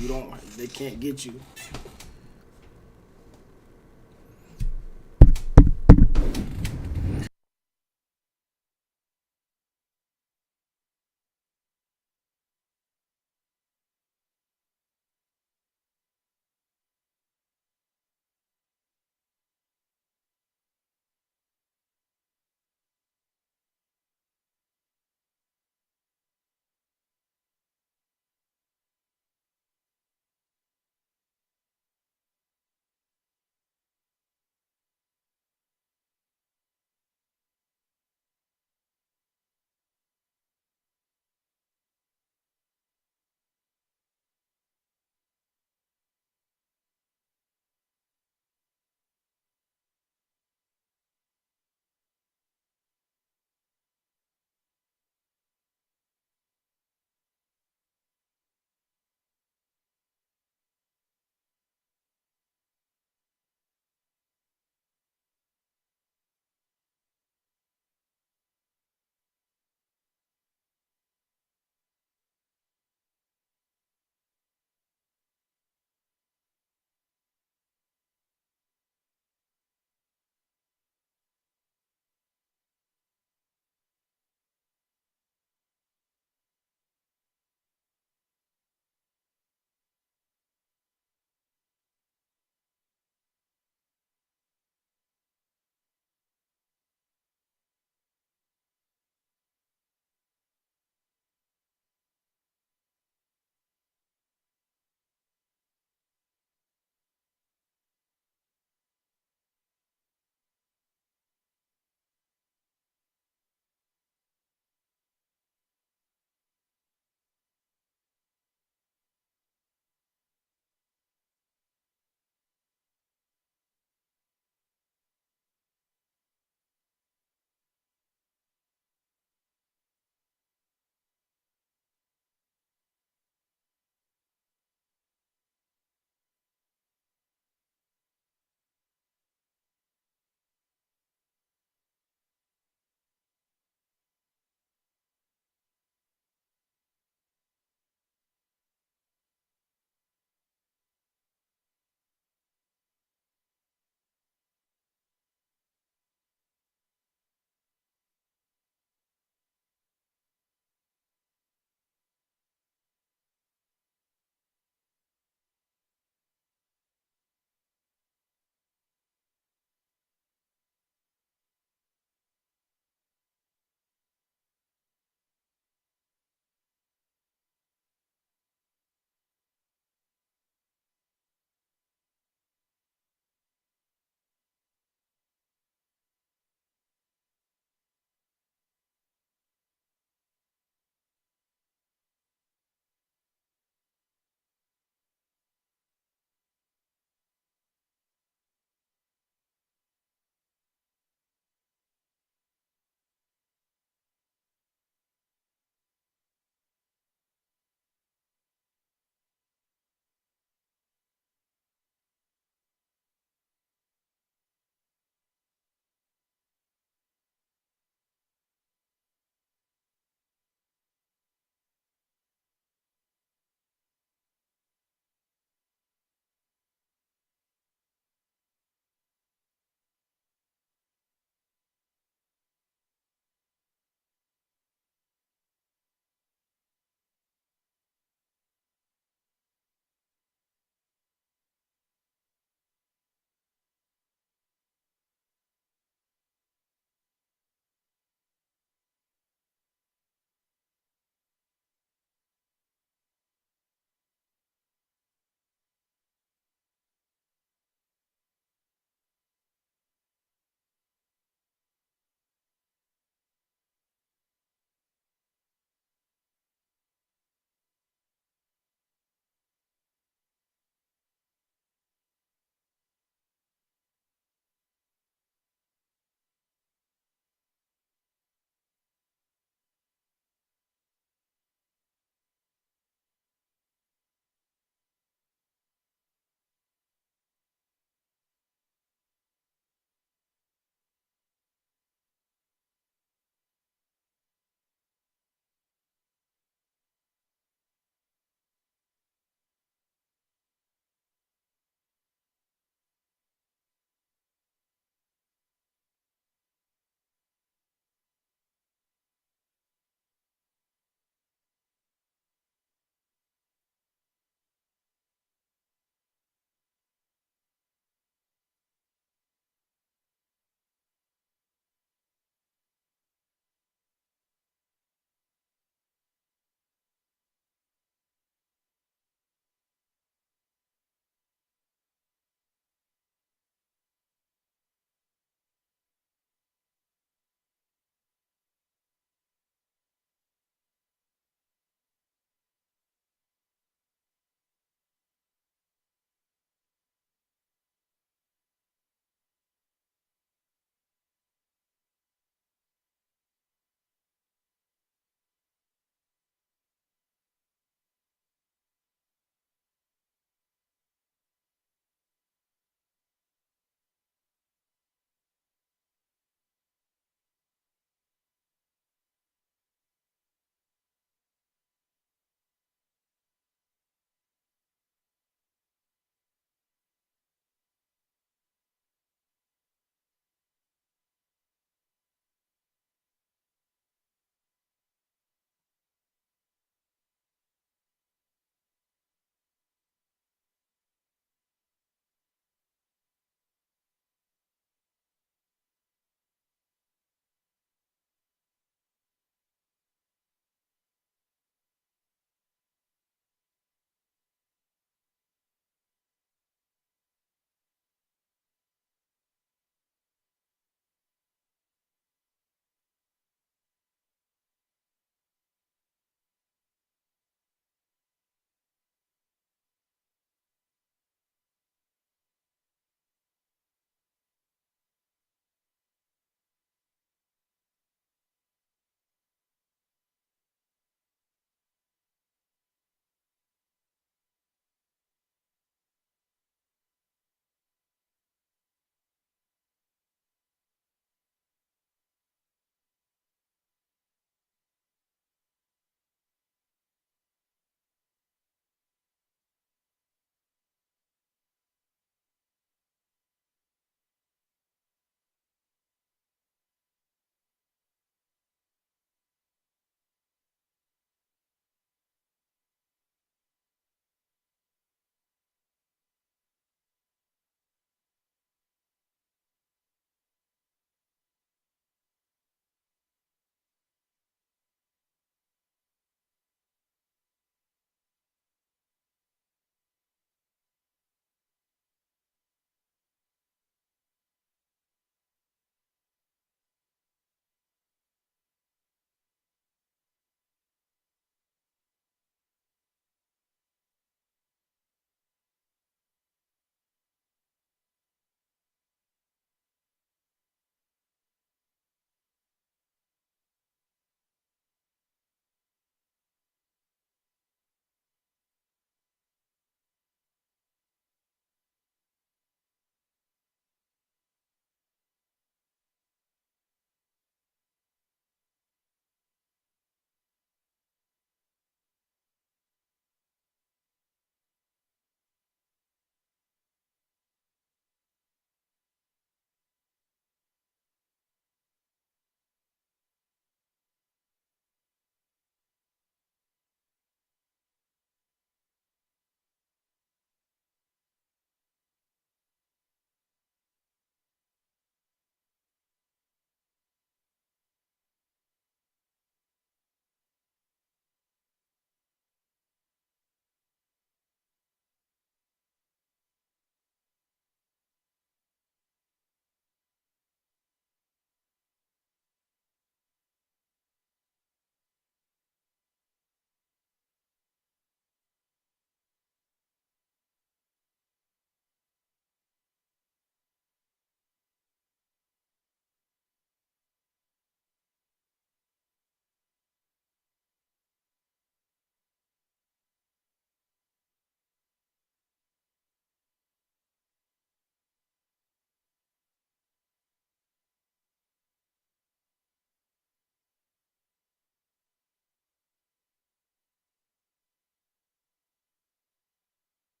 You don't. They can't get you.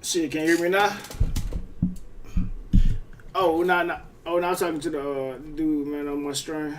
Shit, can you hear me now? Oh, nah. Oh, now I'm talking to the dude, man, on my stream.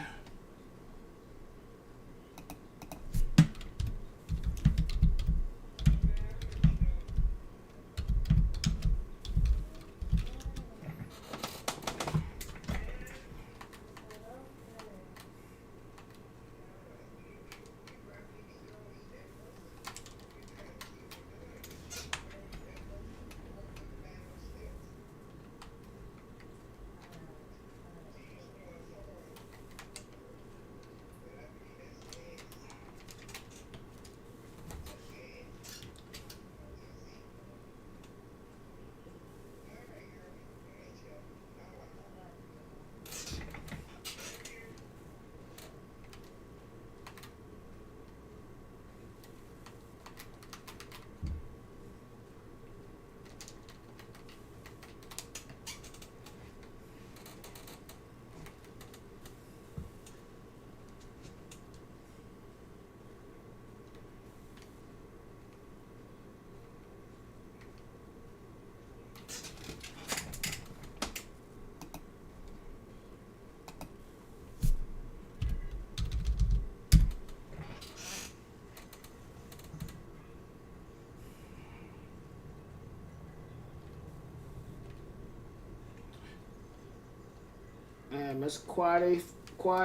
Man, it's quiet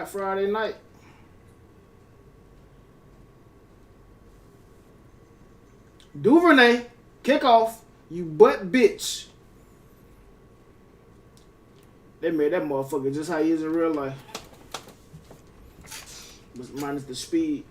Friday night. Duvernay, kickoff, you butt bitch. They made that motherfucker just how he is in real life. Minus the speed.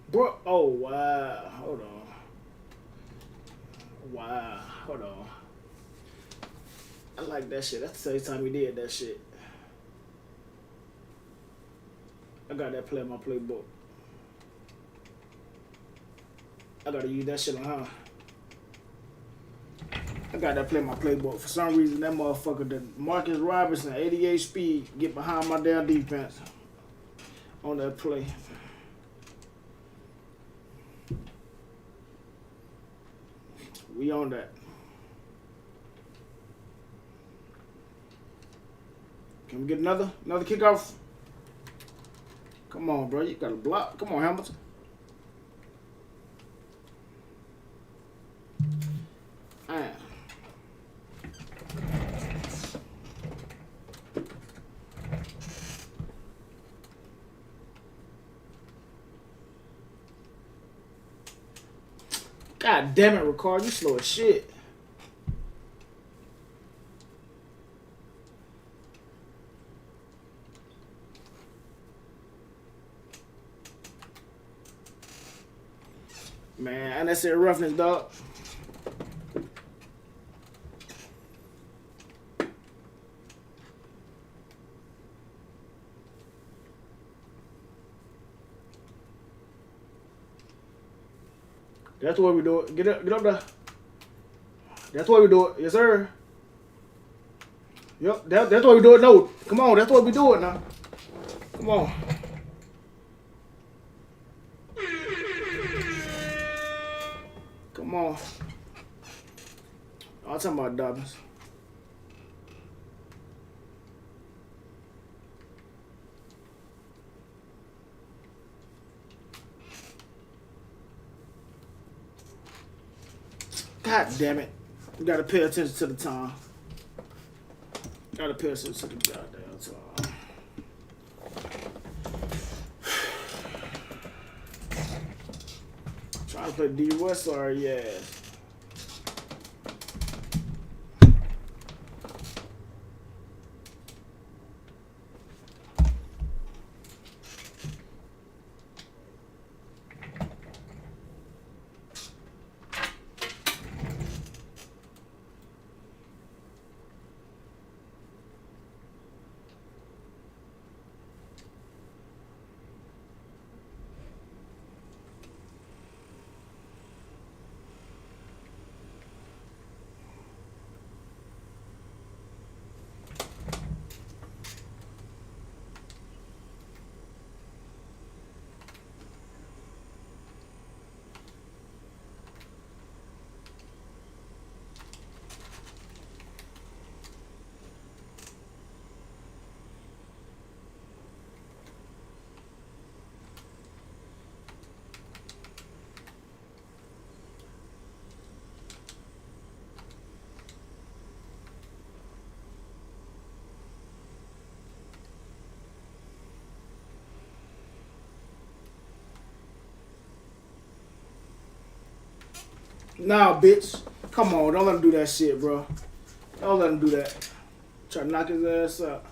Bro, oh wow, hold on. Wow, hold on. I like that shit. That's the same time he did that shit. I got that play in my playbook. I gotta use that shit on her. I got that play in my playbook. For some reason, that motherfucker, the Marcus Robinson, 88 speed, get behind my damn defense on that play. We on that. Can we get another kickoff? Come on, bro. You got to block. Come on, Hamilton. Man. God damn it, Ricard. You slow as shit. Man, unnecessary roughness, dog. That's the way we do it. Get up there. That's the way we do it. Yes, sir. Yep, that's the way we do it. No, come on. That's the way we do it now. Come on. Come on. I'm talking about Dobbins. God damn it. You gotta pay attention to the time. Gotta pay attention to the goddamn time. Trying to play D West, sorry, yeah. Nah, bitch. Come on, don't let him do that shit, bro. Don't let him do that. Try to knock his ass out.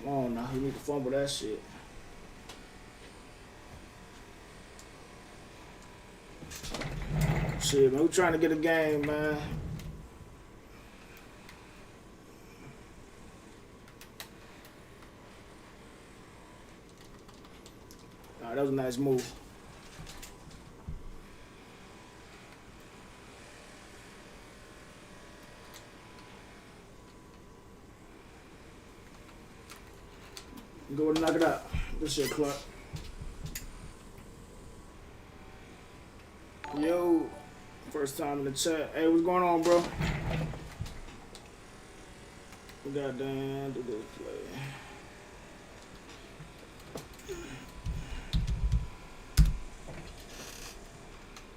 Come on now, he need to fumble that shit. Shit, man, we trying to get a game, man. Alright, that was a nice move. Go and knock it out. This shit, Clark. Yo, first time in the chat. Hey, what's going on, bro? Goddamn, do this play.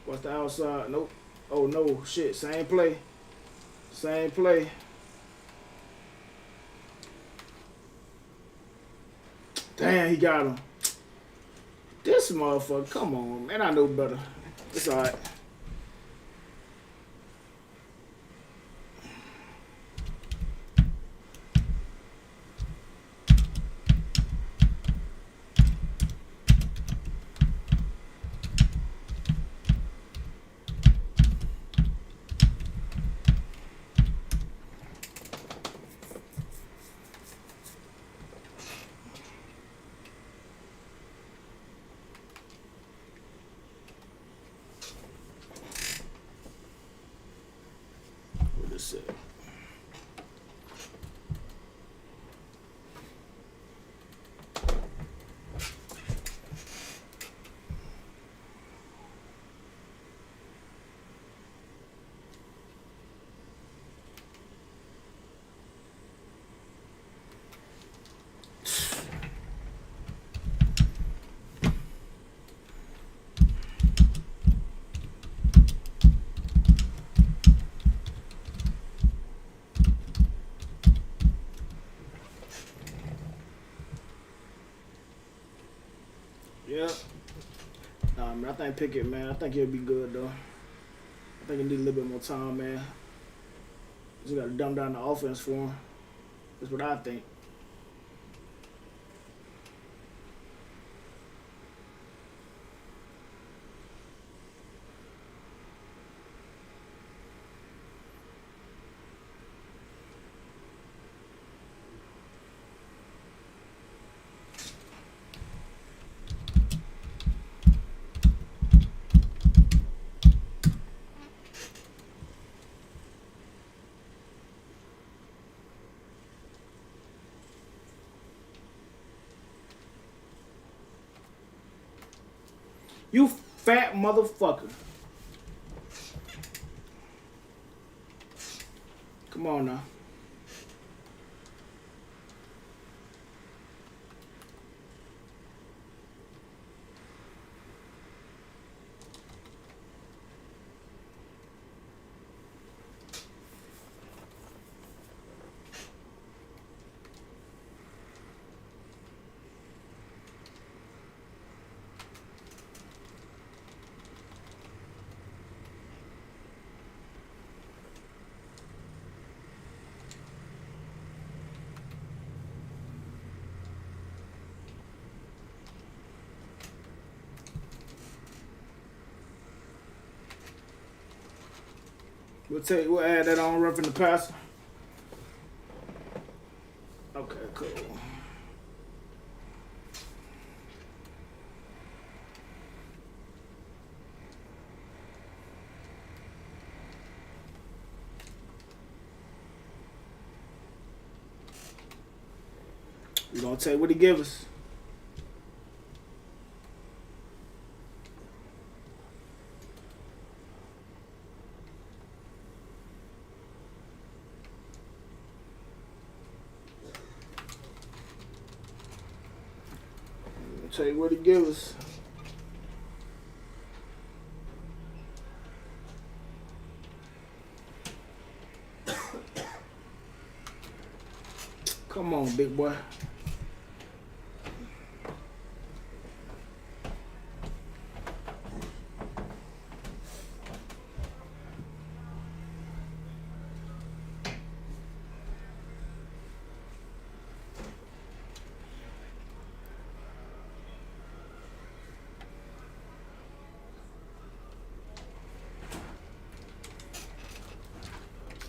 What's the outside? Nope. Oh no, shit. Same play. Same play. Damn, he got him. This motherfucker, come on, man. I know better. It's alright. What is it? Yeah. Nah, man, I think Pickett, man. I think he'll be good, though. I think he need a little bit more time, man. Just got to dumb down the offense for him. That's what I think. You fat motherfucker. Come on now. We'll add that on roughing the passer. Okay, cool. We're gonna take what he give us. Take what he give us. Come on, big boy.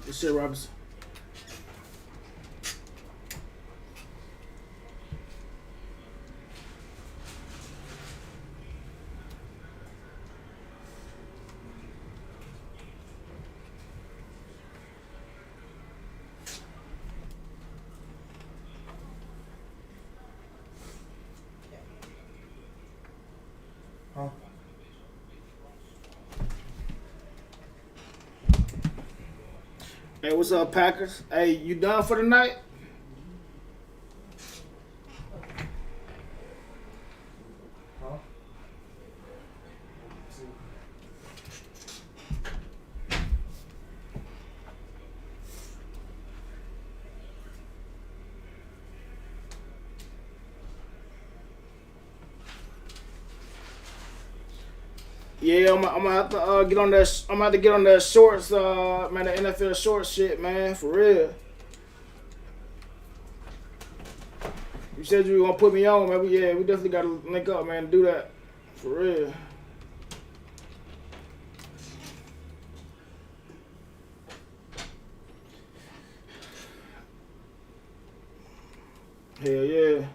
Good shit, Robinson. Huh? Hey, what's up, Packers? Hey, you done for the night? Huh? Yeah, I'm gonna have to get on that. I'm gonna have to get on that shorts, man. The NFL shorts shit, man, for real. You said you were gonna put me on, man. Yeah, we definitely gotta link up, man. Do that, for real. Hell yeah.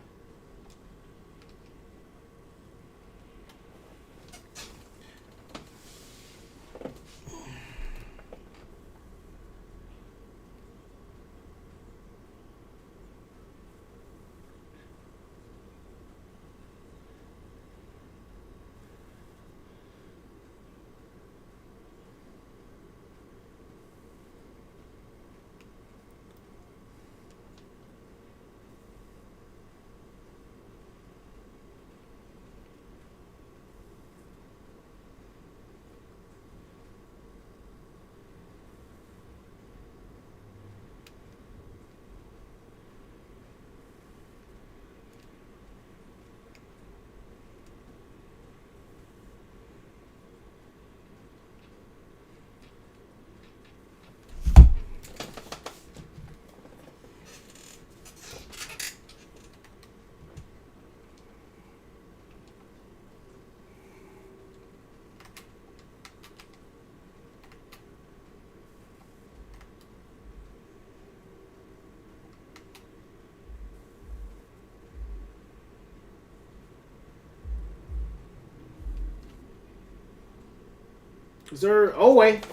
Sir, oh wait.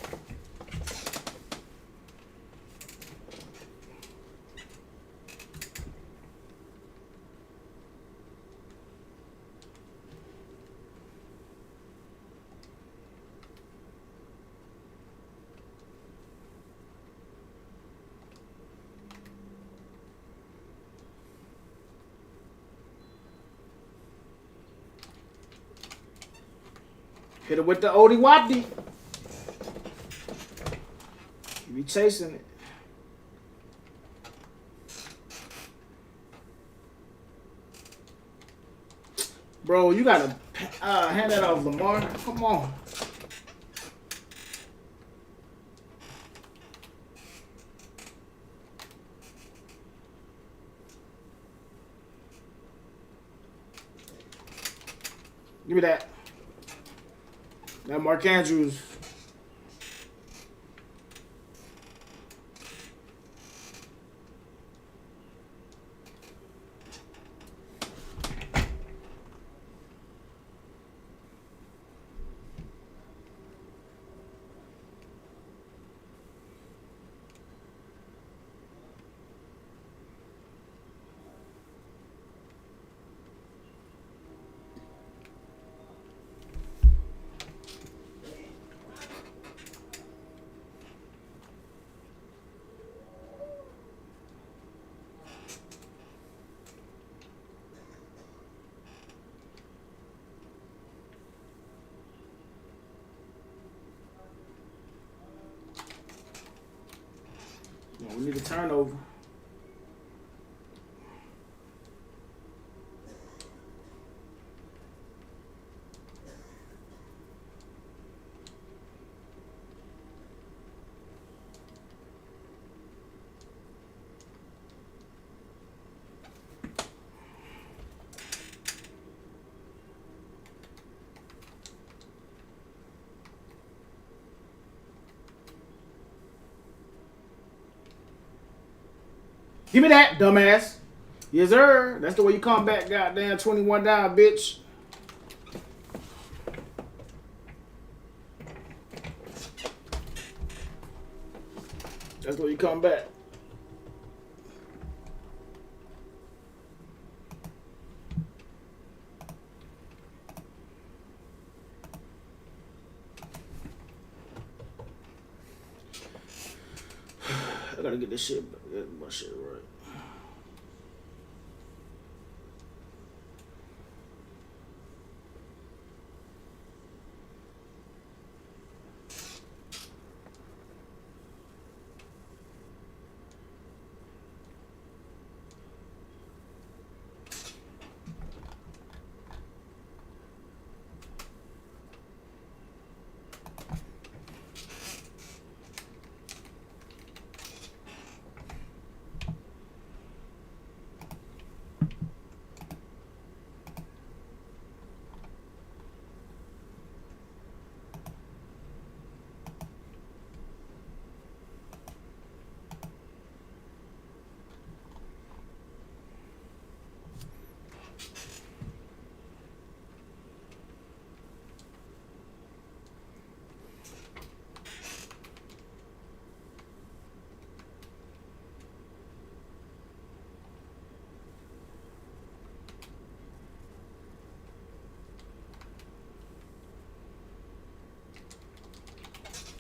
Hit it with the Odie Wapty. You be chasing it. Bro, you gotta hand that off, Lamar. Come on. Give me that. That Mark Andrews. We need a turnover. Give me that, dumbass. Yes, sir. That's the way you come back, goddamn 21 down, bitch. That's the way you come back. I gotta get this shit, get my shit right.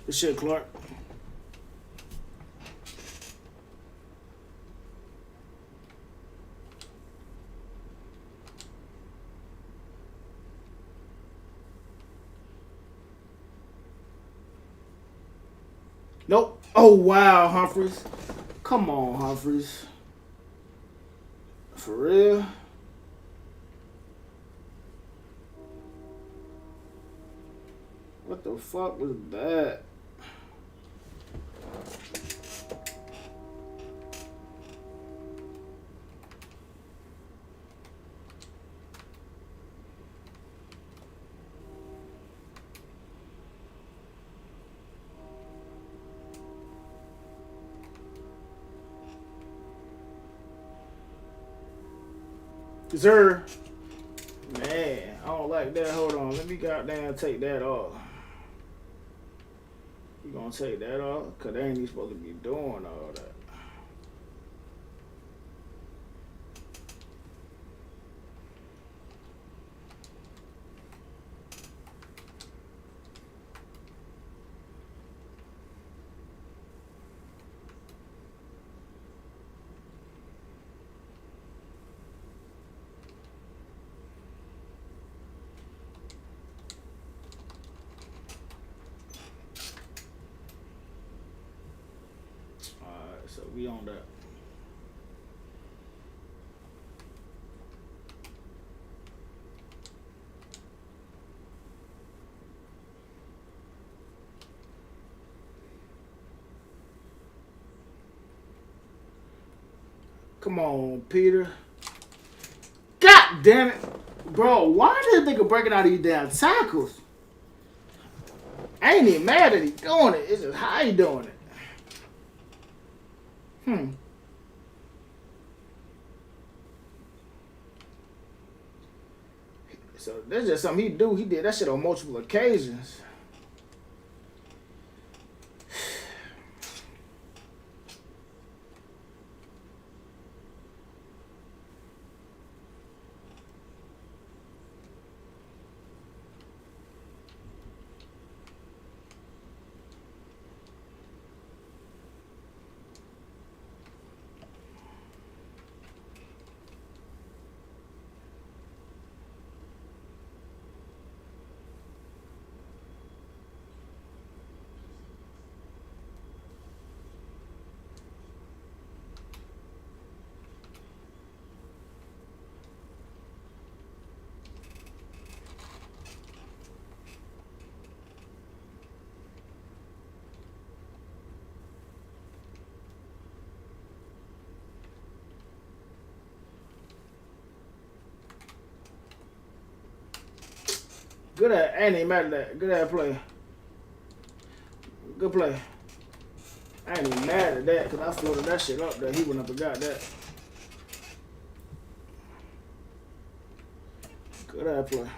Good shit, Clark. Nope. Oh, wow, Humphreys. Come on, Humphreys. For real? What the fuck was that? Sir. Man, I don't like that. Hold on. Let me goddamn take that off. You gonna take that off? Cause they ain't even supposed to be doing all that. We on that. Come on, Peter. God damn it. Bro, why this nigga breaking out these damn tackles? I ain't even mad that he doing it. It's just how he doing it. So that's just something he do. He did that shit on multiple occasions. Good at, ain't even mad at that. Good at play. Good play. I ain't even mad at that because I floated that shit up there. He wouldn't have got that. Good at play.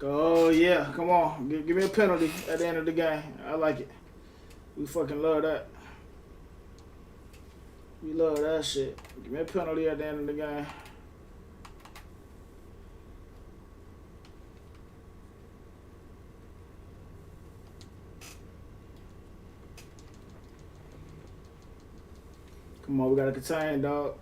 Oh, yeah. Come on. Give me a penalty at the end of the game. I like it. We fucking love that. We love that shit. Give me a penalty at the end of the game. Come on, we gotta contain, dog.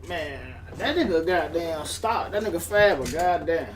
Man, that nigga goddamn stop. That nigga Faber, goddamn.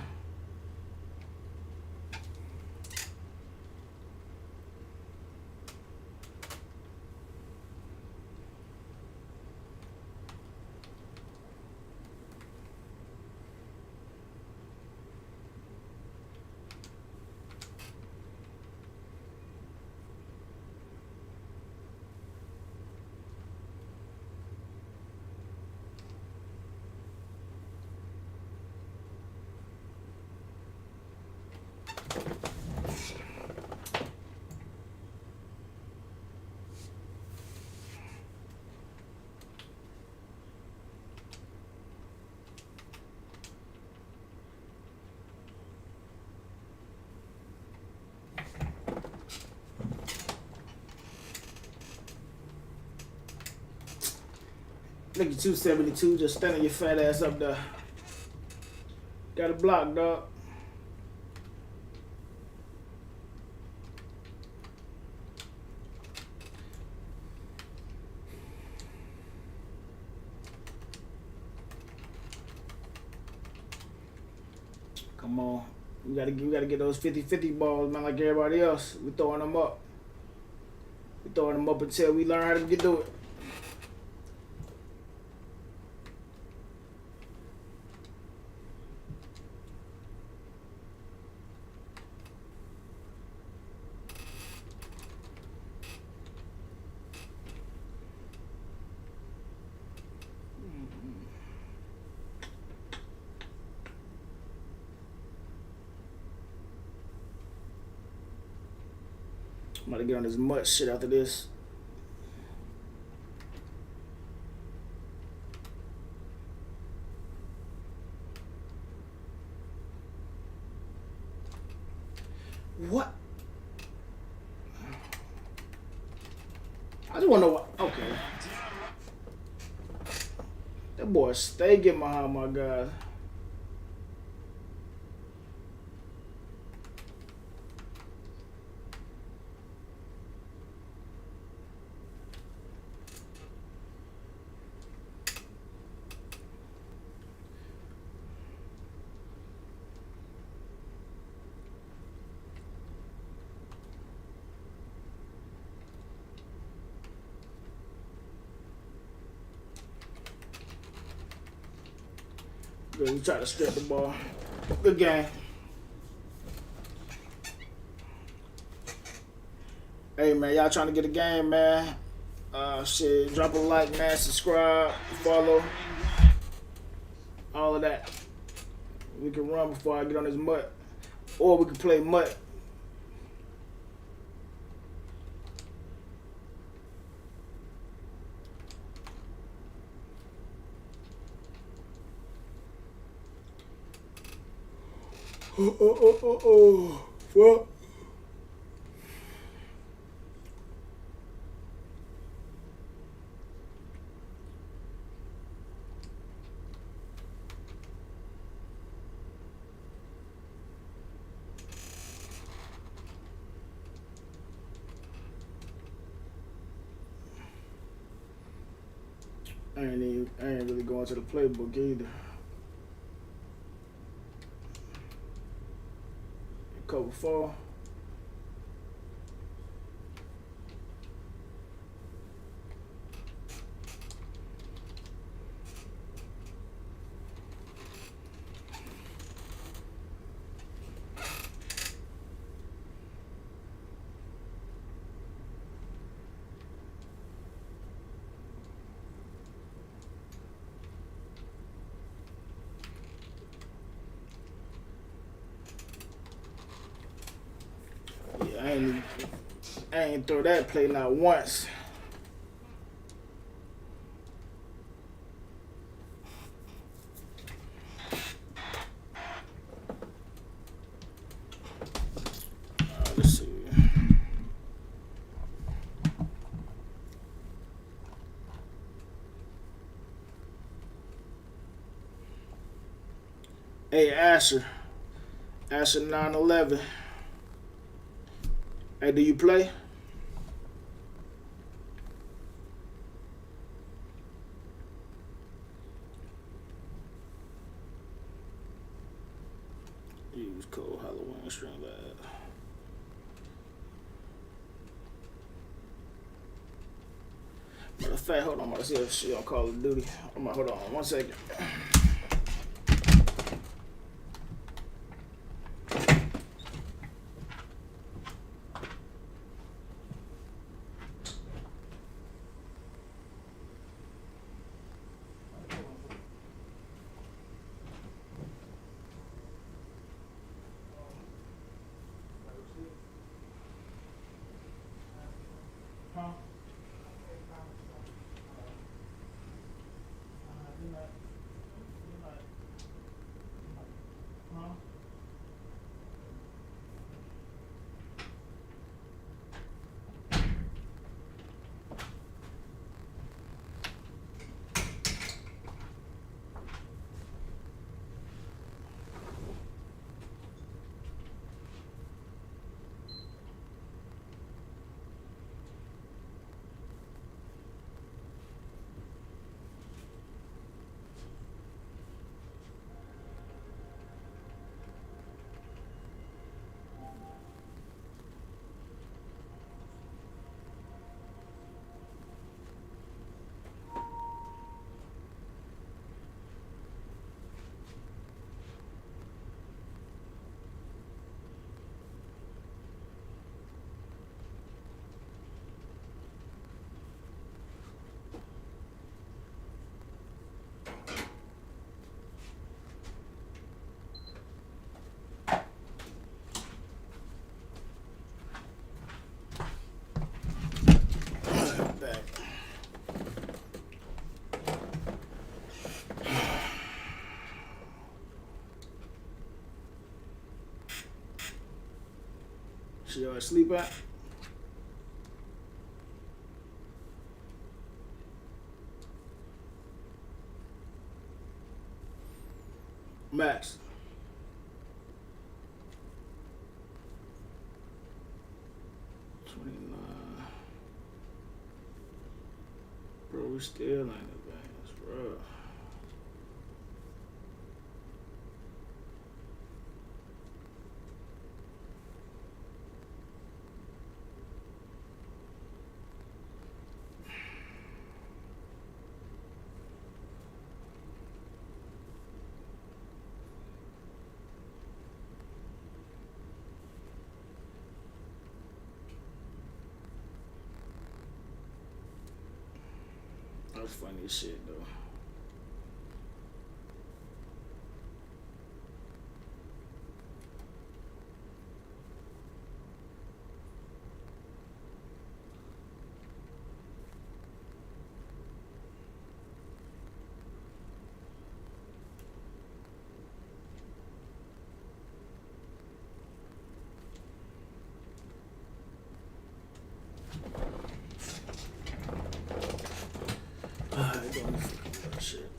Look at 272, just standing your fat ass up there. Got a block, dog. Come on. We gotta get those 50-50 balls, man, like everybody else. We throwing them up. We throwing them up until we learn how to get do it. I'm about to get on this mutt shit after this. What? I just wanna know what. Okay. That boy stay getting behind my guy. Good, we try to strip the ball. Good game. Hey man, y'all trying to get a game, man. Shit, drop a like, man, subscribe, follow, all of that. We can run before I get on this mutt. Or we can play mutt. What? I ain't really going to the playbook either. Cover 4. I ain't throw that play not once. Let's see. Hey, Asher 911. Hey, do you play? Use code Halloween string lab. Matter of fact, hold on, I'm about to see if she on Call of Duty. Hold on 1 second. Should y'all sleep at? Max. Bro, we still ain't advanced, bro. That's funny as shit, though. I don't fucking that shit.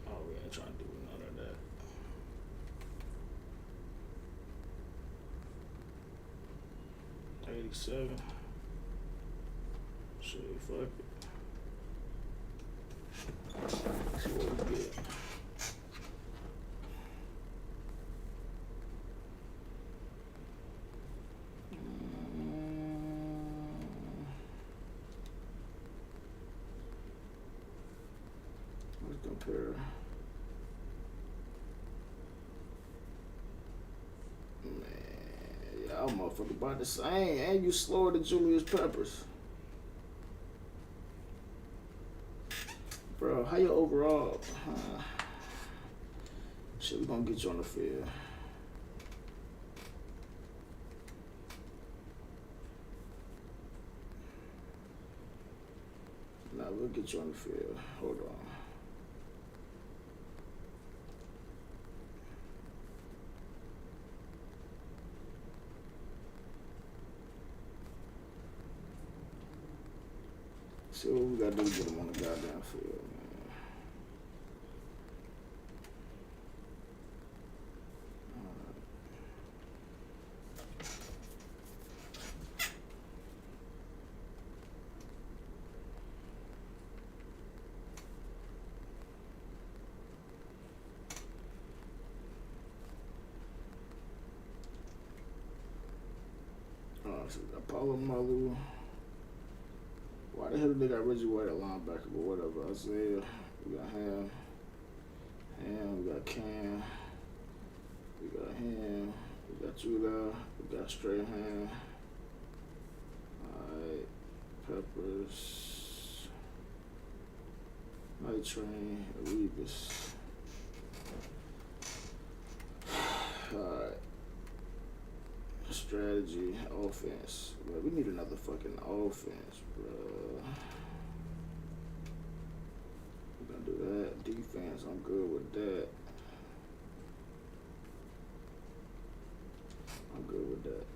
Oh, we ain't trying to do none of that. $87. Shit, fuck it. See what we get. Let's compare. Man, y'all motherfucker about the same, and you slower than Julius Peppers. Bro, how your overall? Shit, we gonna get you on the field. Nah, we'll get you on the field. Hold on. See what we gotta do to get him on the goddamn field, man. So we got Paulo Malu. Why the hell did they got Reggie White at linebacker? But whatever. Isaiah. We got Ham. We got Cam. We got him. We got Judah. We got Strahan. Alright. Peppers. Night Train. Arebus. Alright. Strategy, offense. Bro, we need another fucking offense, bro. We're gonna do that. Defense, I'm good with that. I'm good with that.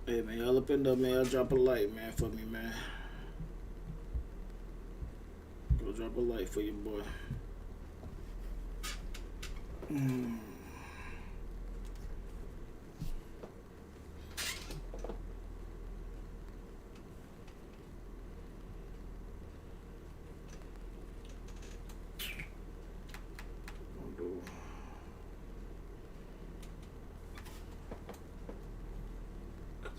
Hey man, y'all up in there, man. Y'all drop a like, man, for me, man. Go drop a like for your boy.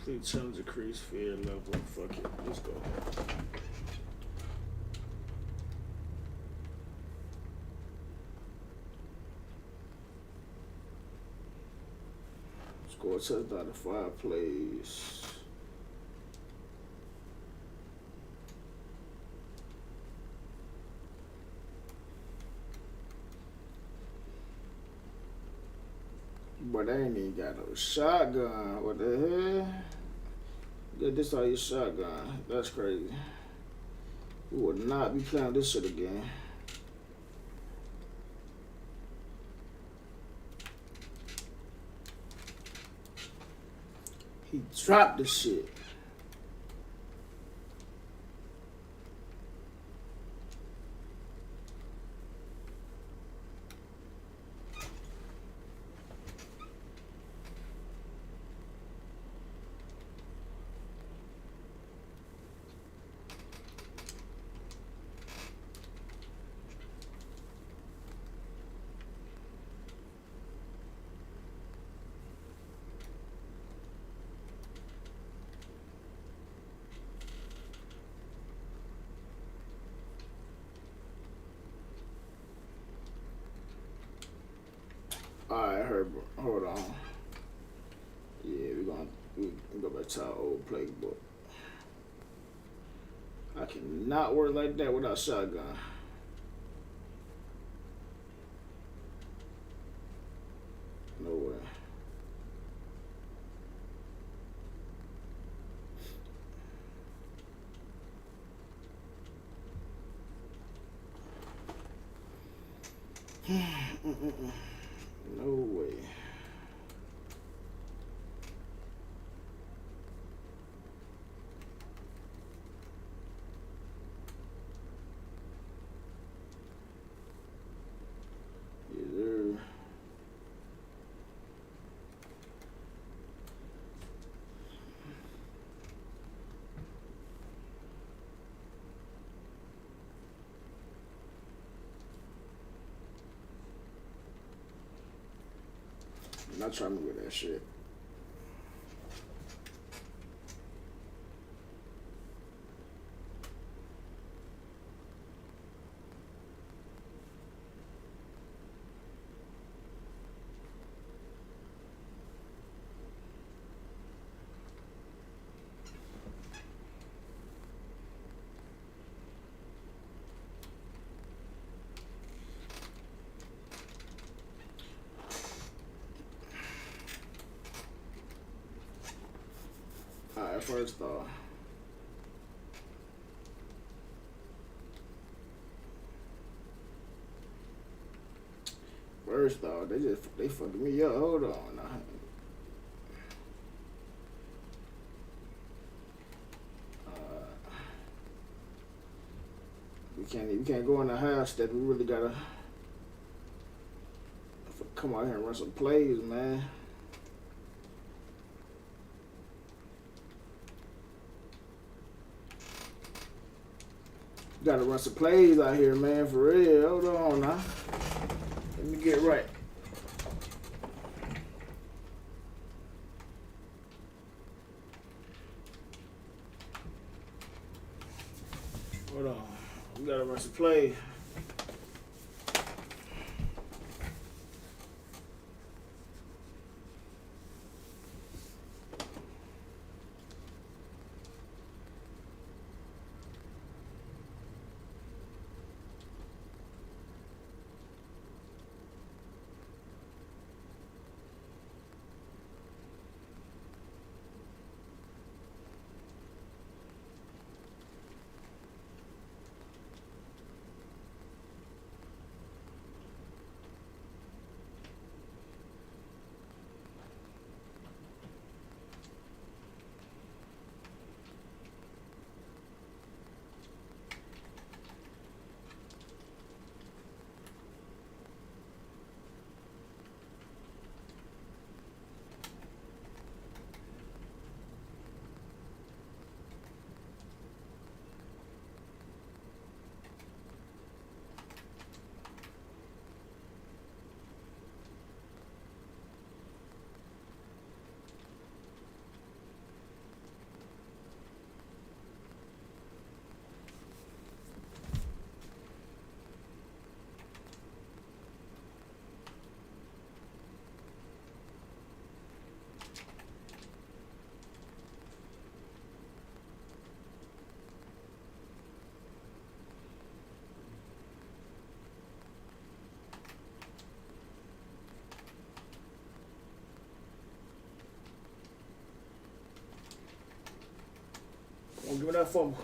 Complete challenge, increase fear level. Fuck it. Let's go. Score touchdown in 5 plays. But they ain't even got no shotgun. What the hell? Get this all your shotgun. That's crazy. We will not be playing this shit again. He dropped the shit. Alright, Herbert. Hold on. Yeah, we go back to our old playbook. I cannot work like that without shotgun. No way. No way. Yes, sir. I'm not trying to with that shit. Alright, first off. First off, they fucking me up. Hold on now. We can't go in the house that we really gotta come out here and run some plays, man. Gotta run some plays out here, man, for real. Hold on now. Let me get right. Hold on. We gotta run some plays. Give me that fumble.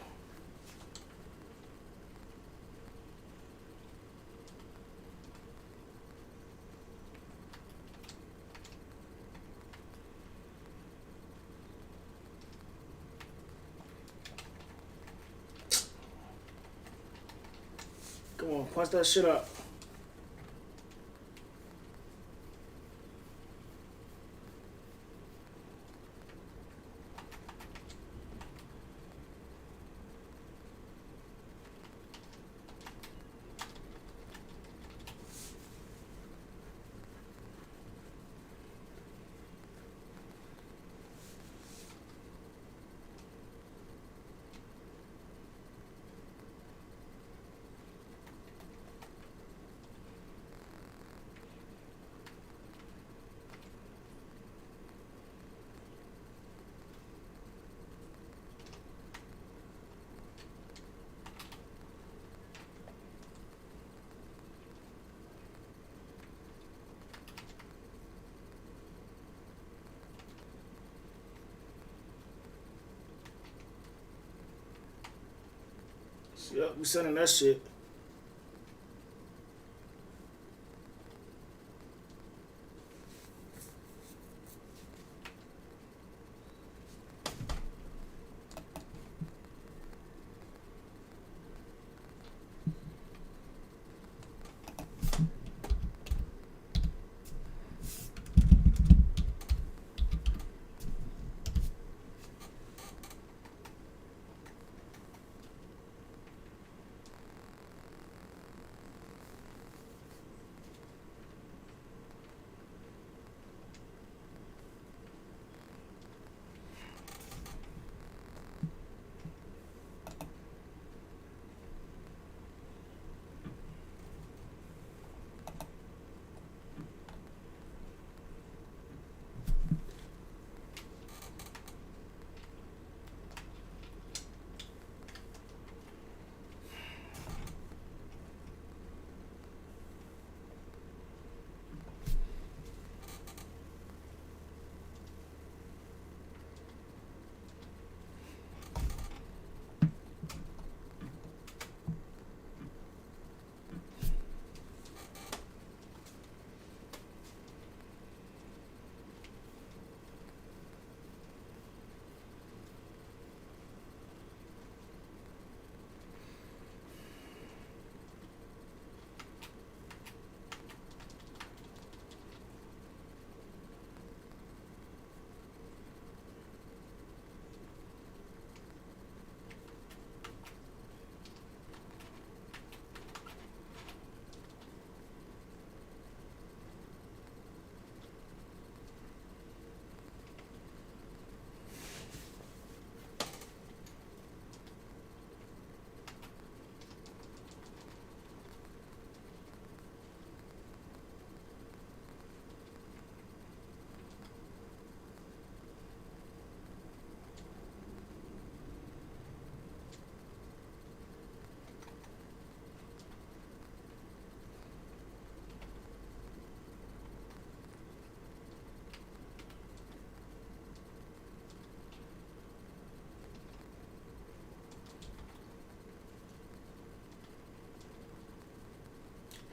Come on, punch that shit up. Yep, we sending that shit.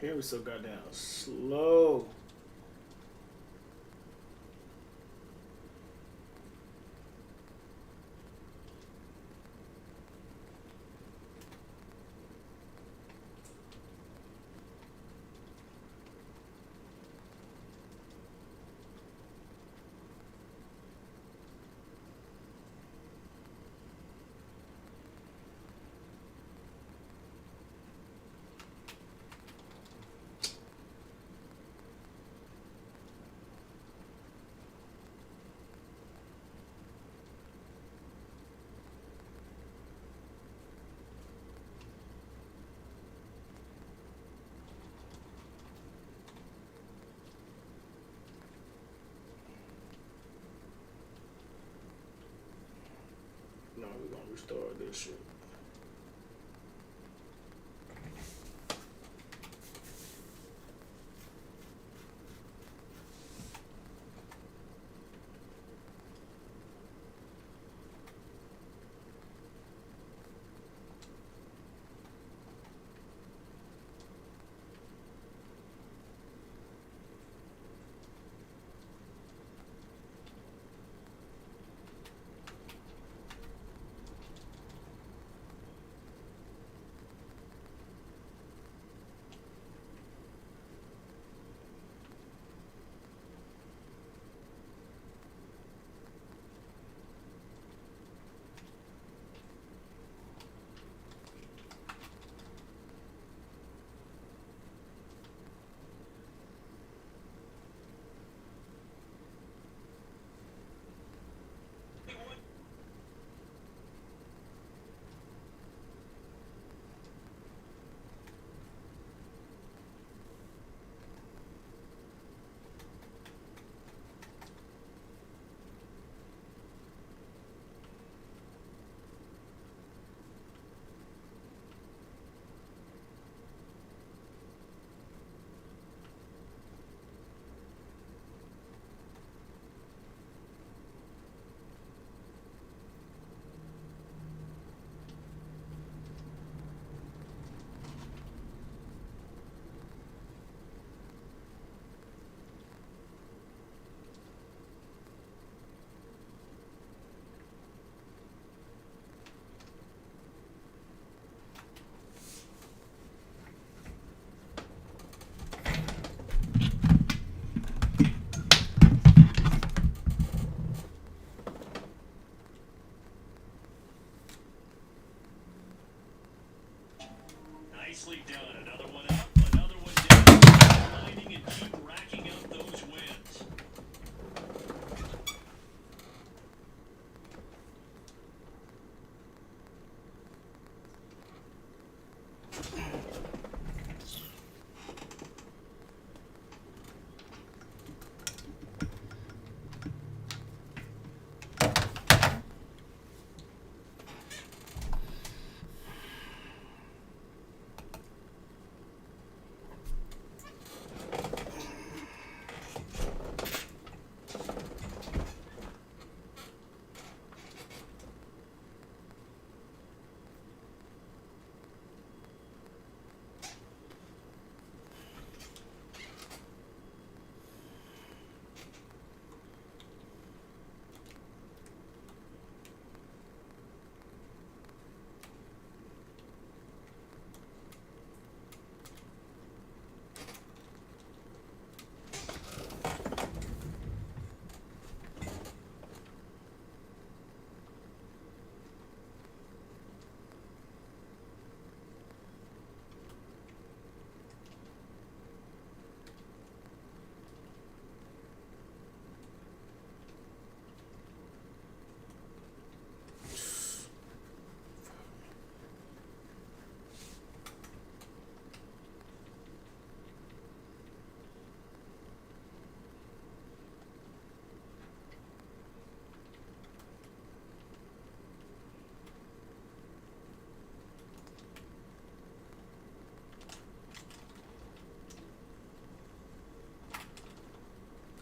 Here we so goddamn slow. No, we're gonna restore this shit. Nicely done. Another one up, another one down. Finding and keep racking up those wins.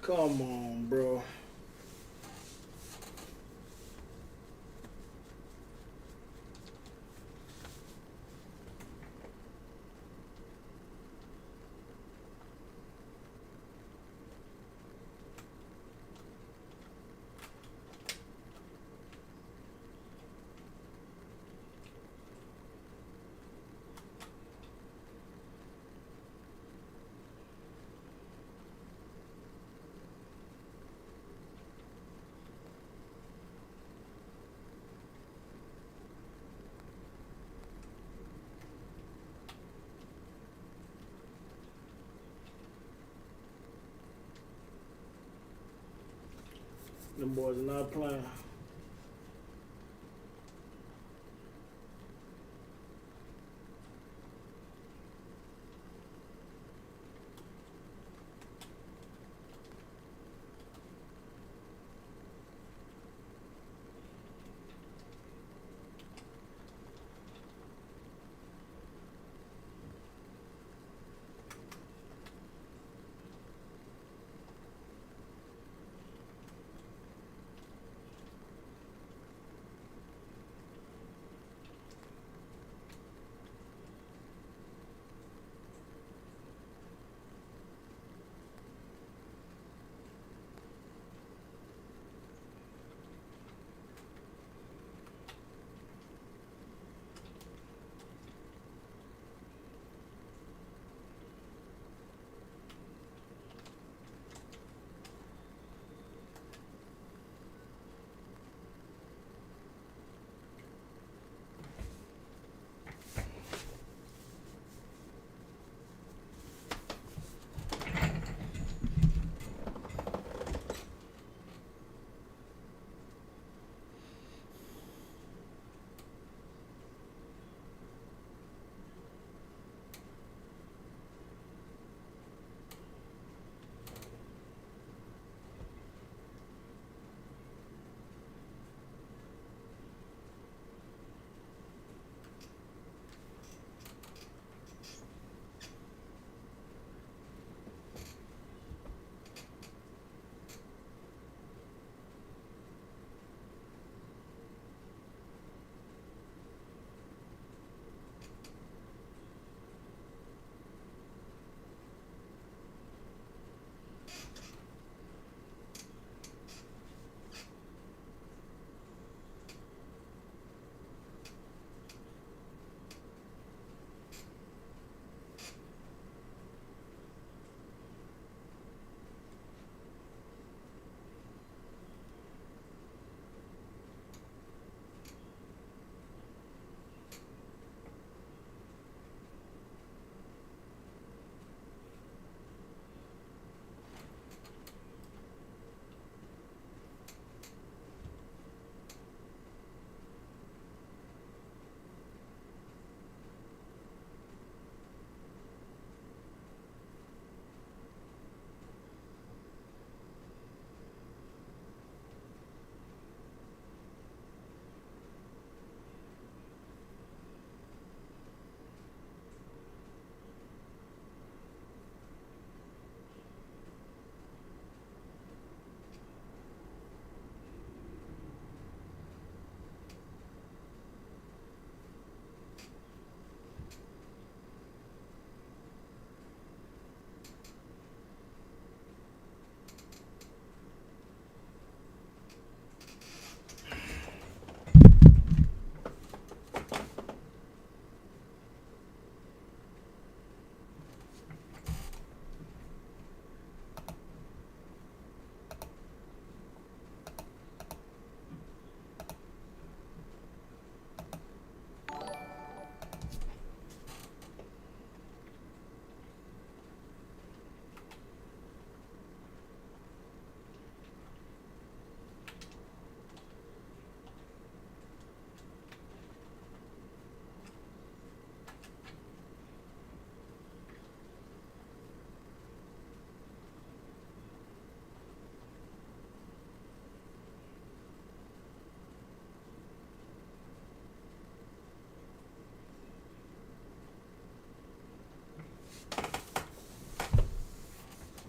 Come on, bro. Them boys are not playing.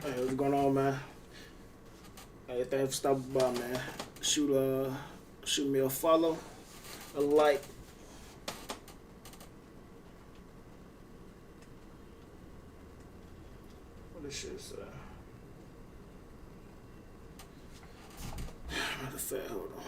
Hey, what's going on, man? Hey, thanks for stopping by, man. Shoot me a follow, a like. What this shit say? Matter of fact, hold on.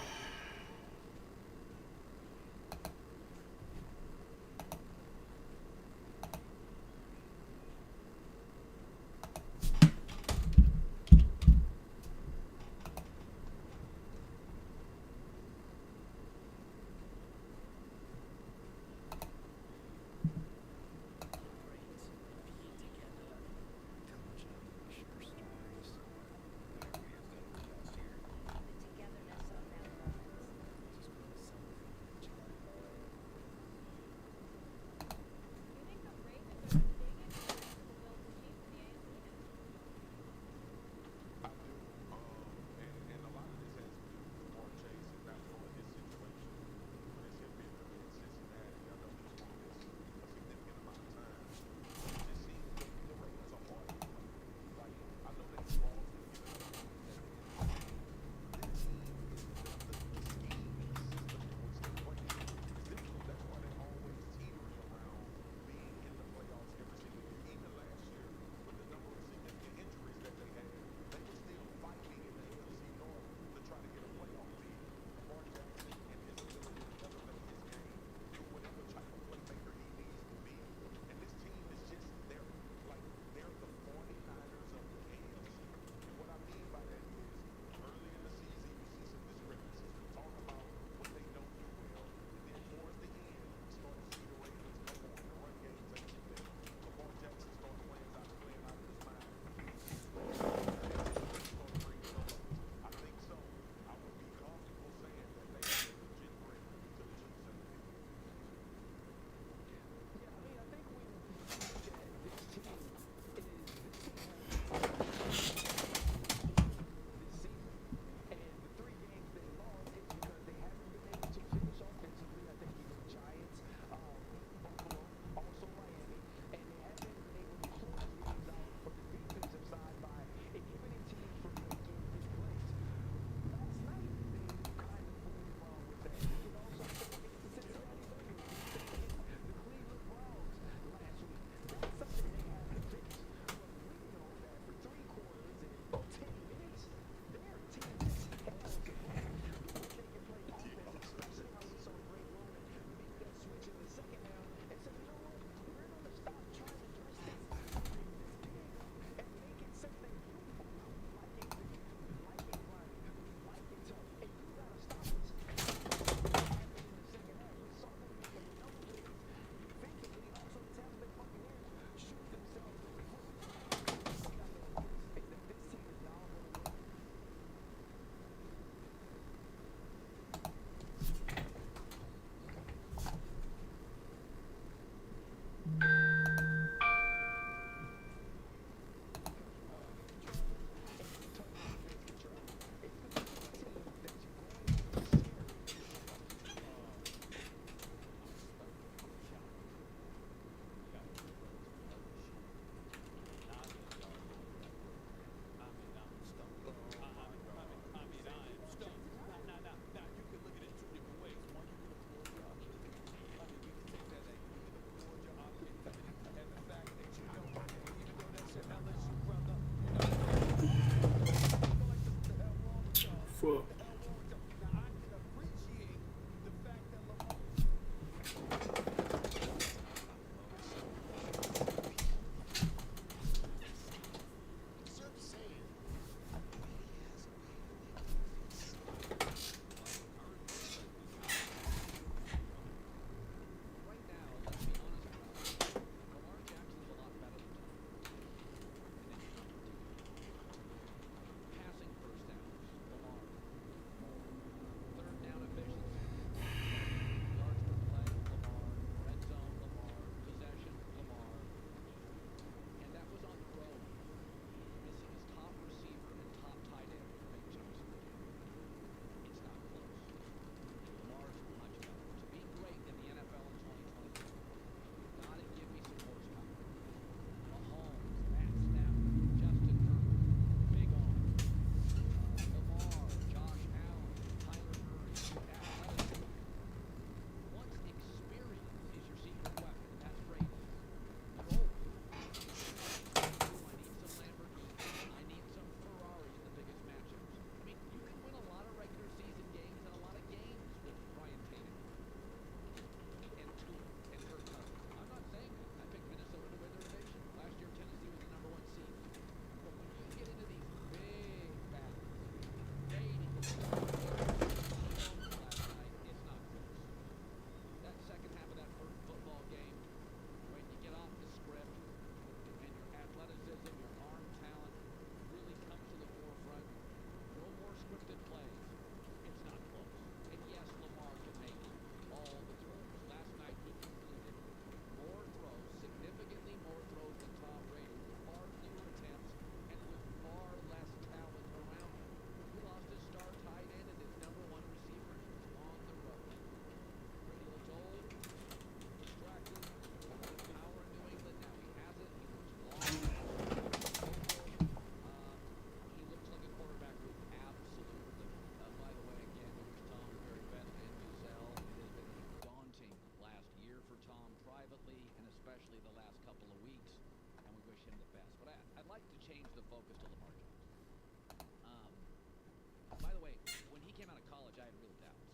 obviously, the last couple of weeks, and we wish him the best. But I'd like to change the focus to Lamar Jackson. By the way, when he came out of college, I had real doubts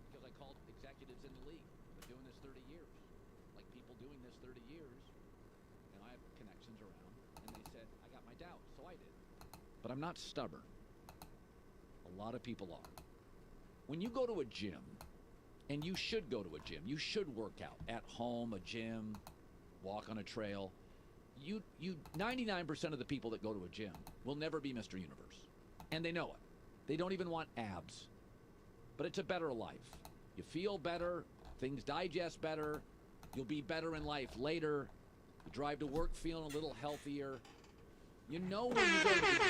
because I called executives in the league. I've been doing this 30 years. Like people doing this 30 years, and I have connections around, and they said, I got my doubts, so I did. But I'm not stubborn. A lot of people are. When you go to a gym, and you should go to a gym, you should work out at home, a gym, walk on a trail. You 99% of the people that go to a gym will never be Mr. Universe. And they know it. They don't even want abs. But it's a better life. You feel better, things digest better, you'll be better in life later. You drive to work feeling a little healthier. You know when you go to the gym,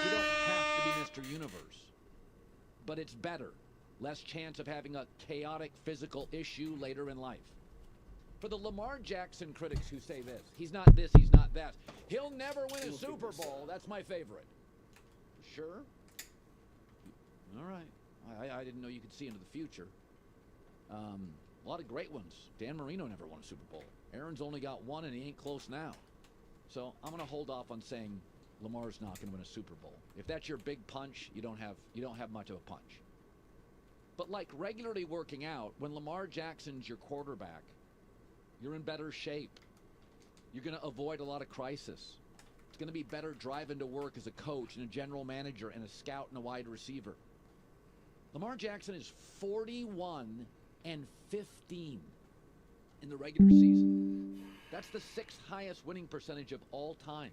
you don't have to be Mr. Universe. But it's better. Less chance of having a chaotic physical issue later in life. For the Lamar Jackson critics who say this, he's not that. He'll never win a Super Bowl. That's my favorite. Sure? All right. I didn't know you could see into the future. A lot of great ones. Dan Marino never won a Super Bowl. Aaron's only got one, and he ain't close now. So I'm going to hold off on saying Lamar's not going to win a Super Bowl. If that's your big punch, you don't have much of a punch. But like regularly working out, when Lamar Jackson's your quarterback, you're in better shape. You're going to avoid a lot of crisis. It's going to be better driving to work as a coach and a general manager and a scout and a wide receiver. Lamar Jackson is 41-15 in the regular season. That's the 6th highest winning percentage of all time.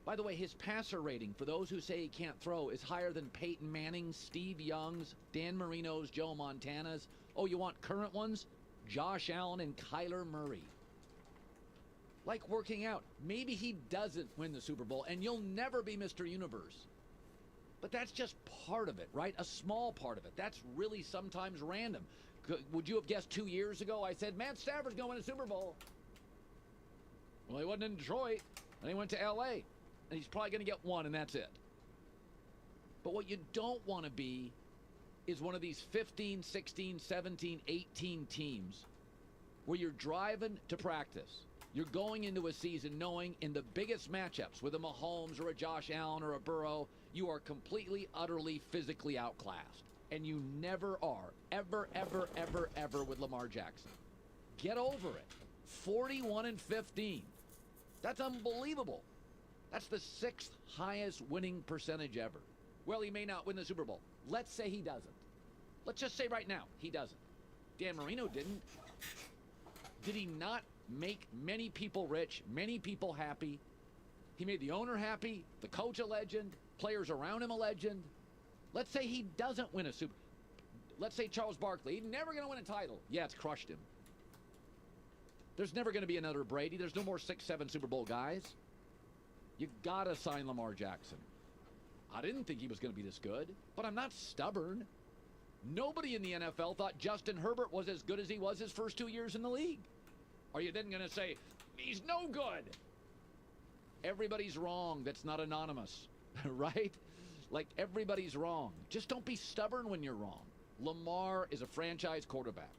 By the way, his passer rating, for those who say he can't throw, is higher than Peyton Manning's, Steve Young's, Dan Marino's, Joe Montana's. Oh, you want current ones? Josh Allen and Kyler Murray. Like working out. Maybe he doesn't win the Super Bowl, and you'll never be Mr. Universe. But that's just part of it, right? A small part of it. That's really sometimes random. Would you have guessed 2 years ago I said, Matt Stafford's going to win a Super Bowl? Well, he wasn't in Detroit, and he went to L.A., and he's probably going to get one, and that's it. But what you don't want to be is one of these 15, 16, 17, 18 teams where you're driving to practice. You're going into a season knowing in the biggest matchups with a Mahomes or a Josh Allen or a Burrow, you are completely, utterly, physically outclassed. And you never are. Ever, ever, ever, ever with Lamar Jackson. Get over it. 41-15. That's unbelievable. That's the 6th highest winning percentage ever. Well, he may not win the Super Bowl. Let's say he doesn't. Let's just say right now, he doesn't. Dan Marino didn't. Did he not make many people rich, many people happy? He made the owner happy, the coach a legend, players around him a legend. Let's say he doesn't win a Super Bowl. Let's say Charles Barkley, he's never going to win a title. Yeah, it's crushed him. There's never going to be another Brady. There's no more 6-7 Super Bowl guys. You got to sign Lamar Jackson. I didn't think he was going to be this good, but I'm not stubborn. Nobody in the NFL thought Justin Herbert was as good as he was his first 2 years in the league. Are you then going to say, he's no good? Everybody's wrong that's not anonymous, right? Like, everybody's wrong. Just don't be stubborn when you're wrong. Lamar is a franchise quarterback.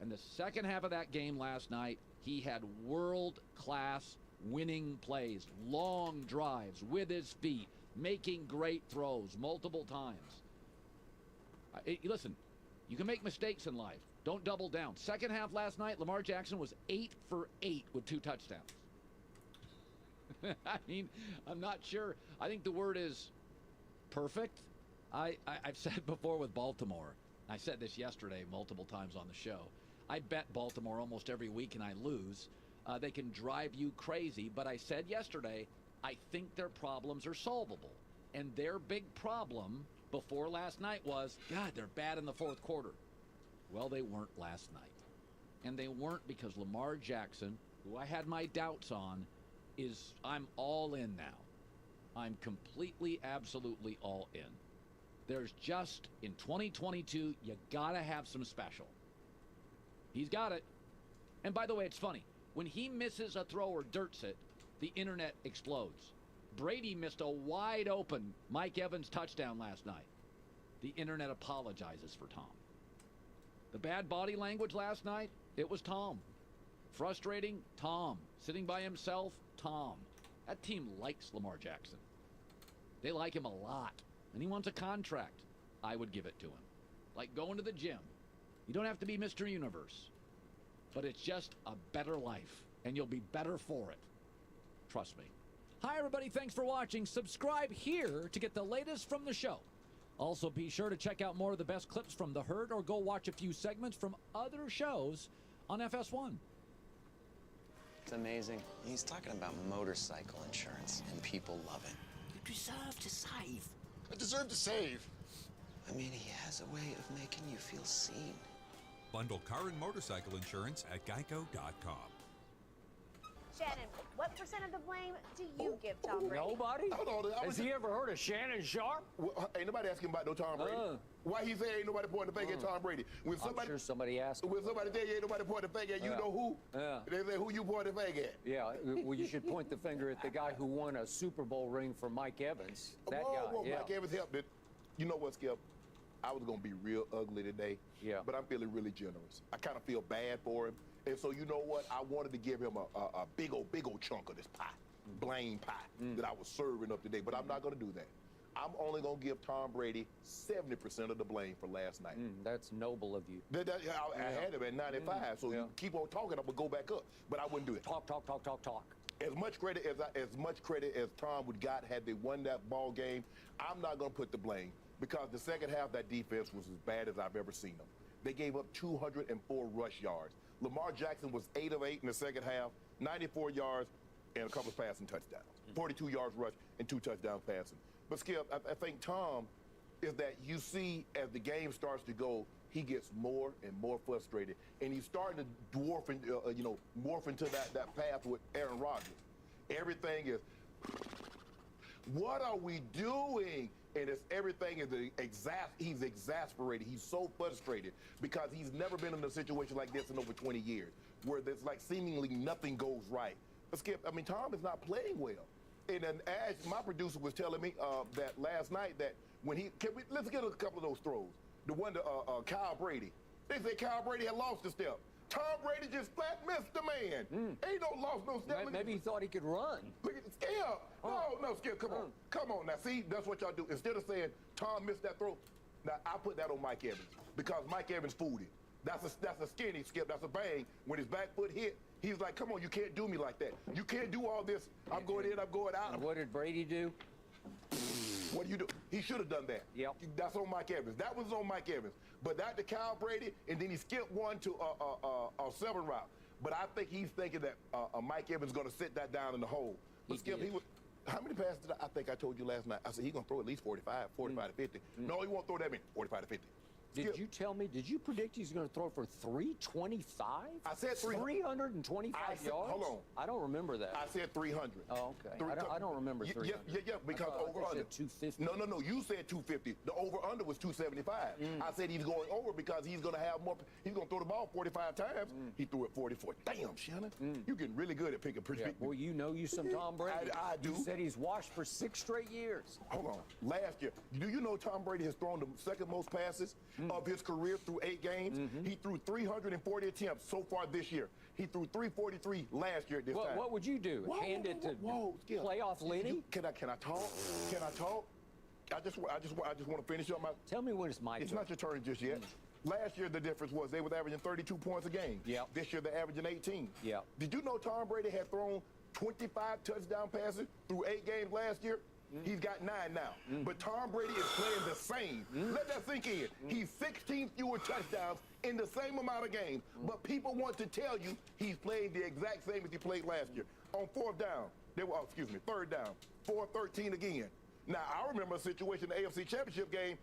And the second half of that game last night, he had world-class winning plays, long drives with his feet, making great throws multiple times. Listen, you can make mistakes in life. Don't double down. Second half last night, Lamar Jackson was 8 for 8 with 2 touchdowns. I mean, I'm not sure. I think the word is perfect. I've said before with Baltimore, I said this yesterday multiple times on the show, I bet Baltimore almost every week and I lose. They can drive you crazy, but I said yesterday, I think their problems are solvable. And their big problem before last night was, God, they're bad in the fourth quarter. Well, they weren't last night. And they weren't because Lamar Jackson, who I had my doubts on, I'm all in now. I'm completely, absolutely all in. There's just, in 2022, you gotta have some special. He's got it. And by the way, it's funny. When he misses a throw or dirts it, the internet explodes. Brady missed a wide open Mike Evans touchdown last night. The internet apologizes for Tom. The bad body language last night, it was Tom. Frustrating? Tom. Sitting by himself? Tom. That team likes Lamar Jackson. They like him a lot, and he wants a contract. I would give it to him. Like going to the gym. You don't have to be Mr. Universe, but it's just a better life, and you'll be better for it. Trust me. Hi, everybody. Thanks for watching. Subscribe here to get the latest from the show. Also, be sure to check out more of the best clips from The Herd or go watch a few segments from other shows on FS1. It's amazing. He's talking about motorcycle insurance, and people love it. You deserve to save. I deserve to save. I mean, he has a way of making you feel seen. Bundle car and motorcycle insurance at geico.com. Shannon, what percent of the blame do you give Tom Brady? Nobody? Hold on. Has he ever heard of Shannon Sharp? Well, ain't nobody asking about no Tom Brady. Why he say ain't nobody pointing the finger at Tom Brady? When I'm sure somebody asked him. When somebody tell you ain't nobody pointing the finger at, you know who? Yeah. They say who you point the finger at. Yeah, well, you should point the finger at the guy who won a Super Bowl ring for Mike Evans. That guy, yeah. Mike Evans helped it. You know what, Skip? I was going to be real ugly today, but I'm feeling really generous. I kind of feel bad for him. And so, you know what? I wanted to give him a big old chunk of this pie, blame pie, that I was serving up today. But I'm not going to do that. I'm only going to give Tom Brady 70% of the blame for last night. That's noble of you. I had him at 95, so you keep on talking, I'm going to go back up. But I wouldn't do it. Talk. As much credit as Tom would got had they won that ball game, I'm not going to put the blame. Because the second half, that defense was as bad as I've ever seen them. They gave up 204 rush yards. Lamar Jackson was 8 of 8 in the second half, 94 yards, and a couple of passing touchdowns. 42 yards rush and 2 touchdowns passing. But Skip, I think Tom is that you see as the game starts to go, he gets more and more frustrated, and he's starting to morph into that path with Aaron Rodgers. Everything is, what are we doing? And everything is he's exasperated. He's so frustrated because he's never been in a situation like this in over 20 years, where there's like seemingly nothing goes right. But Skip, I mean, Tom is not playing well. And then as my producer was telling me that last night that when let's get a couple of those throws. The one to Kyle Brady. They said Kyle Brady had lost a step. Tom Brady just flat missed the man. Ain't no step. Maybe he thought he could run. Look at Skip. No, Skip, come on. Come on now. See, that's what y'all do. Instead of saying Tom missed that throw, now I put that on Mike Evans because Mike Evans fooled him. That's a skinny Skip. That's a bang. When his back foot hit, he's like, come on, you can't do me like that. You can't do all this. I'm going in, I'm going out. And what did Brady do? What do you do? He should have done that. Yep. That's on Mike Evans. That was on Mike Evans. But that to Kyle Brady, and then he skipped one to a 7 route. But I think he's thinking that Mike Evans is going to sit that down in the hole. But Skip, how many passes did I think I told you last night? I said he's going to throw at least 45 to 50. No, he won't throw that many, 45 to 50. Did you tell me, did you predict he's going to throw for 325? I said 325 yards? Hold on. I don't remember that. I said 300. Oh, okay. I don't remember 300. Yeah, because over-under. 250. No, you said 250. The over-under was 275. I said he's going over because he's going to have more. He's going to throw the ball 45 times. He threw it 44. Damn, Shannon. You're getting really good at picking predictions. Well, you know you some Tom Brady. I do. You said he's washed for 6 straight years. Hold on. Last year, do you know Tom Brady has thrown the second most passes of his career through 8 games? He threw 340 attempts so far this year. He threw 343 last year at this time. What would you do? Hand it to playoff Lenny? Can I talk? Can I talk? I just want to finish up my. Tell me when it's my turn. It's not your turn just yet. Last year the difference was they was averaging 32 points a game. Yep. This year they're averaging 18. Yeah. Did you know Tom Brady had thrown 25 touchdown passes through 8 games last year? He's got 9 now. But Tom Brady is playing the same. Let that sink in. He's 16 fewer touchdowns in the same amount of games. But people want to tell you he's playing the exact same as he played last year. On 4th down, 3rd down, 4-13 again. Now, I remember a situation in the AFC Championship game.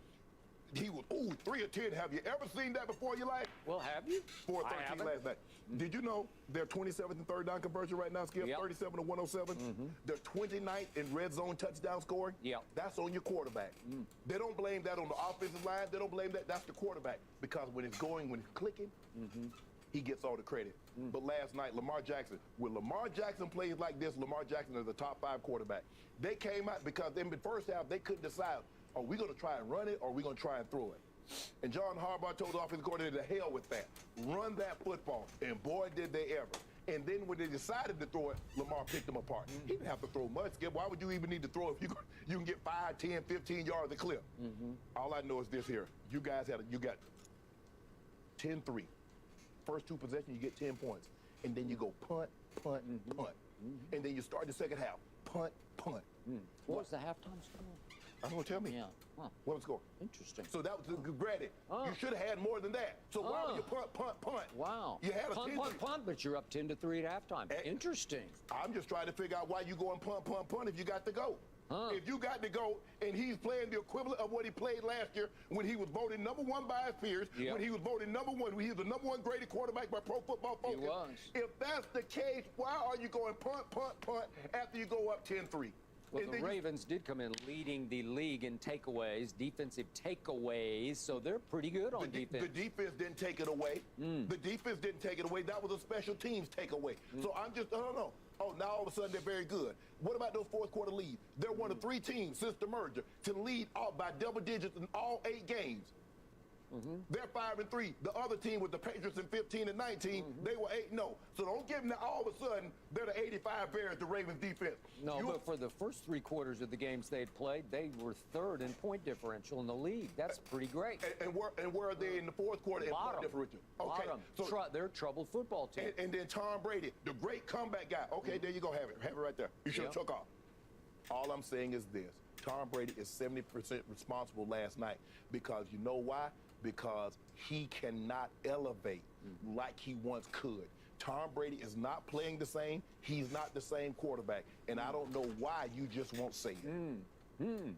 He was, 3 of 10. Have you ever seen that before in your life? Well, have you? 4-13 last night. Did you know they're 27th and 3rd down conversion right now, Skip? 37 to 107. They're 29th in red zone touchdown scoring. That's on your quarterback. They don't blame that on the offensive line. They don't blame that. That's the quarterback. Because when it's clicking, he gets all the credit. But last night, Lamar Jackson, when Lamar Jackson plays like this, Lamar Jackson is a top 5 quarterback. They came out because in the first half, they couldn't decide, are we going to try and run it or are we going to try and throw it? And John Harbaugh told the offensive coordinator to hell with that. Run that football. And boy, did they ever. And then when they decided to throw it, Lamar picked them apart. He didn't have to throw much. Skip. Why would you even need to throw if you can get 5, 10, 15 yards a clip? All I know is this here. You guys you got 10-3. First 2 possessions, you get 10 points. And then you go punt, punt, punt. And then you start the second half. Punt, punt. What was the halftime score? I'm going to tell me. Yeah. Huh. What was the score? Interesting. So that was granted. You should have had more than that. So why would you punt, punt, punt? Wow. You had a punt, 10-3. punt, punt, but you're up 10-3 at halftime. Interesting. I'm just trying to figure out why you go and punt, punt, punt if you got to go. If you got to go and he's playing the equivalent of what he played last year when he was voted #1 by his peers, when he was voted #1, when he was the #1 graded quarterback by Pro Football Focus. He was. If that's the case, why are you going punt, punt, punt after you go up 10-3? Well, the Ravens did come in leading the league in takeaways, defensive takeaways, so they're pretty good on defense. The defense didn't take it away. The defense didn't take it away. That was a special teams takeaway. So I don't know. Oh, now all of a sudden they're very good. What about those fourth quarter leads? They're one of 3 teams since the merger to lead out by double digits in all 8 games. They're 5-3. The other team with the Patriots in 15 and 19, they were 8-0. So don't give them that all of a sudden they're the 85 Bears, the Ravens defense. No, but for the first 3 quarters of the games they had played, they were 3rd in point differential in the league. That's pretty great. And where are they in the fourth quarter in point differential? Okay, so they're a troubled football team. And then Tom Brady, the great comeback guy. Okay, there you go. Have it right there. You should have took off. All I'm saying is this: Tom Brady is 70% responsible last night because you know why? Because he cannot elevate like he once could. Tom Brady is not playing the same. He's not the same quarterback. And I don't know why you just won't say it.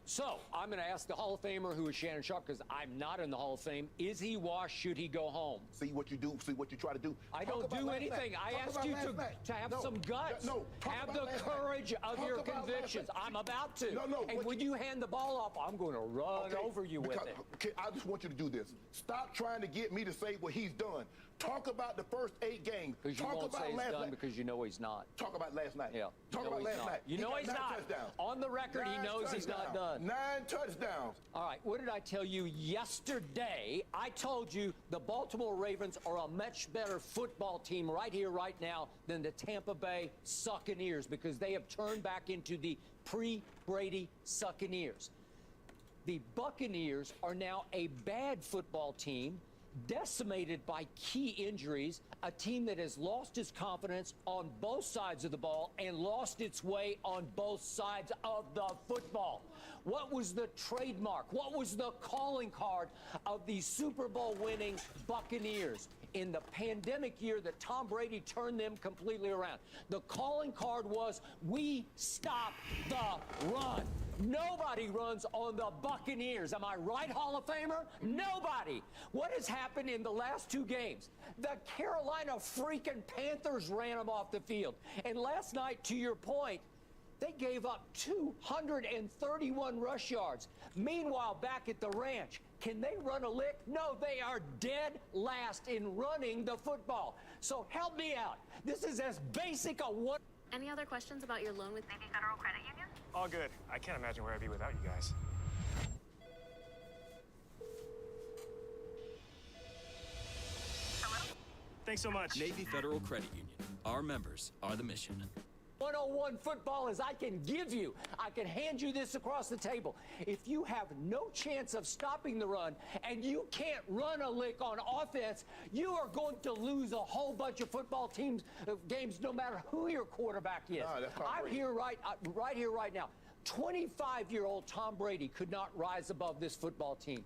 So I'm going to ask the Hall of Famer, who is Shannon Sharp, because I'm not in the Hall of Fame. Is he washed? Should he go home? See what you do. See what you try to do. I don't do anything. I ask you to have some guts. Have the courage of your convictions. I'm about to. And when you hand the ball off, I'm going to run over you with it. Okay, I just want you to do this. Stop trying to get me to say what he's done. Talk about the first 8 games. Because you won't say he's done because you know he's not. Talk about last night. Yeah. Talk about last night. You know he's not. On the record, he knows he's not done. 9 touchdowns. All right, what did I tell you yesterday? I told you the Baltimore Ravens are a much better football team right here, right now, than the Tampa Bay Succaneers because they have turned back into the pre-Brady Succaneers. The Buccaneers are now a bad football team, decimated by key injuries, a team that has lost its confidence on both sides of the ball and lost its way on both sides of the football. What was the trademark? What was the calling card of the Super Bowl winning Buccaneers in the pandemic year that Tom Brady turned them completely around? The calling card was, we stop the run. Nobody runs on the Buccaneers. Am I right, Hall of Famer? Nobody. What has happened in the last 2 games? The Carolina freaking Panthers ran them off the field. And last night, to your point, they gave up 231 rush yards. Meanwhile, back at the ranch, can they run a lick? No, they are dead last in running the football. So help me out. This is as basic a what. Any other questions about your loan with Navy Federal Credit Union? All good. I can't imagine where I'd be without you guys. Hello? Thanks so much. Navy Federal Credit Union. Our members are the mission. 101 football as I can give you. I can hand you this across the table. If you have no chance of stopping the run and you can't run a lick on offense, you are going to lose a whole bunch of football games no matter who your quarterback is. I'm here right here, right now. 25-year-old Tom Brady could not rise above this football team.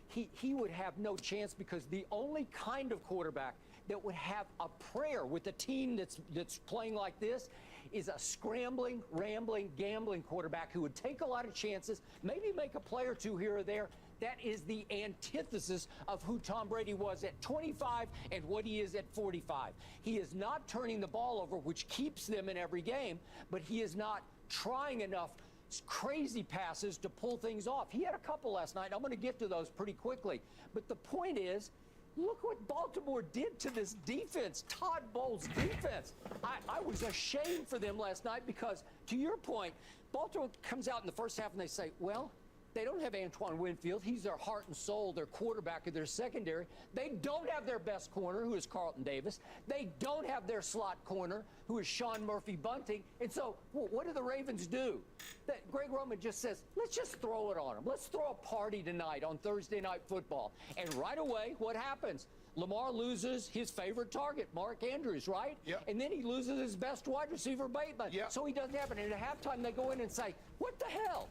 He would have no chance because the only kind of quarterback that would have a prayer with a team that's playing like this is a scrambling, rambling, gambling quarterback who would take a lot of chances, maybe make a play or 2 here or there. That is the antithesis of who Tom Brady was at 25 and what he is at 45. He is not turning the ball over, which keeps them in every game, but he is not trying enough crazy passes to pull things off. He had a couple last night. I'm going to get to those pretty quickly. But the point is, look what Baltimore did to this defense, Todd Bowles' defense. I was ashamed for them last night because, to your point, Baltimore comes out in the first half and they say, well, They don't have Antoine Winfield. He's their heart and soul, their quarterback of their secondary. They don't have their best corner, who is Carlton Davis. They don't have their slot corner, who is Sean Murphy-Bunting. And so what do the Ravens do? Greg Roman just says, let's just throw it on them. Let's throw a party tonight on Thursday Night Football. And right away, what happens? Lamar loses his favorite target, Mark Andrews, right? Yep. And then he loses his best wide receiver, Bateman. Yep. So he doesn't have it. And at halftime, they go in and say, what the hell?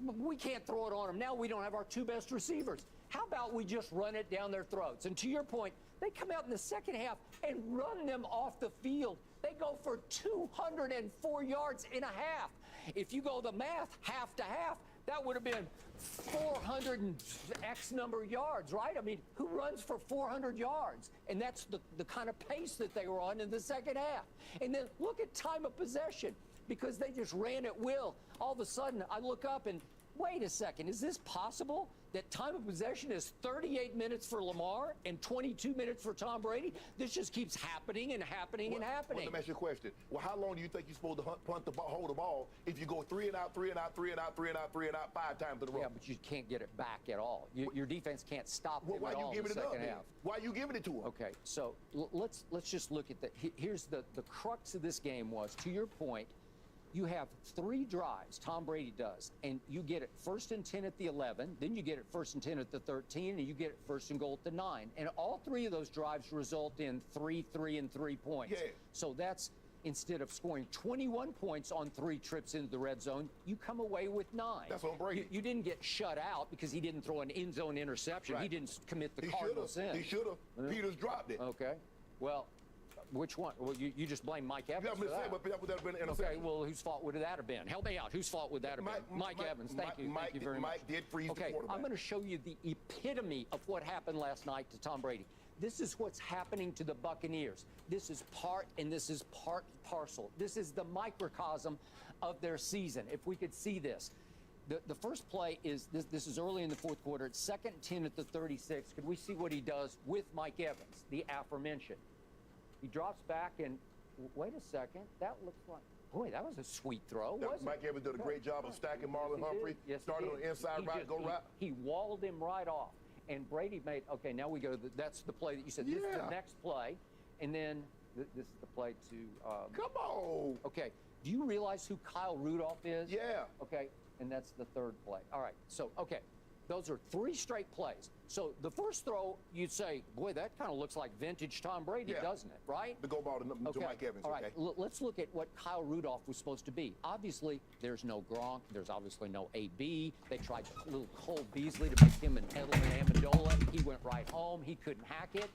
We can't throw it on them. Now we don't have our two best receivers. How about we just run it down their throats? And to your point, they come out in the second half and run them off the field. They go for 204 yards in a half. If you go the math, half to half, that would have been 400 and X number of yards, right? I mean, who runs for 400 yards? And that's the kind of pace that they were on in the second half. And then look at time of possession, because they just ran at will. All of a sudden, I look up and, wait a second, is this possible? That time of possession is 38 minutes for Lamar and 22 minutes for Tom Brady? This just keeps happening and happening and happening. Let me ask you a question. Well, how long do you think you're supposed to punt the ball, hold the ball if you go 3 and out, 3 and out, 3 and out, 3 and out, 3 and out 5 times in a row? Yeah, but you can't get it back at all. Your defense can't stop them why at you all in giving the it up, second then? half. Why are you giving it to him? Okay, so let's just look at here's the crux of this game was, to your point, you have 3 drives, Tom Brady does, and you get it 1st and 10 at the 11, then you get it 1st and 10 at the 13, and you get it 1st and goal at the 9. And all 3 of those drives result in 3, 3, and 3 points. Yeah. So that's, instead of scoring 21 points on 3 trips into the red zone, you come away with 9. That's on Brady. You didn't get shut out because he didn't throw an end zone interception. Right. He didn't commit the He Cardinal sin. He should have. Peters dropped it. Okay. Well, which one? Well, you just blame Mike Evans for that. But that would have been an interception. Okay, well, whose fault would that have been? Help me out. Whose fault would that have been? Mike Evans. Thank you very much. Mike did freeze the quarterback. I'm going to show you the epitome of what happened last night to Tom Brady. This is what's happening to the Buccaneers. This is part and this is part parcel. This is the microcosm of their season. If we could see this. The first play is, this is early in the fourth quarter. It's 2nd and 10 at the 36. Could we see what he does with Mike Evans, the aforementioned? He drops back and, wait a second, that looks like, boy, that was a sweet throw, wasn't it? Mike Evans did a great job of stacking Marlon Humphrey. Yes, started on the inside route, go right. He walled him right off. And Brady made, okay, now we go to that's the play that you said. This is the next play. And then this is the play to... Come on. Okay, do you realize who Kyle Rudolph is? Yeah. Okay, and that's the 3rd play. All right, so, okay, those are 3 straight plays. So the first throw, you'd say, boy, that kind of looks like vintage Tom Brady, doesn't it, right? The go ball to Mike Evans, All right, let's look at what Kyle Rudolph was supposed to be. Obviously, there's no Gronk. There's obviously no AB. They tried little Cole Beasley to make him an Edelman Amendola. He went right home. He couldn't hack it.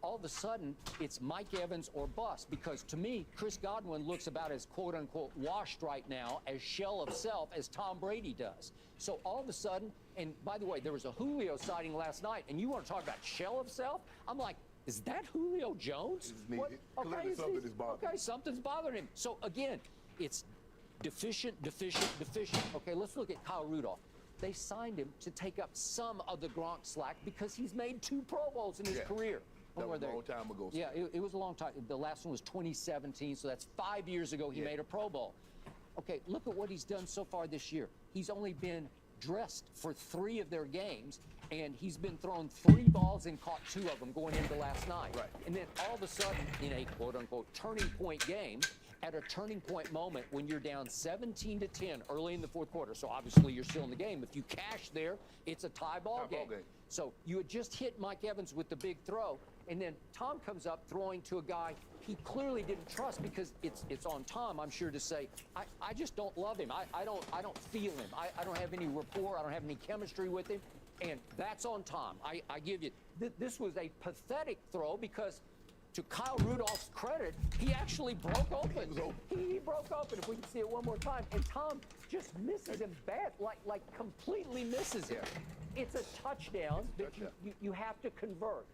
All of a sudden, it's Mike Evans or bust, because to me, Chris Godwin looks about as quote-unquote washed right now, as shell of self, as Tom Brady does. So all of a sudden, and by the way, there was a Julio sighting last night, and you want to talk about shell of self? I'm like, is that Julio Jones? What? Okay, something's bothering him. So again, it's deficient. Okay, let's look at Kyle Rudolph. They signed him to take up some of the Gronk slack because he's made 2 Pro Bowls in his career. That was a long time ago. Yeah, it was a long time. The last one was 2017, so that's 5 years ago he made a Pro Bowl. Okay, look at what he's done so far this year. He's only been dressed for 3 of their games, and he's been thrown 3 balls and caught 2 of them going into last night. Right. And then all of a sudden, in a quote-unquote turning point game, at a turning point moment when you're down 17-10 early in the fourth quarter, so obviously you're still in the game. If you cash there, it's a tie ball game. So you had just hit Mike Evans with the big throw, and then Tom comes up throwing to a guy he clearly didn't trust, because it's on Tom, I'm sure, to say, I just don't love him. I don't feel him. I don't have any rapport. I don't have any chemistry with him, and that's on Tom. I give you, this was a pathetic throw, because to Kyle Rudolph's credit, he actually broke open. He broke open, if we can see it one more time. And Tom just misses him bad, like completely misses him. It's a touchdown that you have to convert.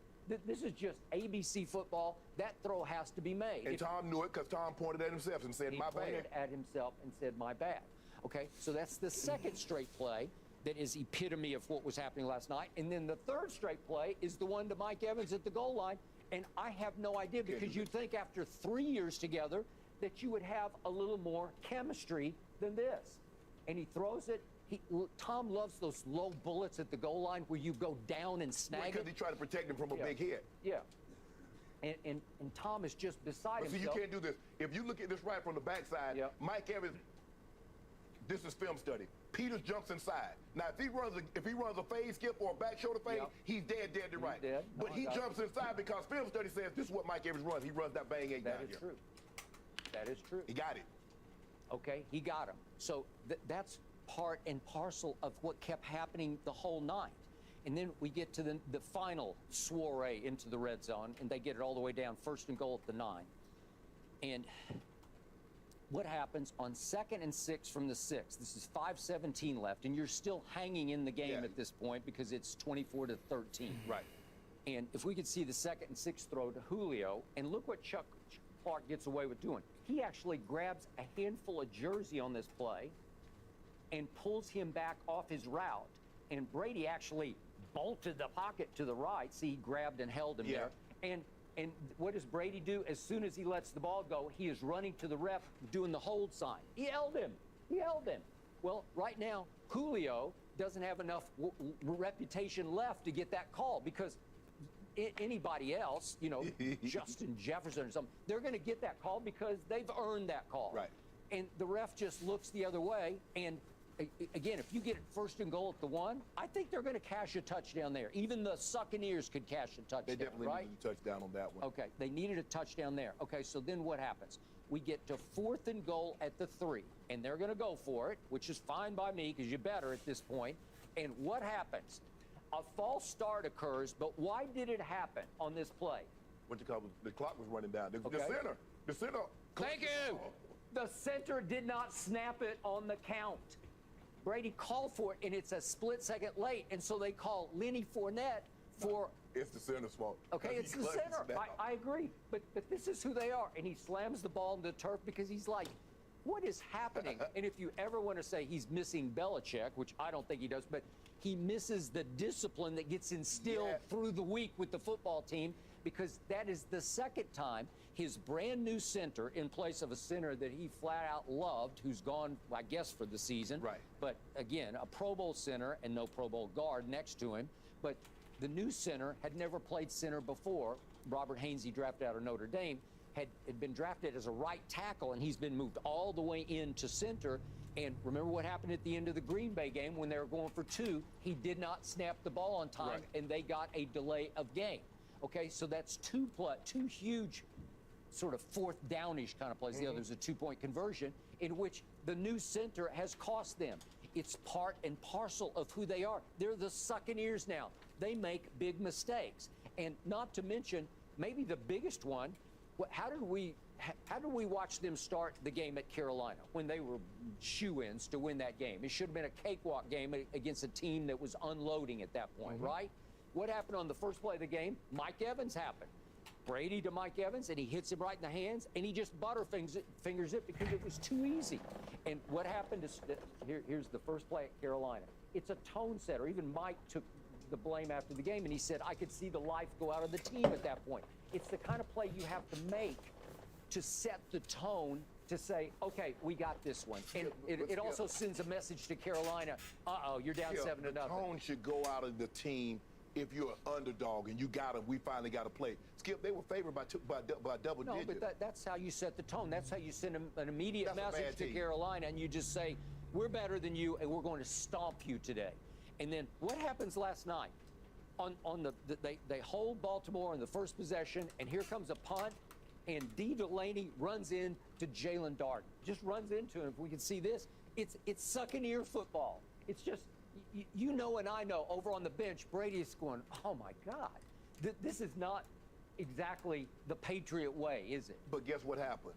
This is just ABC football. That throw has to be made. And Tom knew it because Tom pointed at himself and said, my bad. He pointed at himself and said, my bad. Okay, so that's the 2nd straight play that is epitome of what was happening last night. And then the 3rd straight play is the one to Mike Evans at the goal line. And I have no idea, because you'd think after 3 years together that you would have a little more chemistry than this. And he throws it, Tom loves those low bullets at the goal line where you go down and snag Because it. he tried to protect him from a big hit. Yeah. And Tom is just beside But see, himself. you can't do this. If you look at this right from the backside, Mike Evans, this is film study. Peters jumps inside. Now, if he runs a fade skip or a back shoulder fade, he's dead to right. Dead. But he jumps inside because film study says this is what Mike Evans runs. He runs that bang eight down That is here. true. That is true. He got it. Okay, he got him. So that's part and parcel of what kept happening the whole night. And then we get to the final soiree into the red zone, and they get it all the way down, 1st and goal at the 9. And what happens on 2nd and 6 from the 6? This is 5:17 left, and you're still hanging in the game at this point because it's 24-13. Right. And if we could see the 2nd and 6th throw to Julio, and look what Chuck Clark gets away with doing. He actually grabs a handful of jersey on this play and pulls him back off his route. And Brady actually bolted the pocket to the right. See, he grabbed and held him there. And what does Brady do? As soon as he lets the ball go, he is running to the ref doing the hold sign. He held him. He held him. Well, right now, Julio doesn't have enough reputation left to get that call because anybody else, you know, Justin Jefferson or something, they're going to get that call because they've earned that call. Right. And the ref just looks the other way. And again, if you get it 1st and goal at the 1, I think they're going to cash a touchdown there. Even the Succaneers could cash a touchdown. They definitely right? needed a touchdown on that one. Okay, they needed a touchdown there. Okay, so then what happens? We get to 4th and goal at the 3, and they're going to go for it, which is fine by me because you're better at this point. And what happens? A false start occurs, but why did it happen on this play? What you call it? The clock was running down. The Okay. center. Thank you. The center did not snap it on the count. Brady called for it, and it's a split second late, and so they call Lenny Fournette for. It's the center's fault. Okay, it's the center. I agree, but this is who they are, and he slams the ball into the turf because he's like, what is happening? And if you ever want to say he's missing Belichick, which I don't think he does, but he misses the discipline that gets instilled through the week with the football team because that is the second time his brand new center in place of a center that he flat out loved, who's gone, I guess, for the season. Right. But again, a Pro Bowl center and no Pro Bowl guard next to him. But the new center had never played center before. Robert Hainsey, drafted out of Notre Dame, had been drafted as a right tackle, and he's been moved all the way into center. And remember what happened at the end of the Green Bay game when they were going for 2? He did not snap the ball on time, and they got a delay of game. Okay, so that's two huge sort of 4th downish kind of plays. The other's a 2-point conversion in which the new center has cost them. It's part and parcel of who they are. They're the Succaneers now. They make big mistakes. And not to mention, maybe the biggest one, how did we watch them start the game at Carolina when they were shoo-ins to win that game? It should have been a cakewalk game against a team that was unloading at that point, right? What happened on the first play of the game? Mike Evans happened. Brady to Mike Evans, and he hits him right in the hands, and he just butterfingers it because it was too easy. And what happened is, here's the first play at Carolina. It's a tone setter. Even Mike took the blame after the game, and he said, I could see the life go out of the team at that point. It's the kind of play you have to make to set the tone to say, okay, we got this one. And it also sends a message to Carolina, you're down 7-0. The tone should go out of the team if you're an underdog and we finally got to play. Skip, they were favored by double digits. No, but that's how you set the tone. That's how you send an immediate message to Carolina, and you just say, we're better than you, and we're going to stomp you today. And then what happens last night? They hold Baltimore in the first possession, and here comes a punt, and D. Delaney runs in to Jalen Darden. Just runs into him. If we can see this, it's Succaneer football. It's just, you know and I know, over on the bench, Brady is going, oh, my God. This is not exactly the Patriot way, is it? But guess what happened?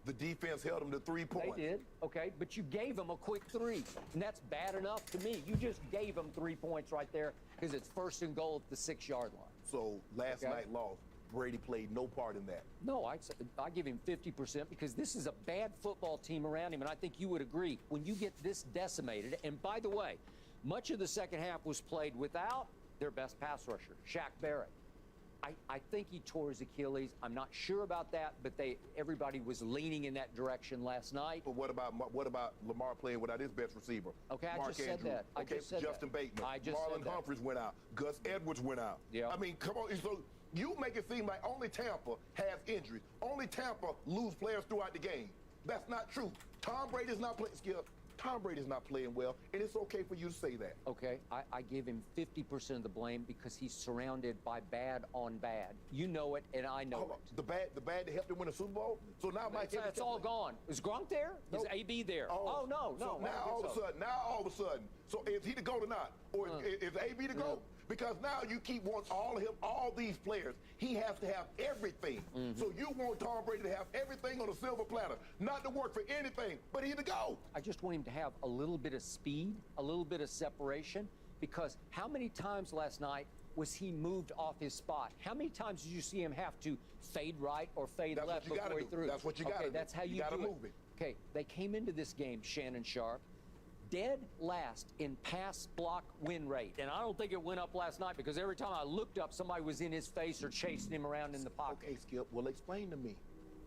The defense held them to 3 points. They did, okay, but you gave them a quick 3, and that's bad enough to me. You just gave them 3 points right there because it's 1st and goal at the 6-yard line. So last night lost. Brady played no part in that. No, I give him 50% because this is a bad football team around him, and I think you would agree. When you get this decimated, and by the way, much of the second half was played without their best pass rusher, Shaq Barrett. I think he tore his Achilles. I'm not sure about that, but everybody was leaning in that direction last night. But what about Lamar playing without his best receiver? Okay, I Mark just said Andrews. that. I Okay, just said Justin that. Bateman. I just said Marlon that. Humphreys went out. Gus Edwards went out. Yeah. I mean, come on. So you make it seem like only Tampa has injuries. Only Tampa lose players throughout the game. That's not true. Tom Brady's not playing. Skip. Tom Brady's not playing well, and it's okay for you to say that. Okay, I give him 50% of the blame because he's surrounded by bad on bad. You know it, and I know Hold on. it. The bad that helped him win a Super Bowl. So now Mike Evans. It's all gone. Is Gronk there? Nope. Is AB there? Oh, no. So I now don't think so. all of a sudden, so is he the GOAT or not? Or is AB the GOAT? Because now you keep wanting all these players. He has to have everything. So you want Tom Brady to have everything on a silver platter, not to work for anything, but he to go. I just want him to have a little bit of speed, a little bit of separation, because how many times last night was he moved off his spot? How many times did you see him have to fade right or fade left before he threw? That's what you got to do. That's how you gotta do move it. Okay, they came into this game, Shannon Sharp, dead last in pass block win rate. And I don't think it went up last night because every time I looked up, somebody was in his face or chasing him around in the pocket. Okay, Skip, well, explain to me.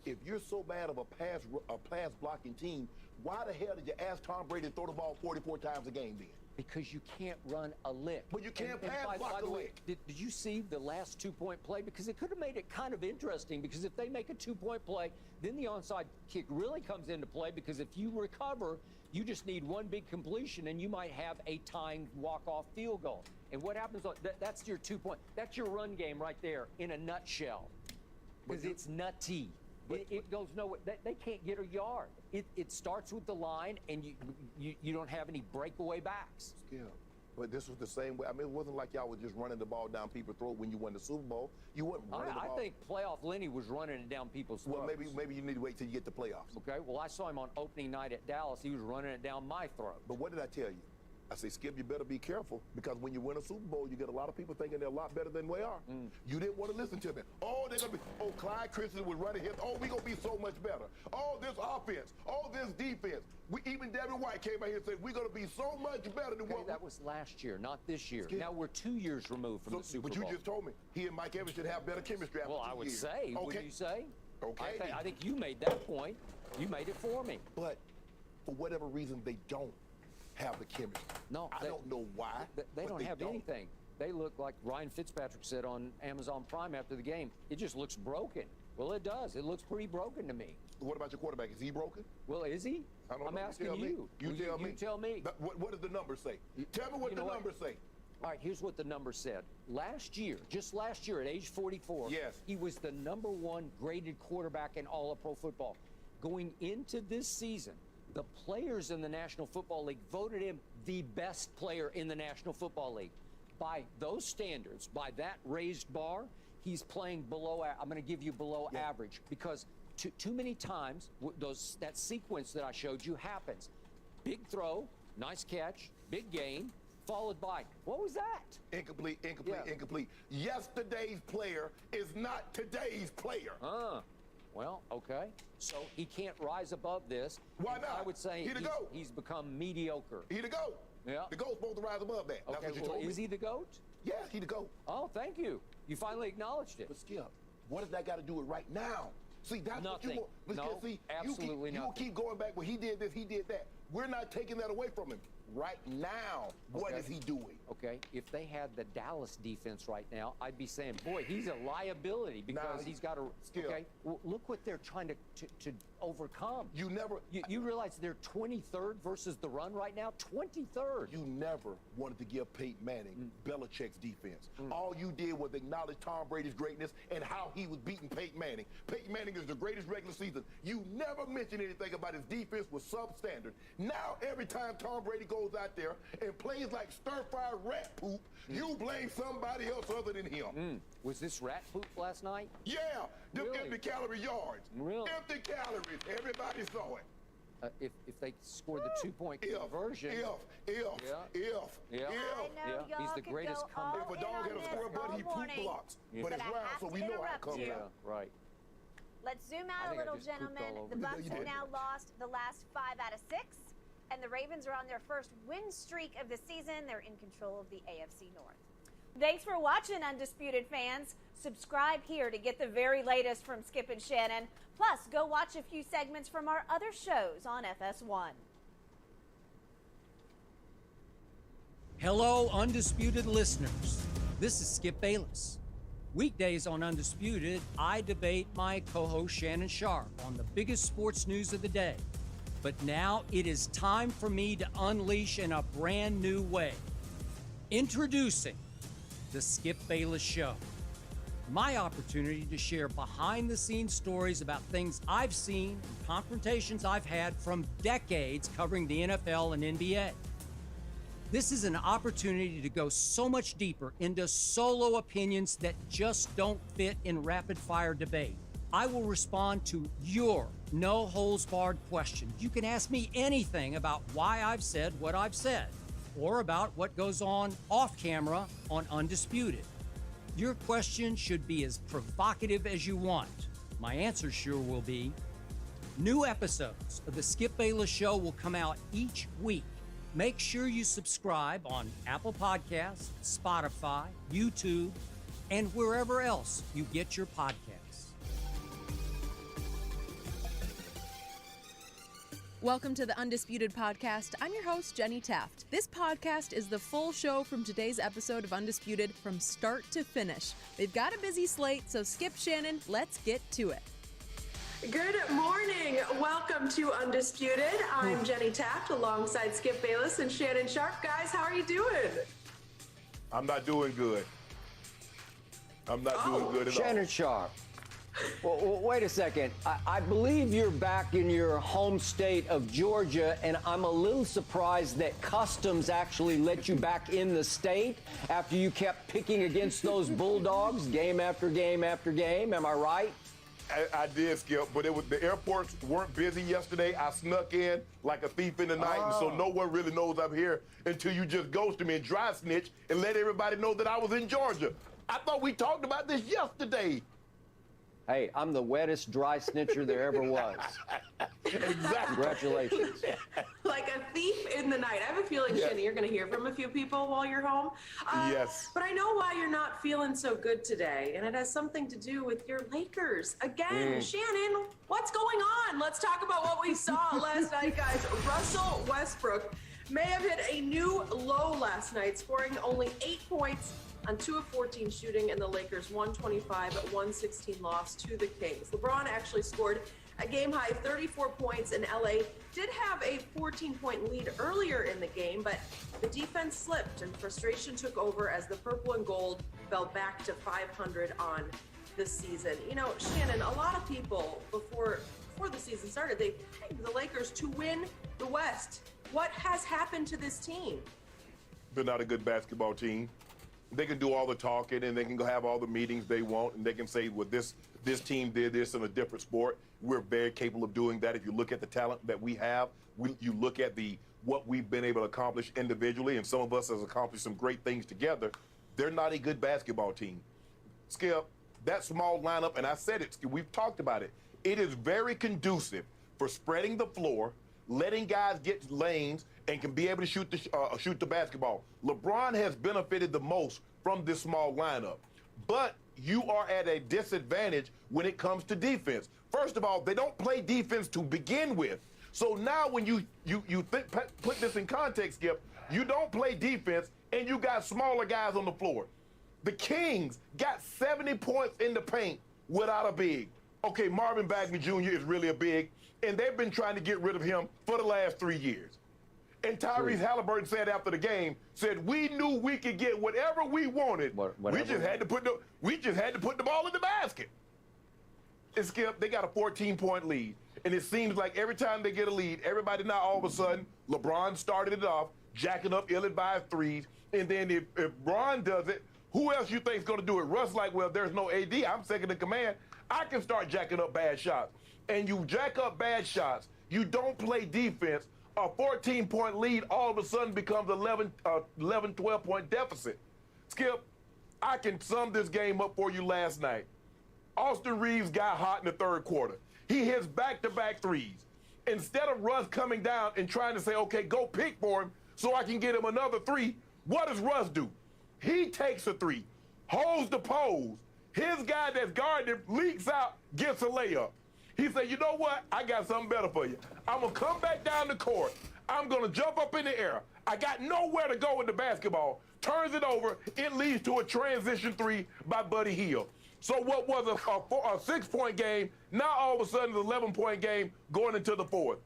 If you're so bad of a pass blocking team, why the hell did you ask Tom Brady to throw the ball 44 times a game then? Because you can't run a lick. But you can't pass block a lick. Did you see the last 2-point play? Because it could have made it kind of interesting, because if they make a 2-point play, then the onside kick really comes into play, because if you recover, you just need one big completion and you might have a tying walk-off field goal. And what happens, that's your 2-point, that's your run game right there in a nutshell. Because it's nutty. It goes nowhere. They can't get a yard. It starts with the line, and you don't have any breakaway backs. Yeah, but this was the same way. I mean, it wasn't like y'all was just running the ball down people's throat when you won the Super Bowl. You wasn't running the ball. I think playoff Lenny was running it down people's throats. Well, maybe you need to wait till you get the playoffs. Okay, well, I saw him on opening night at Dallas. He was running it down my throat. But what did I tell you? I say, Skip, you better be careful, because when you win a Super Bowl, you get a lot of people thinking they're a lot better than we are. You didn't want to listen to me. Oh, they're going to be, Clyde Christensen was running his, we're going to be so much better. Oh, this offense. Oh, this defense. Even Devin White came out here and said, we're going to be so much better than what that was last year, not this year. Skip. Now we're 2 years removed from the Super Bowl. But you just told me he and Mike Evans should have better chemistry after 2 years. Well, I would say. Okay. Would you say? Okay. I think you made that point. You made it for me. But for whatever reason, they don't have the chemistry. No, I don't know why. They don't have anything. They look like Ryan Fitzpatrick said on Amazon Prime after the game. It just looks broken. Well, it does. It looks pretty broken to me. What about your quarterback? Is he broken? Well, is he? I don't know. I'm asking you. You tell me. You tell me. What does the number say? Tell me what the numbers say. All right, here's what the number said. Last year, just last year at age 44, he was the #1 graded quarterback in all of pro football. Going into this season, the players in the National Football League voted him the best player in the National Football League. By those standards, by that raised bar, he's playing below, I'm going to give you below average, because too many times that sequence that I showed you happens. Big throw, nice catch, big gain, followed by, what was that? Incomplete. Yesterday's player is not today's player. Well, okay. So he can't rise above this. Why not? I would say he's become mediocre. He the GOAT. Yeah. The GOAT's supposed to rise above that. Okay, That's what you told me. Is he the GOAT? Yeah, he the GOAT. Oh, thank you. You finally acknowledged it. But Skip, what does that got to do with right now? See, that's nothing. What you want. No, absolutely nothing. You keep going back, well, he did this, he did that. We're not taking that away from him. Right now, what is he doing? Okay, if they had the Dallas defense right now, I'd be saying, boy, he's a liability because he's got a... Okay, well, look what they're trying to overcome. You realize they're 23rd versus the run right now? 23rd. You never wanted to give Peyton Manning Belichick's defense. All you did was acknowledge Tom Brady's greatness and how he was beating Peyton Manning. Peyton Manning is the greatest regular season. You never mentioned anything about his defense was substandard. Now, every time Tom Brady goes out there and plays like stir-fried rat poop, you blame somebody else other than him. Was this rat poop last night? Yeah, them empty calorie yards. Really? Empty calories. Everybody saw it. If they scored the 2-point conversion. If. He's the greatest comeback. If a dog had a square butt, he poop blocks. But it's round, so we know how it comes out. Right. Let's zoom out a little, gentlemen. The Bucs have now lost the last 5 out of 6, and the Ravens are on their first win streak of the season. They're in control of the AFC North. Thanks for watching, Undisputed fans. Subscribe here to get the very latest from Skip and Shannon. Plus, go watch a few segments from our other shows on FS1. Hello, Undisputed listeners. This is Skip Bayless. Weekdays on Undisputed, I debate my co-host Shannon Sharp on the biggest sports news of the day. But now it is time for me to unleash in a brand new way. Introducing the Skip Bayless Show. My opportunity to share behind-the-scenes stories about things I've seen and confrontations I've had from decades covering the NFL and NBA. This is an opportunity to go so much deeper into solo opinions that just don't fit in rapid-fire debate. I will respond to your no-holds-barred questions. You can ask me anything about why I've said what I've said, or about what goes on off-camera on Undisputed. Your question should be as provocative as you want. My answer sure will be. New episodes of the Skip Bayless Show will come out each week. Make sure you subscribe on Apple Podcasts, Spotify, YouTube, and wherever else you get your podcasts. Welcome to the Undisputed Podcast. I'm your host, Jenny Taft. This podcast is the full show from today's episode of Undisputed from start to finish. They've got a busy slate, so Skip, Shannon, let's get to it. Good morning. Welcome to Undisputed. I'm Jenny Taft alongside Skip Bayless and Shannon Sharp. Guys, how are you doing? I'm not doing good. I'm not doing good at all. Shannon Sharp. Well, wait a second. I believe you're back in your home state of Georgia, and I'm a little surprised that Customs actually let you back in the state after you kept picking against those Bulldogs game after game after game. Am I right? I did, Skip, but the airports weren't busy yesterday. I snuck in like a thief in the night, and so no one really knows I'm here until you just ghosted me and dry snitch and let everybody know that I was in Georgia. I thought we talked about this yesterday. Hey, I'm the wettest dry snitcher there ever was. Exactly. Congratulations. Like a thief in the night. I have a feeling, Yes. Shannon, you're going to hear from a few people while you're home. Yes. But I know why you're not feeling so good today, and it has something to do with your Lakers. Again, Shannon, what's going on? Let's talk about what we saw last night, guys. Russell Westbrook may have hit a new low last night, scoring only 8 points on 2 of 14 shooting, and the Lakers 125-116 loss to the Kings. LeBron actually scored a game-high 34 points, and LA did have a 14-point lead earlier in the game, but the defense slipped and frustration took over as the purple and gold fell back to 500 on the season. You know, Shannon, a lot of people before the season started, they pegged the Lakers to win the West. What has happened to this team? They're not a good basketball team. They can do all the talking and they can go have all the meetings they want, and they can say, well, this team did this in a different sport. We're very capable of doing that. If you look at the talent that we have, you look at what we've been able to accomplish individually, and some of us has accomplished some great things together. They're not a good basketball team. Skip, that small lineup, and I said it, Skip, we've talked about it. It is very conducive for spreading the floor, letting guys get lanes, and can be able to shoot the basketball. LeBron has benefited the most from this small lineup, but you are at a disadvantage when it comes to defense. First of all, they don't play defense to begin with. So now when you put this in context, Skip, you don't play defense and you got smaller guys on the floor. The Kings got 70 points in the paint without a big. Okay, Marvin Bagley Jr. is really a big, and they've been trying to get rid of him for the last 3 years. And Tyrese Halliburton said after the game, we knew we could get whatever we wanted. We just had to put the ball in the basket. And Skip, they got a 14-point lead. And it seems like every time they get a lead, everybody now all of a sudden, LeBron started it off, jacking up ill-advised threes. And then if Bron does it, who else you think is going to do it? Russ like, well, there's no AD. I'm second in command. I can start jacking up bad shots. And you jack up bad shots. You don't play defense. A 14-point lead all of a sudden becomes 11, 12-point deficit. Skip, I can sum this game up for you last night. Austin Reeves got hot in the third quarter. He hits back-to-back threes. Instead of Russ coming down and trying to say, okay, go pick for him so I can get him another three, what does Russ do? He takes a three, holds the pose. His guy that's guarding him leaks out, gets a layup. He said, you know what? I got something better for you. I'm going to come back down the court. I'm going to jump up in the air. I got nowhere to go with the basketball. Turns it over. It leads to a transition three by Buddy Hield. So what was a 6-point game, now all of a sudden it's an 11-point game going into the fourth.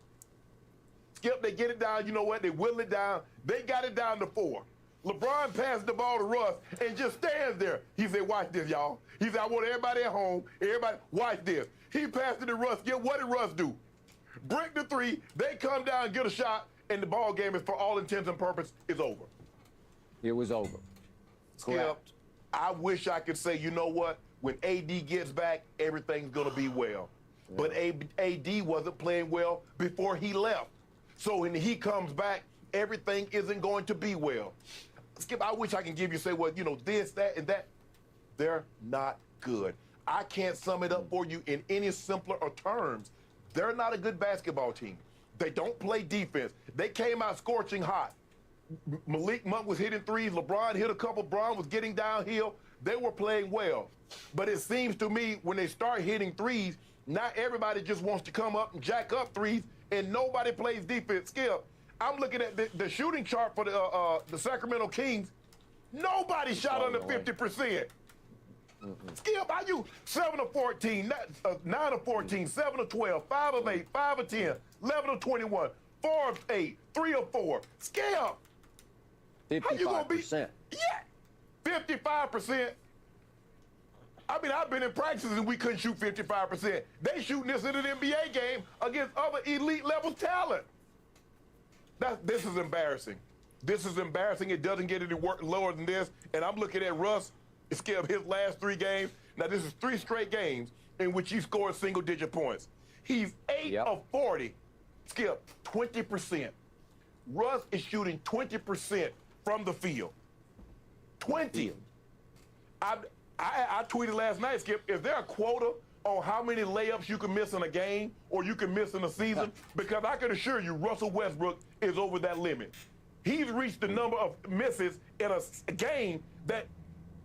Skip, they get it down. You know what? They whittle it down. They got it down to 4. LeBron passed the ball to Russ and just stands there. He said, watch this, y'all. He said, I want everybody at home, everybody, watch this. He passed it to Russ. What did Russ do? Break the three. They come down, get a shot, and the ball game is, for all intents and purposes, is over. It was over. Skip, I wish I could say, you know what? When AD gets back, everything's going to be well. Yeah. But AD wasn't playing well before he left. So when he comes back, everything isn't going to be well. Skip, I wish I can give you, say, well, you know, this, that, and that. They're not good. I can't sum it up for you in any simpler terms. They're not a good basketball team. They don't play defense. They came out scorching hot. Malik Monk was hitting threes. LeBron hit a couple. Brown was getting downhill. They were playing well. But it seems to me when they start hitting threes, not everybody just wants to come up and jack up threes, and nobody plays defense. Skip, I'm looking at the shooting chart for the Sacramento Kings. Nobody shot under 50%. Skip, how you 7 of 14, 9 of 14, 7 of 12, 5 of 8, 5 of 10, 11 of 21, 4 of 8, 3 of 4. Skip, 55%. How you gonna be? Yeah, 55%. I mean, I've been in practices and we couldn't shoot 55%. They shooting this in an NBA game against other elite level talent. This is embarrassing. This is embarrassing. It doesn't get any lower than this. And I'm looking at Russ. Skip, his last 3 games. Now, this is 3 straight games in which he scored single-digit points. He's 8 of 40. Skip, 20%. Russ is shooting 20% from the field. 20. I tweeted last night, Skip, is there a quota on how many layups you can miss in a game or you can miss in a season? Because I can assure you Russell Westbrook is over that limit. He's reached the number of misses in a game that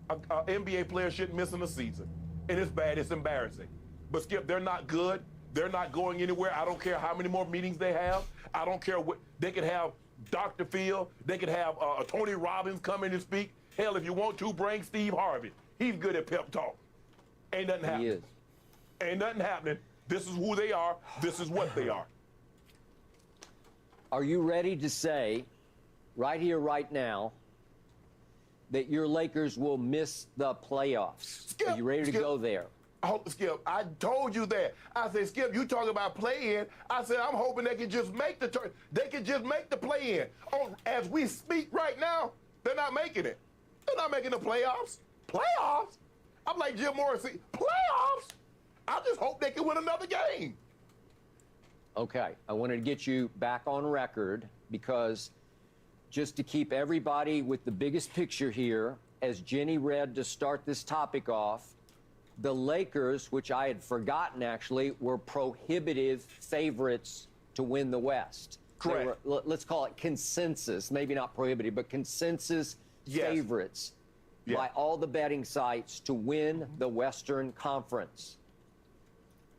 an NBA player shouldn't miss in a season. And it's bad. It's embarrassing. But, Skip, they're not good. They're not going anywhere. I don't care how many more meetings they have. I don't care what. They could have Dr. Phil. They could have Tony Robbins come in and speak. Hell, if you want to, bring Steve Harvey. He's good at pep talk. Ain't nothing happening. He is. Ain't nothing happening. This is who they are. This is what they are. Are you ready to say, right here, right now, that your Lakers will miss the playoffs? Skip, are you ready to go there? Skip, I told you that. I said, Skip, you talk about play-in. I said, I'm hoping they can just make the turn. They can just make the play-in. As we speak right now, they're not making it. They're not making the playoffs. Playoffs? I'm like Jim Morrissey. Playoffs? I just hope they can win another game. Okay, I wanted to get you back on record because just to keep everybody with the biggest picture here, as Jenny read to start this topic off, the Lakers, which I had forgotten actually, were prohibitive favorites to win the West. Correct. Let's call it consensus, maybe not prohibitive, but consensus favorites by all the betting sites to win the Western Conference.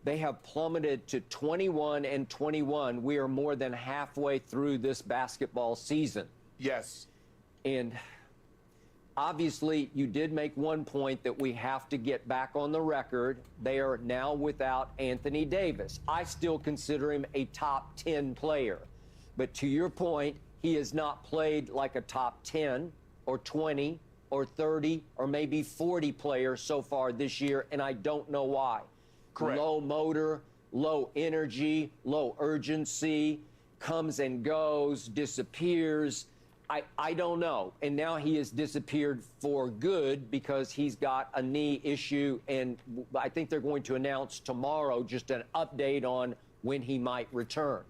They have plummeted to 21-21. We are more than halfway through this basketball season. Yes. And obviously, you did make one point that we have to get back on the record. They are now without Anthony Davis. I still consider him a top 10 player. But to your point, he has not played like a top 10 or 20 or 30 or maybe 40 player so far this year, and I don't know why. Correct. Low motor, low energy, low urgency, comes and goes, disappears. I don't know. And now he has disappeared for good because he's got a knee issue, and I think they're going to announce tomorrow just an update on when he might return.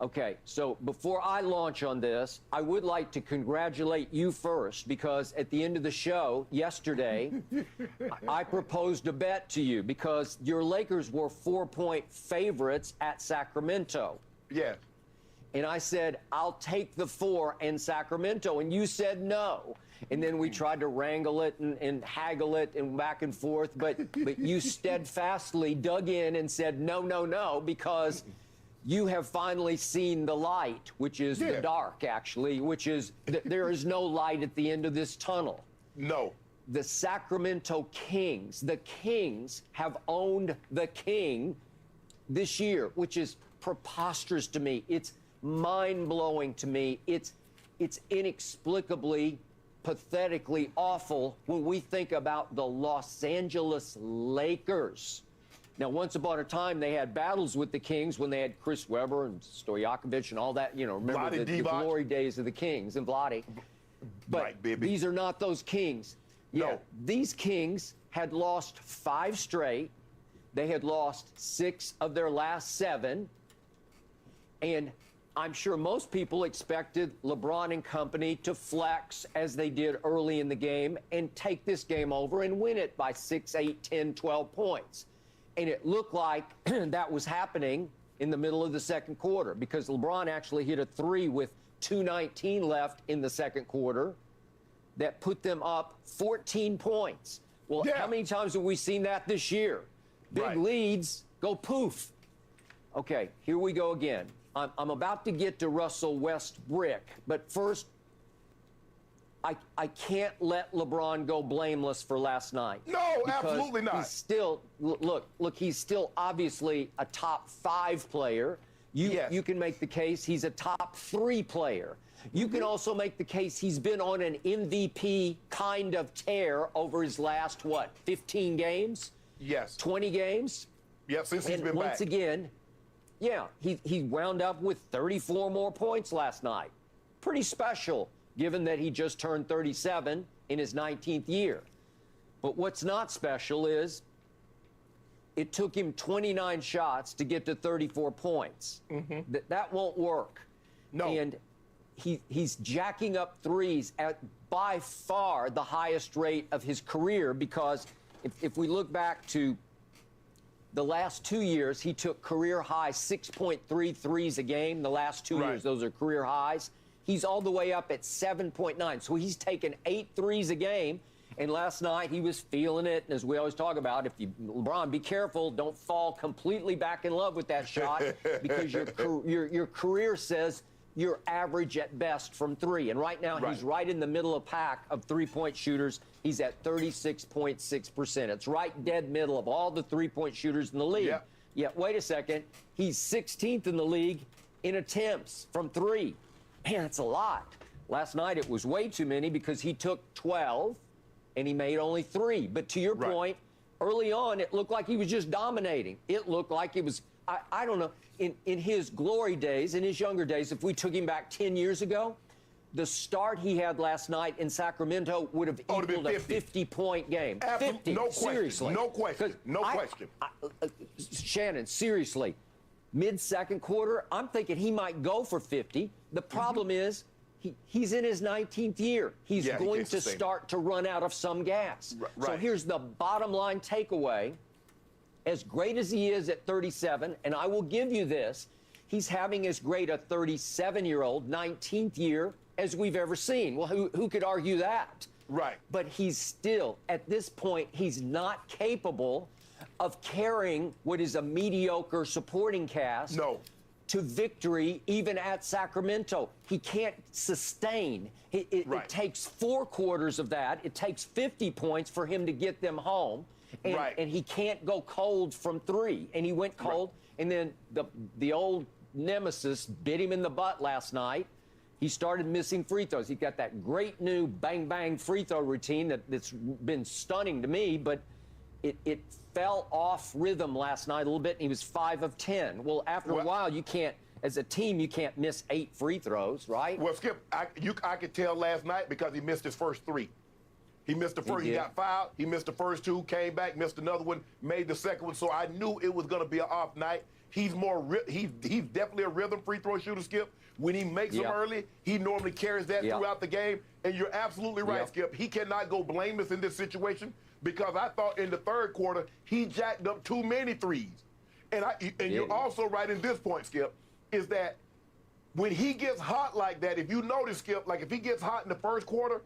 Okay, so before I launch on this, I would like to congratulate you first because at the end of the show yesterday, I proposed a bet to you because your Lakers were 4-point favorites at Sacramento. Yeah. And I said, I'll take the 4 in Sacramento. And you said no. And then we tried to wrangle it and haggle it and back and forth. But you steadfastly dug in and said, no, no, no, because you have finally seen the light, which is the dark, actually, which is there is no light at the end of this tunnel. No. The Sacramento Kings, the Kings have owned the king this year, which is preposterous to me. It's mind-blowing to me. It's inexplicably, pathetically awful when we think about the Los Angeles Lakers. Now, once upon a time, they had battles with the Kings when they had Chris Webber and Stojakovic and all that. You know, remember the glory days of the Kings and Vlade. But these are not those Kings. No. Yeah, these Kings had lost 5 straight. They had lost 6 of their last 7. And I'm sure most people expected LeBron and company to flex as they did early in the game and take this game over and win it by 6, 8, 10, 12 points. And it looked like that was happening in the middle of the second quarter because LeBron actually hit a 3 with 2:19 left in the second quarter that put them up 14 points. Well, how many times have we seen that this year? Big leads go poof. Okay, here we go again. I'm about to get to Russell Westbrook, but first, I can't let LeBron go blameless for last night. No, absolutely not. He's still, look, he's still obviously a top 5 player. You can make the case he's a top 3 player. You can also make the case he's been on an MVP kind of tear over his last, 15 games? Yes. 20 games? Yeah, since he's been back. Once again, he wound up with 34 more points last night. Pretty special, given that he just turned 37 in his 19th year. But what's not special is it took him 29 shots to get to 34 points. That won't work. No. And he's jacking up threes at by far the highest rate of his career because if we look back to the last 2 years, he took career high 6.3 threes a game. The last 2 years, those are career highs. He's all the way up at 7.9. So he's taken 8 threes a game. And last night he was feeling it. And as we always talk about, LeBron, be careful, don't fall completely back in love with that shot because your career says you're average at best from 3. And right now he's right in the middle of pack of 3-point shooters. He's at 36.6%. It's right dead middle of all the 3-point shooters in the league. Yet, wait a second, he's 16th in the league in attempts from 3. Man, that's a lot. Last night it was way too many because he took 12 and he made only 3. But to your point, early on it looked like he was just dominating. It looked like it was, I don't know, in his glory days, in his younger days, if we took him back 10 years ago, the start he had last night in Sacramento would have equaled a 50-point game. 50, no question, seriously. no question, no question. Shannon, seriously, mid-second quarter, I'm thinking he might go for 50. The problem is he's in his 19th year. He's going to start to run out of some gas. So here's the bottom line takeaway. As great as he is at 37, and I will give you this, he's having as great a 37-year-old 19th year as we've ever seen. Well, who could argue that? Right. But he's still, at this point, he's not capable of carrying what is a mediocre supporting cast to victory, even at Sacramento. He can't sustain. It takes 4 quarters of that. It takes 50 points for him to get them home. And he can't go cold from 3. And he went cold. And then the old nemesis bit him in the butt last night. He started missing free throws. He got that great new bang-bang free throw routine that's been stunning to me, but it fell off rhythm last night a little bit, and he was 5 of 10. Well, after a while, you can't, as a team, you can't miss 8 free throws, right? Well, Skip, I could tell last night because he missed his first 3. He missed the first, he got fouled, he missed the first 2, came back, missed another one, made the second one, so I knew it was going to be an off night. He's definitely a rhythm free throw shooter, Skip. When he makes them early, he normally carries that throughout the game. And you're absolutely right, Skip. He cannot go blameless in this situation because I thought in the third quarter he jacked up too many threes. And you're also right in this point, Skip, is that when he gets hot like that, if you notice, Skip, like if he gets hot in the first quarter,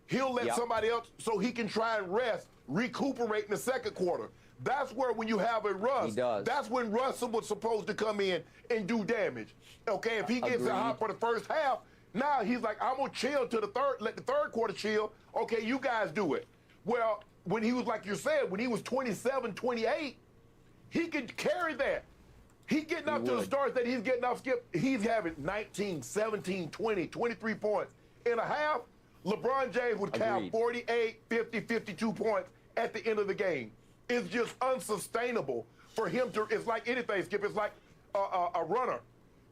he'll let somebody else so he can try and rest, recuperate in the second quarter. That's where when you have a Russ, that's when Russell was supposed to come in and do damage. Okay, if he gets hot for the first half, now he's like, I'm going to chill to the third, let the third quarter chill. Okay, you guys do it. Well, when he was, like you said, when he was 27, 28, he could carry that. He getting up to the stars that he's getting off, Skip. He's having 19, 17, 20, 23 points in a half. LeBron James would count 48, 50, 52 points at the end of the game. It's just unsustainable for him to, it's like anything, Skip. It's like a runner.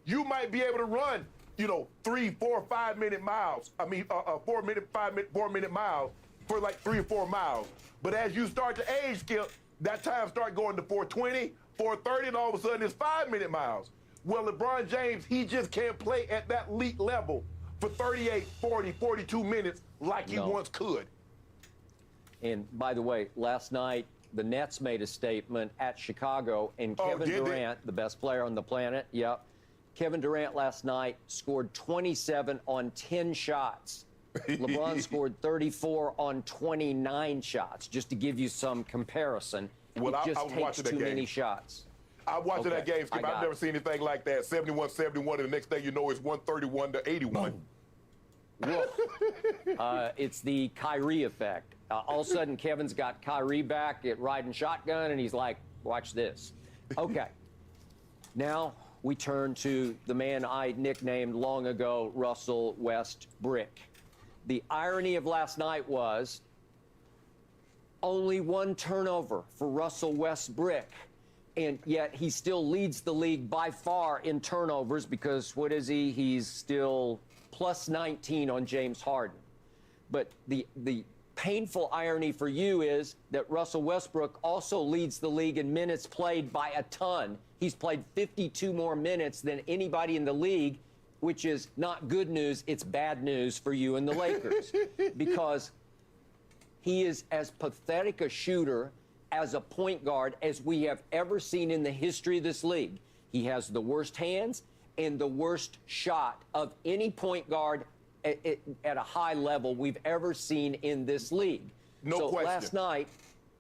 You might be able to run, 3, 4, 5 minute miles. I mean, 4 minute miles for like 3 or 4 miles. But as you start to age, Skip, that time start going to 420, 430, and all of a sudden it's 5 minute miles. Well, LeBron James, he just can't play at that elite level for 38, 40, 42 minutes like he once could. And by the way, last night, the Nets made a statement at Chicago, and Kevin Durant, the best player on the planet, Kevin Durant last night scored 27 on 10 shots. LeBron scored 34 on 29 shots, just to give you some comparison. Well, it just I was takes watching that too game. many shots. I watched that game, Skip. I've never seen anything like that. 71-71, and the next thing you know, it's 131-81. It's the Kyrie effect. All of a sudden, Kevin's got Kyrie back at riding shotgun, and he's like, watch this. Okay. Now we turn to the man I nicknamed long ago, Russell Westbrook. The irony of last night was only one turnover for Russell Westbrook, and yet he still leads the league by far in turnovers because what is he? He's still plus 19 on James Harden. But the painful irony for you is that Russell Westbrook also leads the league in minutes played by a ton. He's played 52 more minutes than anybody in the league, which is not good news. It's bad news for you and the Lakers because he is as pathetic a shooter as a point guard as we have ever seen in the history of this league. He has the worst hands and the worst shot of any point guard at a high level we've ever seen in this league. No question. Last night,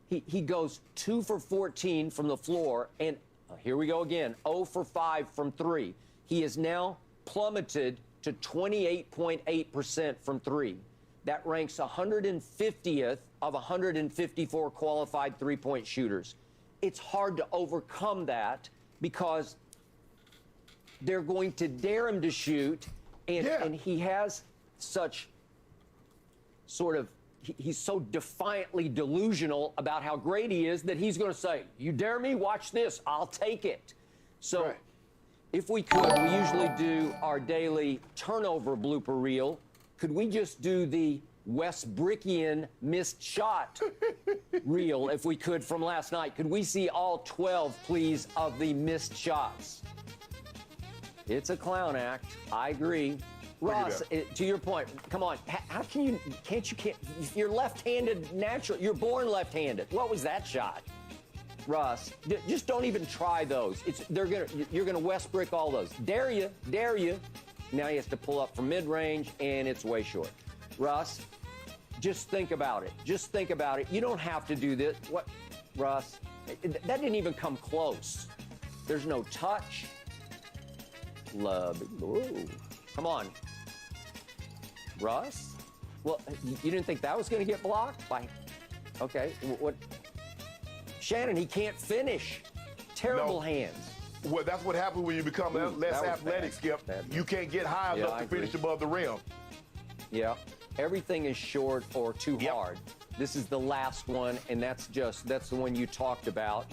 he goes 2 for 14 from the floor, and here we go again, 0 for 5 from 3. He is now plummeted to 28.8% from 3. That ranks 150th of 154 qualified three-point shooters. It's hard to overcome that because they're going to dare him to shoot, and he has such sort of, he's so defiantly delusional about how great he is that he's going to say, you dare me? Watch this. I'll take it. So if we could, we usually do our daily turnover blooper reel. Could we just do the Westbrookian missed shot reel, if we could, from last night? Could we see all 12, please, of the missed shots? It's a clown act. I agree. Ross, to your point, come on. How can you, if you're left-handed naturally, you're born left-handed. What was that shot? Russ, just don't even try those. You're gonna Westbrook all those. Dare you. Now he has to pull up from mid-range, and it's way short. Russ, just think about it. You don't have to do this. What, Russ? That didn't even come close. There's no touch. Ooh. Come on. Russ? Well, you didn't think that was going to get blocked? Okay. What? Shannon, he can't finish. Terrible hands. Well, that's what happens when you become less athletic, Skip. You can't get high enough to finish above the rim. Yeah. Everything is short or too hard. This is the last one, and that's the one you talked about.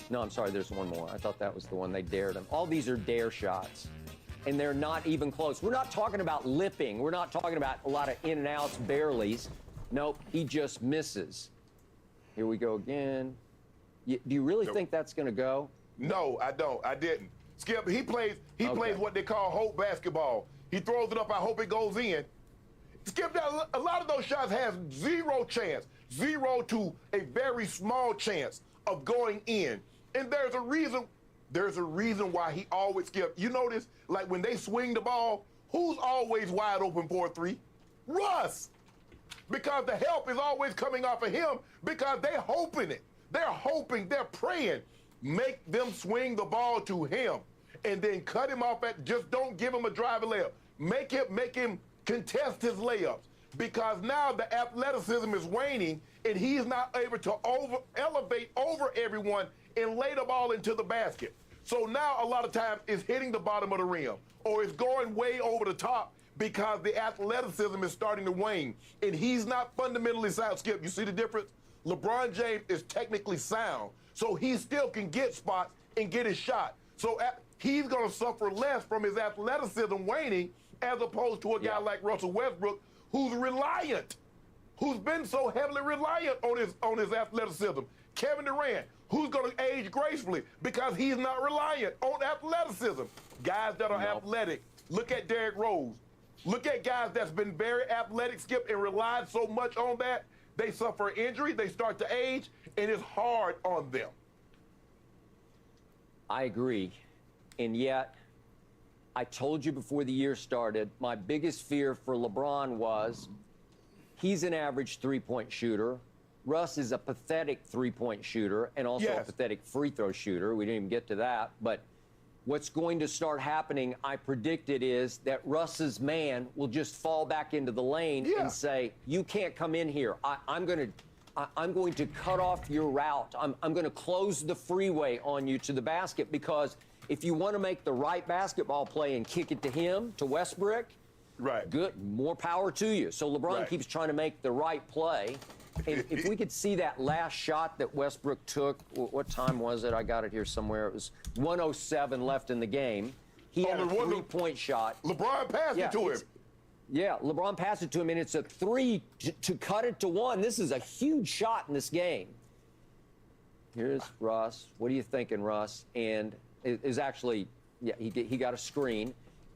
No, I'm sorry, there's one more. I thought that was the one they dared him. All these are dare shots, and they're not even close. We're not talking about lipping. We're not talking about a lot of in and outs, barelys. Nope, he just misses. Here we go again. Do you really think that's going to go? No, I don't. I didn't. Skip, he plays what they call hope basketball. He throws it up, I hope it goes in. Skip, a lot of those shots have zero chance, 0 to a very small chance of going in. And there's a reason there's a reason why he always skips. You notice, like when they swing the ball, who's always wide open for a three? Russ. Because the help is always coming off of him because they're hoping it. They're hoping, they're praying. Make them swing the ball to him and then cut him off just don't give him a driving layup. Make him contest his layups because now the athleticism is waning and he's not able to elevate over everyone and lay the ball into the basket. So now a lot of times it's hitting the bottom of the rim or it's going way over the top because the athleticism is starting to wane and he's not fundamentally sound. Skip, you see the difference? LeBron James is technically sound, so he still can get spots and get his shot. So he's going to suffer less from his athleticism waning as opposed to a guy like Russell Westbrook who's reliant, who's been so heavily reliant on his athleticism. Kevin Durant, who's going to age gracefully because he's not reliant on athleticism. Guys that are athletic. Look at Derrick Rose. Look at guys that's been very athletic, Skip, and relied so much on that. They suffer injury, they start to age, and it's hard on them. I agree. And yet, I told you before the year started, my biggest fear for LeBron was he's an average three-point shooter. Russ is a pathetic three-point shooter and also a pathetic free throw shooter. We didn't even get to that. But what's going to start happening, I predicted, is that Russ's man will just fall back into the lane and say, you can't come in here. I'm going to cut off your route. I'm going to close the freeway on you to the basket because if you want to make the right basketball play and kick it to him, to Westbrook, good, more power to you. So LeBron keeps trying to make the right play. And if we could see that last shot that Westbrook took, what time was it? I got it here somewhere. It was 1:07 left in the game. He had a three-point shot. LeBron passed it to him. Yeah, LeBron passed it to him, and it's a three to cut it to one. This is a huge shot in this game. Here's Russ. What are you thinking, Russ? And it is actually, he got a screen.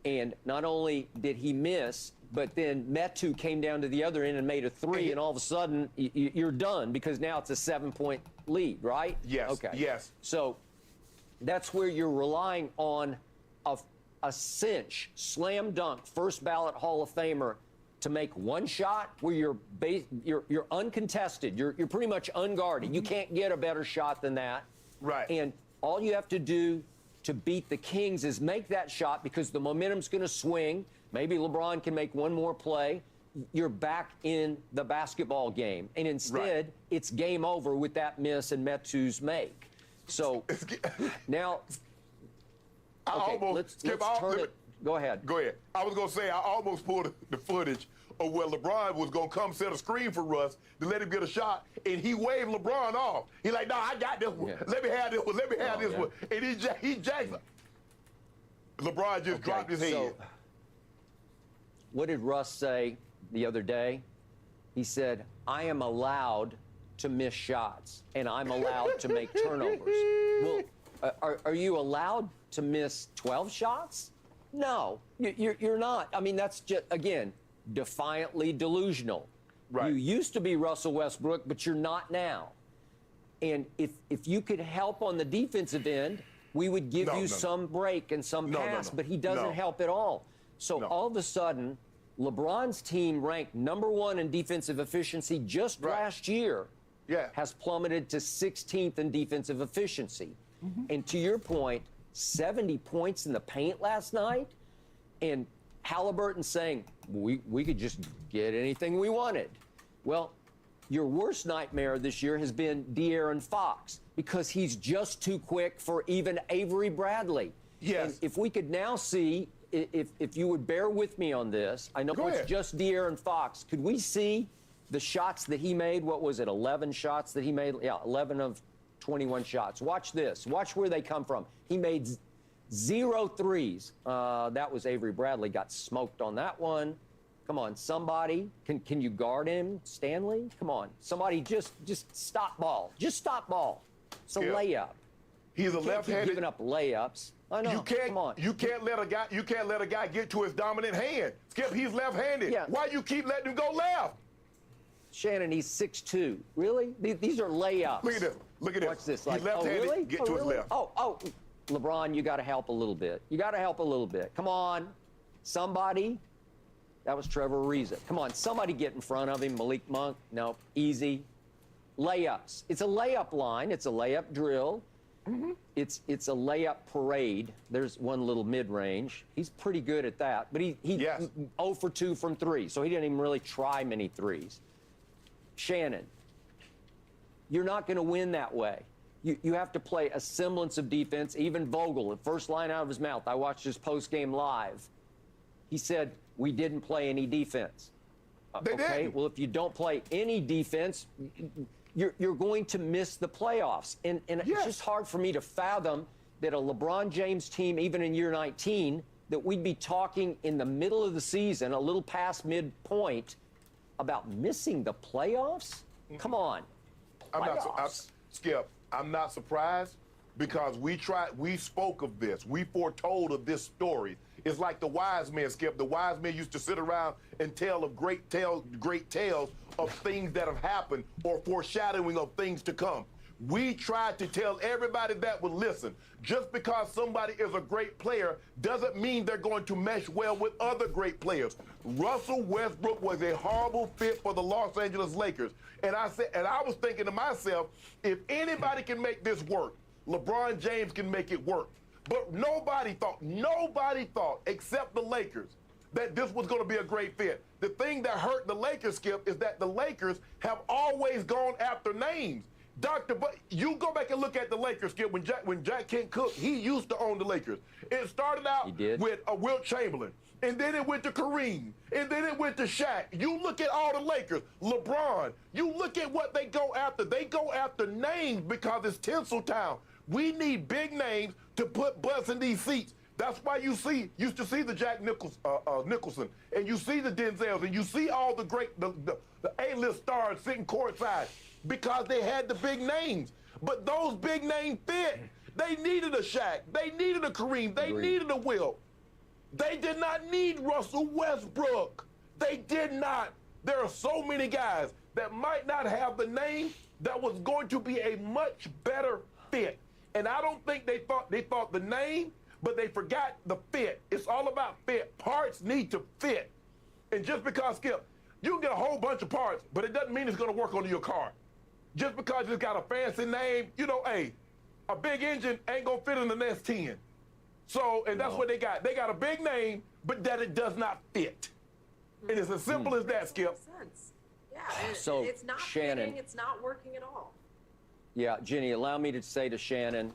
And not only did he miss, but then Metu came down to the other end and made a three, and all of a sudden you're done because now it's a 7-point lead, right? Yes. Okay. Yes. So that's where you're relying on a cinch, slam dunk, first ballot Hall of Famer to make one shot where you're uncontested. You're pretty much unguarded. You can't get a better shot than that. Right. And all you have to do to beat the Kings is make that shot because the momentum's going to swing. Maybe LeBron can make one more play. You're back in the basketball game. And instead, it's game over with that miss and Metu's make. So now, let's turn it. Go ahead. Go ahead. I was going to say, I almost pulled the footage of where LeBron was going to come set a screen for Russ to let him get a shot, and he waved LeBron off. He's like, no, I got this one. Let me have this one. Let me have this one. And he jacks. LeBron just dropped his head. So, what did Russ say the other day? He said, I am allowed to miss shots, and I'm allowed to make turnovers. Well, are you allowed to miss 12 shots? No, you're not. I mean, that's just, again, defiantly delusional. You used to be Russell Westbrook, but you're not now. And if you could help on the defensive end, we would give you some break and some pass, but he doesn't help at all. So all of a sudden, LeBron's team ranked #1 in defensive efficiency just last year has plummeted to 16th in defensive efficiency. And to your point, 70 points in the paint last night, and Halliburton saying, we could just get anything we wanted. Well, your worst nightmare this year has been De'Aaron Fox because he's just too quick for even Avery Bradley. Yes. And if we could now see, if you would bear with me on this, I know it's just De'Aaron Fox. Could we see the shots that he made? What was it, 11 shots that he made? Yeah, 11 of 21 shots. Watch this. Watch where they come from. He made 0 threes. That was Avery Bradley. Got smoked on that one. Come on, somebody. Can you guard him, Stanley? Come on. Somebody just stop ball. Just stop ball. It's a layup. He's a left-handed. Giving up layups. I know. Come on. You can't let a guy get to his dominant hand. Skip, he's left-handed. Yeah. Why you keep letting him go left? Shannon, he's 6'2". Really? These are layups. Look at this. Look at this. Watch this. He's left-handed. Really? Get to his left. LeBron, you got to help a little bit. You got to help a little bit. Come on, somebody. That was Trevor Ariza. Come on, somebody get in front of him. Malik Monk, no, easy. Layups. It's a layup line. It's a layup drill. It's a layup parade. There's one little mid-range. He's pretty good at that, but he 0 for 2 from 3, so he didn't even really try many threes. Shannon, you're not going to win that way. You have to play a semblance of defense. Even Vogel, the first line out of his mouth, I watched his post-game live. He said, we didn't play any defense. Okay, well, if you don't play any defense, you're going to miss the playoffs. And it's just hard for me to fathom that a LeBron James team, even in year 19, that we'd be talking in the middle of the season, a little past midpoint, about missing the playoffs? Come on. Skip, I'm not surprised because we spoke of this. We foretold of this story. It's like the wise men, Skip. The wise men used to sit around and tell of great tales of things that have happened or foreshadowing of things to come. We tried to tell everybody that would listen. Just because somebody is a great player doesn't mean they're going to mesh well with other great players. Russell Westbrook was a horrible fit for the Los Angeles Lakers. And I was thinking to myself, if anybody can make this work, LeBron James can make it work. But nobody thought, except the Lakers, that this was going to be a great fit. The thing that hurt the Lakers, Skip, is that the Lakers have always gone after names. You go back and look at the Lakers, Skip, when Jack Kent Cook, he used to own the Lakers. It started out with Wilt Chamberlain, and then it went to Kareem, and then it went to Shaq. You look at all the Lakers, LeBron, you look at what they go after. They go after names because it's Tinseltown. We need big names to put butts in these seats. That's why you used to see the Jack Nicholson, and you see the Denzels, and you see all the great, the A-list stars sitting courtside because they had the big names. But those big names fit. They needed a Shaq. They needed a Kareem. They needed a Wilt. They did not need Russell Westbrook. They did not. There are so many guys that might not have the name that was going to be a much better fit. And I don't think they thought the name, but they forgot the fit. It's all about fit. Parts need to fit. And just because, Skip, you can get a whole bunch of parts, but it doesn't mean it's going to work on your car. Just because it's got a fancy name, hey, a big engine ain't going to fit in the next 10. So, and that's what they got. They got a big name, but that it does not fit. And it's as simple as that, Skip. Sense. Yeah, So, it's not Shannon. fitting, it's not working at all. Yeah, Jenny, allow me to say to Shannon,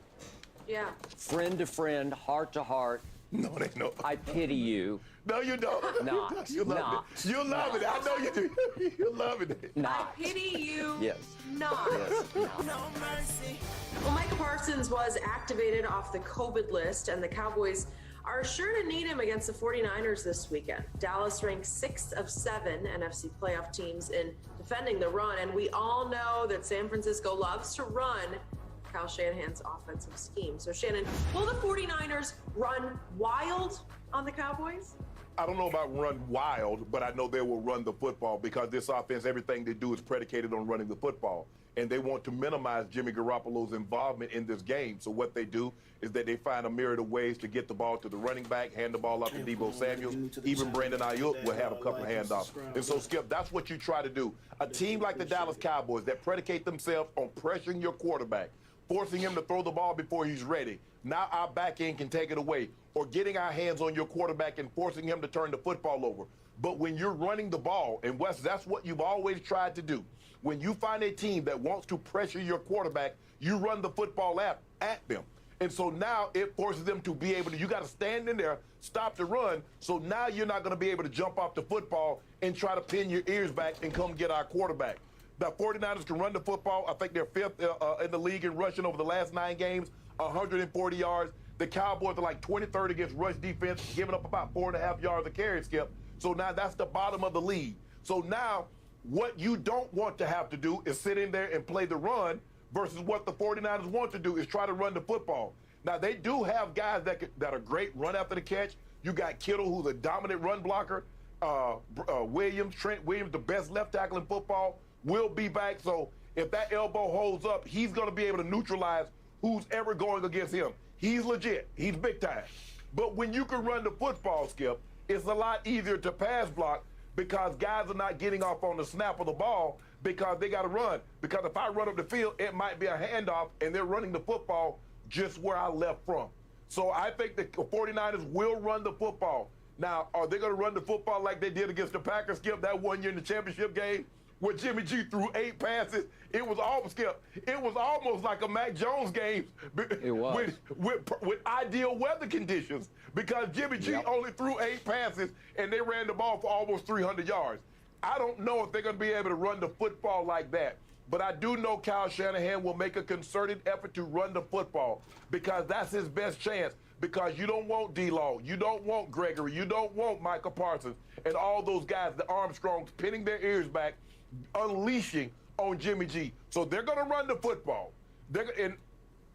Yeah. friend to friend, heart to heart, no, they know. I pity you. No, you don't. Not. You love it. You love it. I know you do. You're loving it. Not. I pity you. Yes. Not. Yes. No mercy. Well, Micah Parsons was activated off the COVID list, and the Cowboys are sure to need him against the 49ers this weekend. Dallas ranked 6th of 7 NFC playoff teams in defending the run, and we all know that San Francisco loves to run Kyle Shanahan's offensive scheme. So, Shannon, will the 49ers run wild on the Cowboys? I don't know about run wild, but I know they will run the football because this offense, everything they do is predicated on running the football. And they want to minimize Jimmy Garoppolo's involvement in this game. So what they do is that they find a myriad of ways to get the ball to the running back, hand the ball off to Deebo Samuel. Even Brandon Ayuk will have a couple of handoffs. And so, Skip, that's what you try to do. A team like the Dallas Cowboys that predicate themselves on pressuring your quarterback, forcing him to throw the ball before he's ready. Now our back end can take it away. Or getting our hands on your quarterback and forcing him to turn the football over. But when you're running the ball, and Wes, that's what you've always tried to do. When you find a team that wants to pressure your quarterback, you run the football at them. And so now it forces them to be able to, you got to stand in there, stop the run. So now you're not going to be able to jump off the football and try to pin your ears back and come get our quarterback. The 49ers can run the football. I think they're 5th in the league in rushing over the last 9 games, 140 yards. The Cowboys are like 23rd against rush defense, giving up about 4.5 yards a carry, Skip. So now that's the bottom of the league. So now what you don't want to have to do is sit in there and play the run versus what the 49ers want to do is try to run the football. Now, they do have guys that are great run after the catch. You got Kittle, who's a dominant run blocker. Trent Williams, the best left tackle in football, will be back. So if that elbow holds up, he's going to be able to neutralize who's ever going against him. He's legit. He's big time. But when you can run the football, Skip, it's a lot easier to pass block because guys are not getting off on the snap of the ball because they got to run. Because if I run up the field, it might be a handoff, and they're running the football just where I left from. So I think the 49ers will run the football. Now, are they going to run the football like they did against the Packers, Skip, that one year in the championship game where Jimmy G threw 8 passes? It was almost like a Mac Jones game with ideal weather conditions because Jimmy G only threw 8 passes and they ran the ball for almost 300 yards. I don't know if they're going to be able to run the football like that. But I do know Kyle Shanahan will make a concerted effort to run the football because that's his best chance. Because you don't want D-Law, you don't want Gregory, you don't want Michael Parsons, and all those guys, the Armstrongs, pinning their ears back, unleashing on Jimmy G. So they're going to run the football. And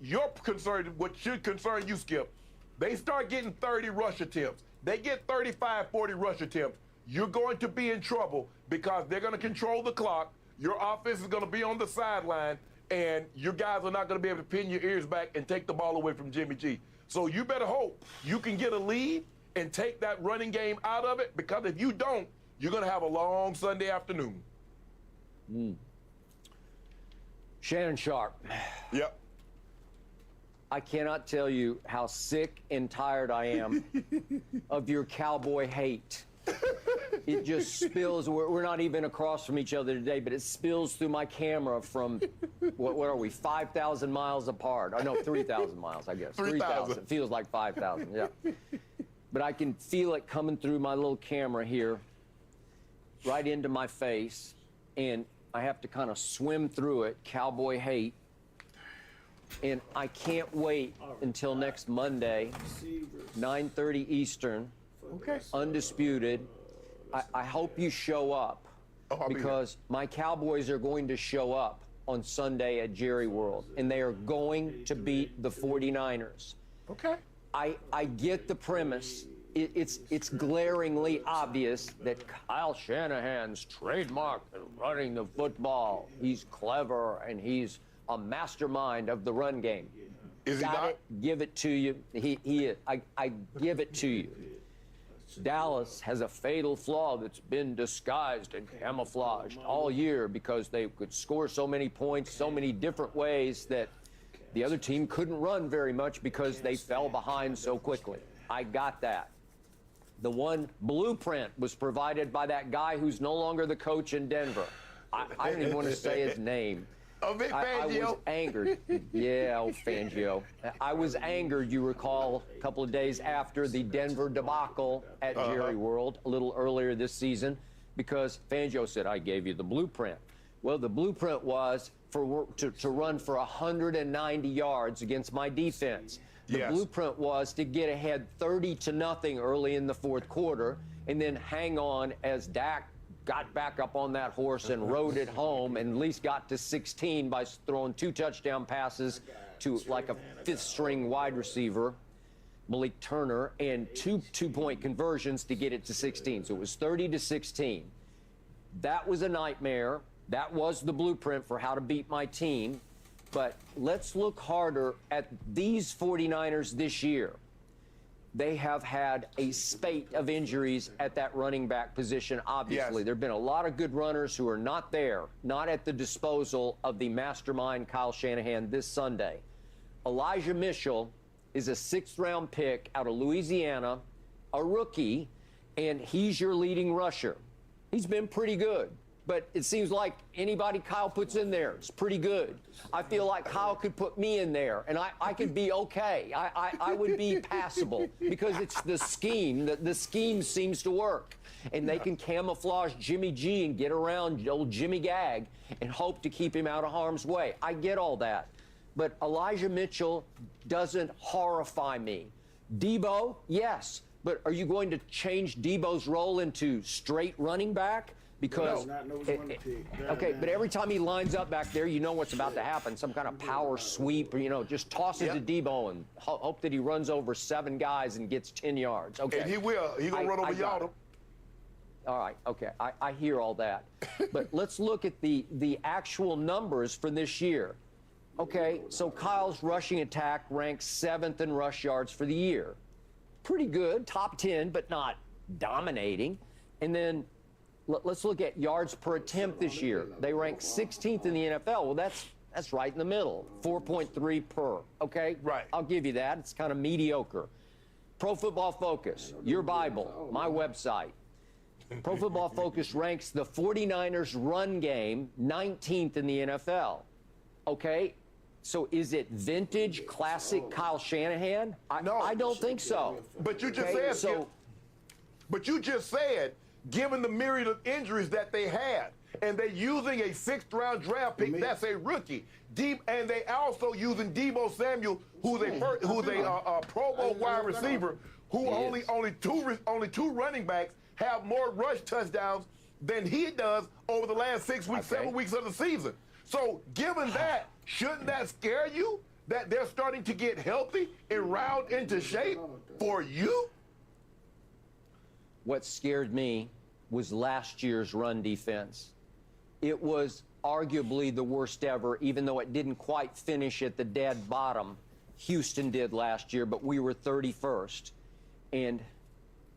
your concern, what should concern you, Skip, they start getting 30 rush attempts. They get 35, 40 rush attempts. You're going to be in trouble because they're going to control the clock. Your offense is going to be on the sideline, and your guys are not going to be able to pin your ears back and take the ball away from Jimmy G. So you better hope you can get a lead and take that running game out of it, because if you don't, you're going to have a long Sunday afternoon. Shannon Sharp. Yep. I cannot tell you how sick and tired I am of your cowboy hate. It just spills. We're not even across from each other today, but it spills through my camera from, what are we, 5,000 miles apart? I know 3,000 miles, I guess. 3,000. It feels like 5,000, yeah. But I can feel it coming through my little camera here, right into my face, and I have to kind of swim through it, cowboy hate. And I can't wait until next Monday, 9:30 Eastern. Okay. Undisputed. I hope you show up because my Cowboys are going to show up on Sunday at Jerry World, and they are going to beat the 49ers. Okay. I get the premise. It's glaringly obvious that Kyle Shanahan's trademark in running the football. He's clever, and he's a mastermind of the run game. Is he not? Give it to you. He is. I give it to you. Dallas has a fatal flaw that's been disguised and camouflaged all year because they could score so many points so many different ways that the other team couldn't run very much because they fell behind so quickly. I got that. The one blueprint was provided by that guy who's no longer the coach in Denver. I don't even want to say his name. Oh, Vic I Fangio. was angered. Yeah, old Fangio. I was angered, you recall, a couple of days after the Denver debacle at Jerry World a little earlier this season, because Fangio said, I gave you the blueprint. Well, the blueprint was to run for 190 yards against my defense. The blueprint was to get ahead 30-0 early in the fourth quarter and then hang on as Dak got back up on that horse and rode it home and at least got to 16 by throwing 2 touchdown passes to like a 5th-string wide receiver, Malik Turner, and 2 two-point conversions to get it to 16. So it was 30-16. That was a nightmare. That was the blueprint for how to beat my team. But let's look harder at these 49ers this year. They have had a spate of injuries at that running back position, obviously. There have been a lot of good runners who are not there, not at the disposal of the mastermind Kyle Shanahan this Sunday. Elijah Mitchell is a 6th-round pick out of Louisiana, a rookie, and he's your leading rusher. He's been pretty good. But it seems like anybody Kyle puts in there is pretty good. I feel like Kyle could put me in there, and I could be okay. I would be passable because it's the scheme. The scheme seems to work. And they can camouflage Jimmy G and get around old Jimmy Gag and hope to keep him out of harm's way. I get all that. But Elijah Mitchell doesn't horrify me. Debo, yes. But are you going to change Debo's role into straight running back? Because, okay, but every time he lines up back there, you know what's about to happen. Some kind of power sweep, or, just toss it to Debo and hope that he runs over 7 guys and gets 10 yards. Okay. And he will. He's going to run over Yalda. All right, okay. I hear all that. But let's look at the actual numbers for this year. Okay, so Kyle's rushing attack ranks 7th in rush yards for the year. Pretty good, top 10, but not dominating. And then let's look at yards per attempt this year. They rank 16th in the NFL. Well, that's right in the middle, 4.3 per. Okay, right. I'll give you that. It's kind of mediocre. Pro Football Focus, your Bible, my website. Pro Football Focus ranks the 49ers run game 19th in the NFL. Okay, so is it vintage, classic Kyle Shanahan? No. I don't think so. But you just Okay, said, but you just said, given the myriad of injuries that they had, and they're using a 6th-round draft pick that's a rookie, and they also using Deebo Samuel, who's a Pro Bowl wide receiver, who only two running backs have more rush touchdowns than he does over the last 6 weeks, 7 weeks of the season. So, given that, shouldn't that scare you? That they're starting to get healthy and round into shape for you? What scared me was last year's run defense. It was arguably the worst ever, even though it didn't quite finish at the dead bottom. Houston did last year, but we were 31st. And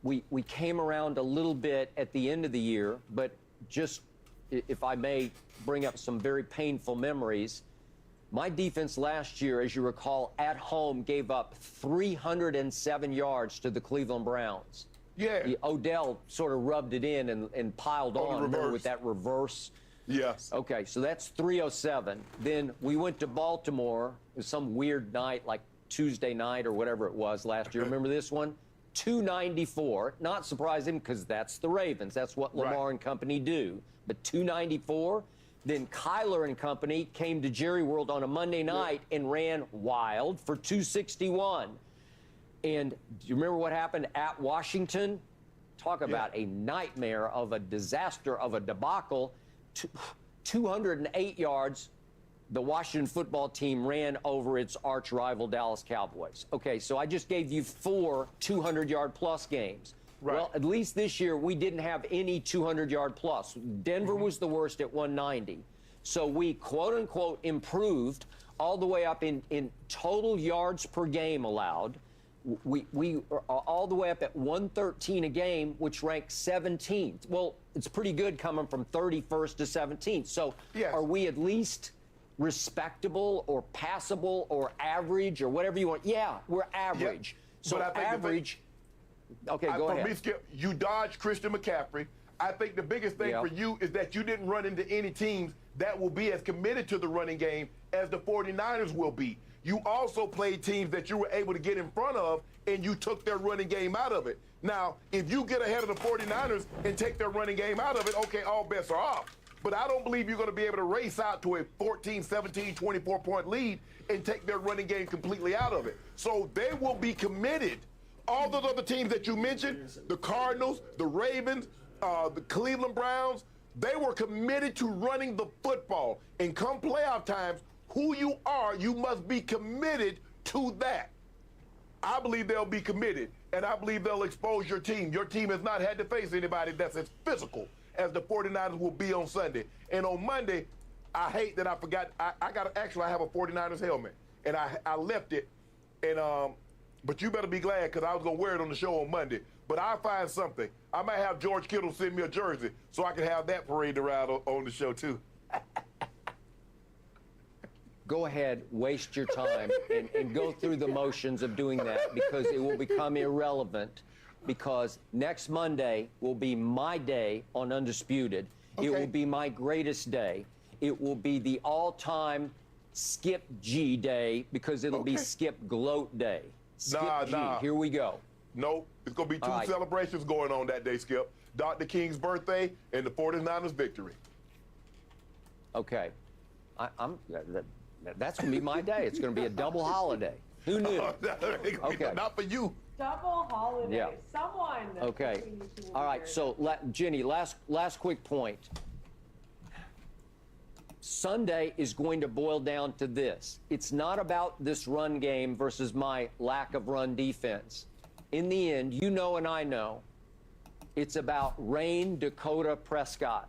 we came around a little bit at the end of the year, but just, if I may bring up some very painful memories, my defense last year, as you recall, at home gave up 307 yards to the Cleveland Browns. Yeah. Odell sort of rubbed it in and piled on remember, with that reverse. Yes. Okay, so that's 307. Then we went to Baltimore. It was some weird night, like Tuesday night or whatever it was last year. Remember this one? 294. Not surprising because that's the Ravens. That's what Lamar and company do. But 294. Then Kyler and company came to Jerry World on a Monday night and ran wild for 261. And do you remember what happened at Washington? Talk about a nightmare of a disaster, of a debacle. 208 yards, the Washington football team ran over its arch rival Dallas Cowboys. Okay, so I just gave you 4 200-yard-plus games. Right. Well, at least this year we didn't have any 200-yard-plus. Denver was the worst at 190. So we, quote-unquote, improved all the way up in total yards per game allowed. We are all the way up at 113 a game, which ranks 17th. Well, it's pretty good coming from 31st to 17th. So are we at least respectable or passable or average or whatever you want? Yeah, we're average. Yeah. So average. Okay, go ahead. For me, Skip, you dodged Christian McCaffrey. I think the biggest thing for you is that you didn't run into any teams that will be as committed to the running game as the 49ers will be. You also played teams that you were able to get in front of, and you took their running game out of it. Now, if you get ahead of the 49ers and take their running game out of it, okay, all bets are off. But I don't believe you're going to be able to race out to a 14, 17, 24-point lead and take their running game completely out of it. So they will be committed. All those other teams that you mentioned, the Cardinals, the Ravens, the Cleveland Browns, they were committed to running the football. And come playoff times, who you are, you must be committed to that. I believe they'll be committed, and I believe they'll expose your team. Your team has not had to face anybody that's as physical as the 49ers will be on Sunday. And on Monday, I hate that I forgot. I have a 49ers helmet, and I left it. And but you better be glad because I was going to wear it on the show on Monday. But I'll find something. I might have George Kittle send me a jersey so I can have that parade around on the show, too. Go ahead, waste your time, and go through the motions of doing that because it will become irrelevant because next Monday will be my day on Undisputed. Okay. It will be my greatest day. It will be the all-time Skip G day because it'll be Skip Gloat day. Skip G. Here we go. Nope. It's going to be two celebrations going on that day, Skip. Dr. King's birthday and the 49ers victory. Okay. That's going to be my day. It's going to be a double holiday. Who knew? Okay. Not for you. Double holiday. Yeah. Someone. Okay. All right. So, Jenny, last quick point. Sunday is going to boil down to this. It's not about this run game versus my lack of run defense. In the end, you know and I know, it's about Rain Dakota Prescott.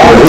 Thank you.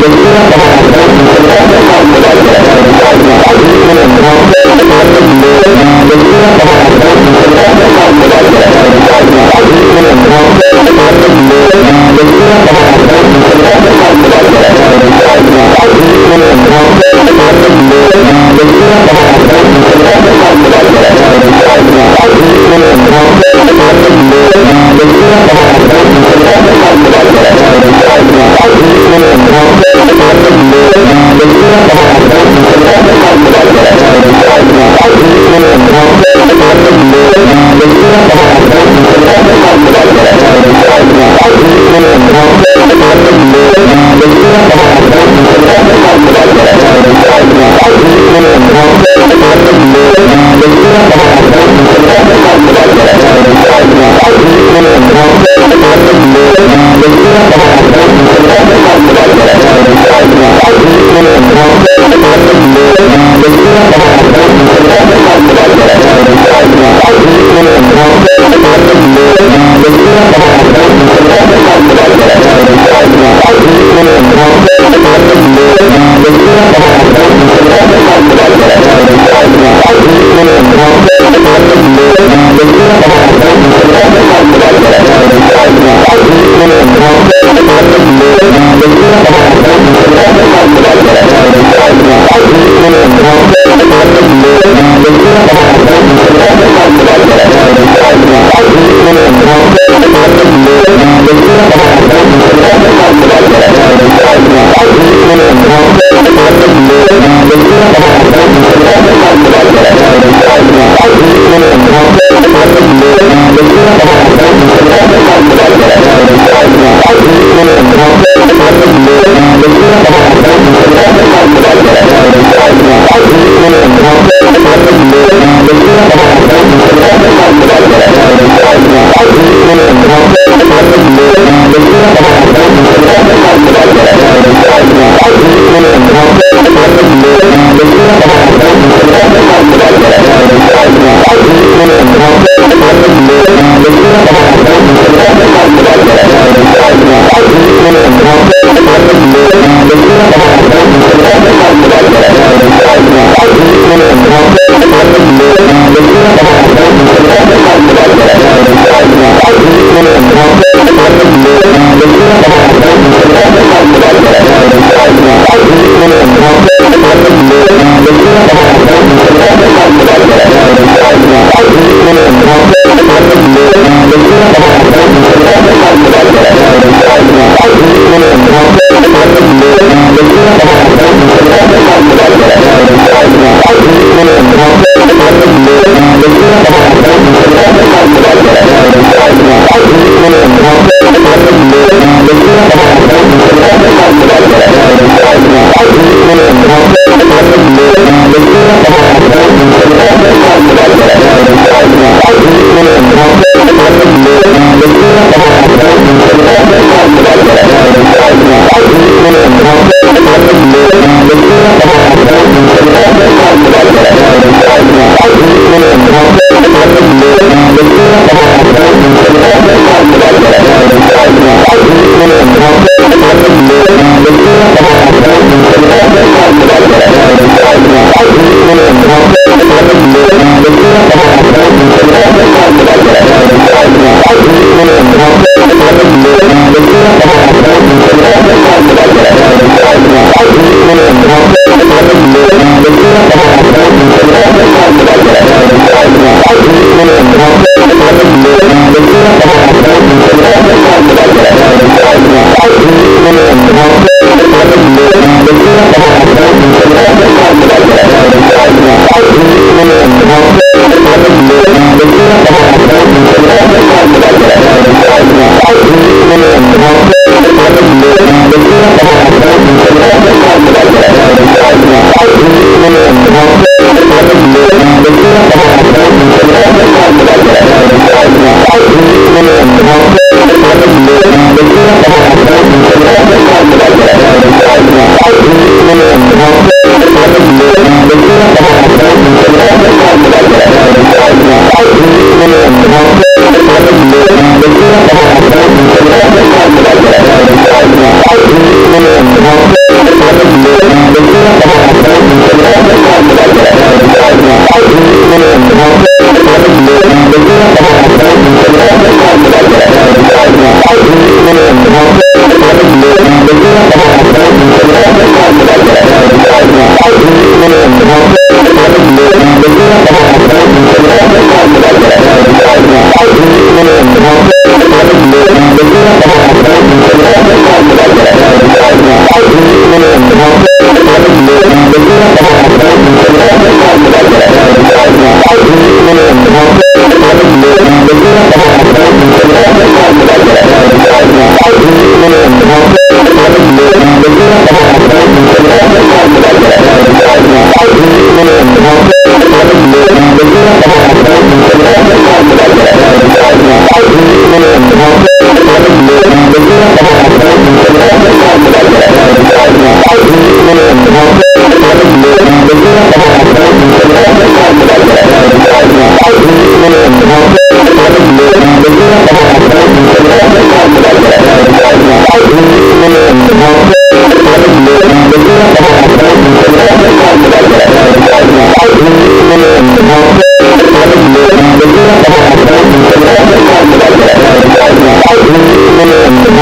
Thank you. Thank you. Thank you.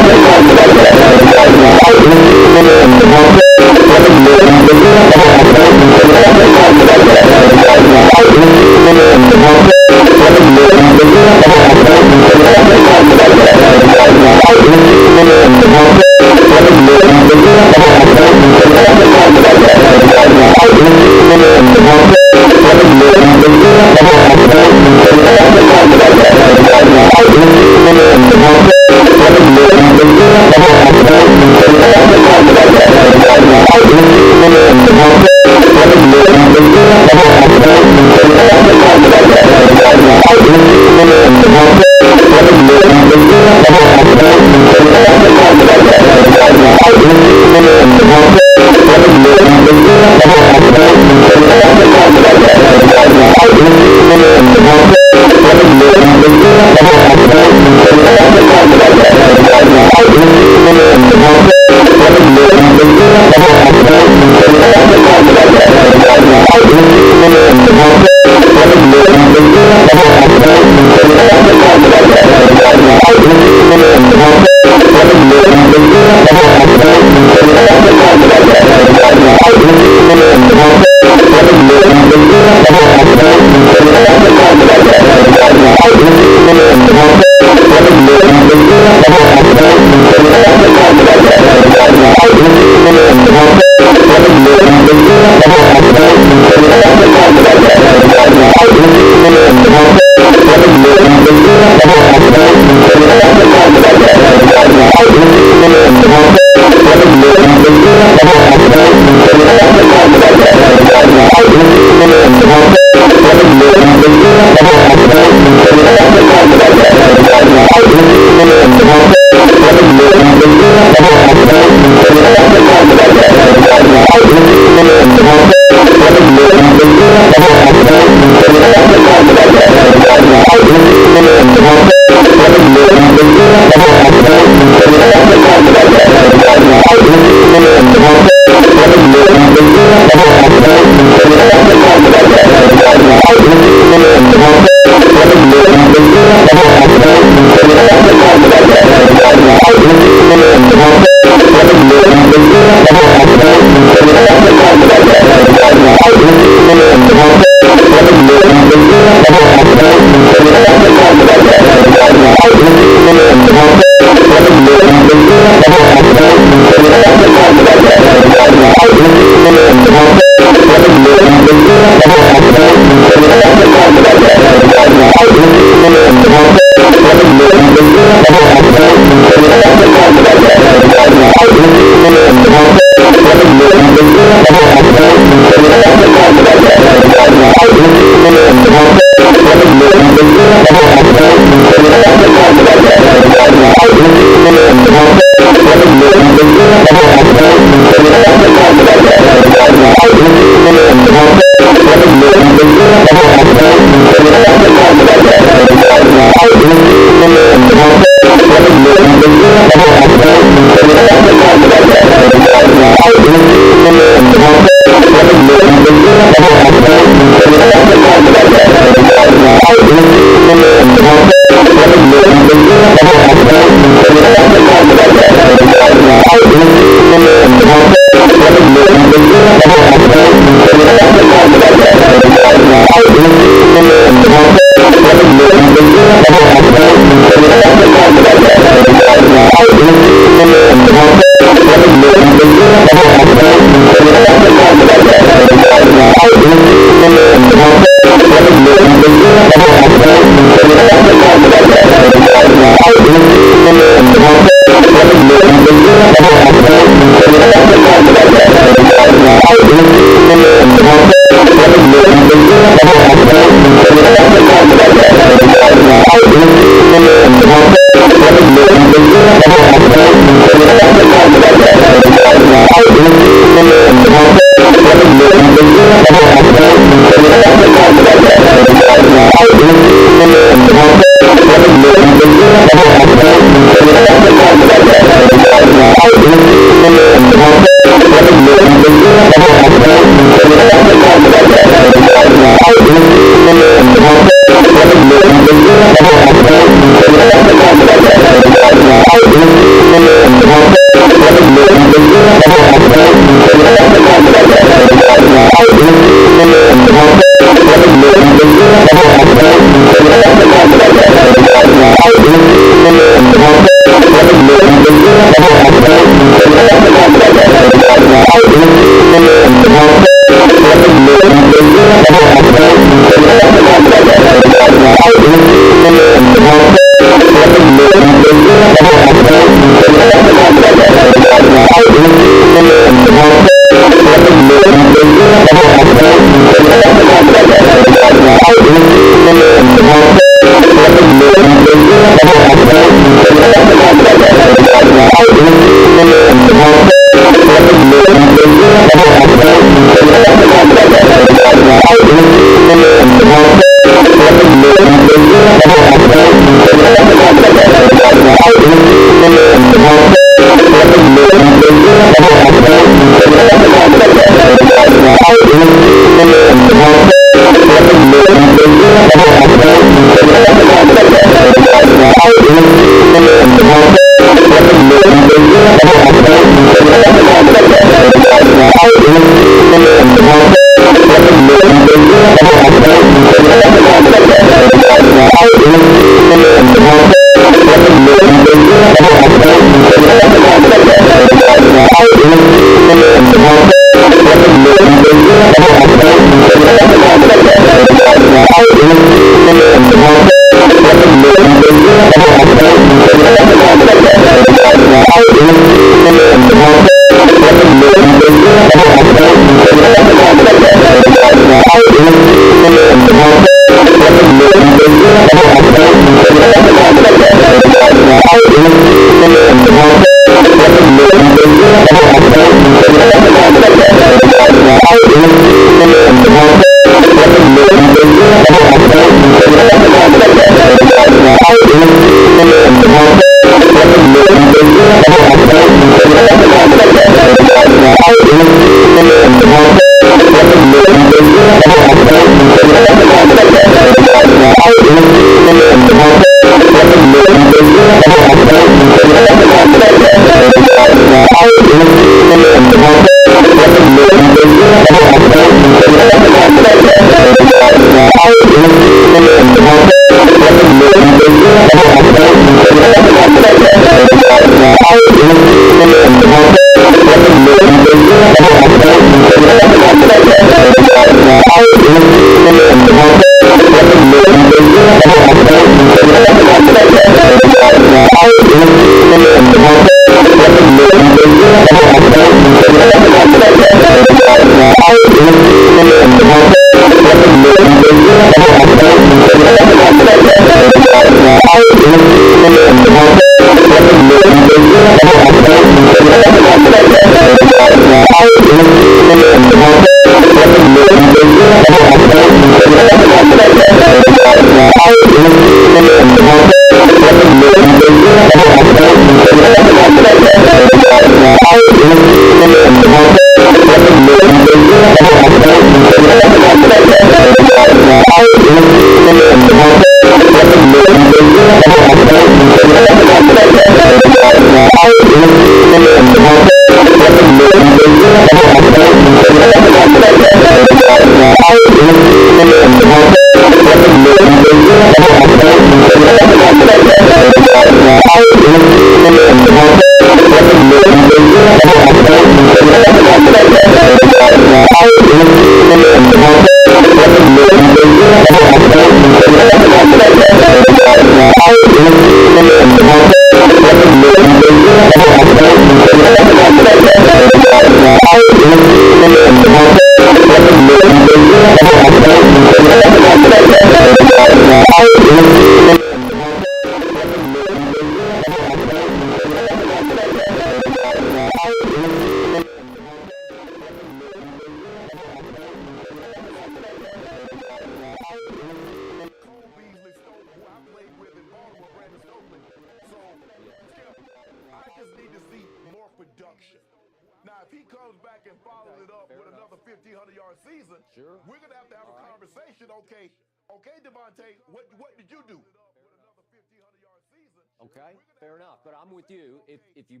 Okay, fair enough. But I'm with you. If you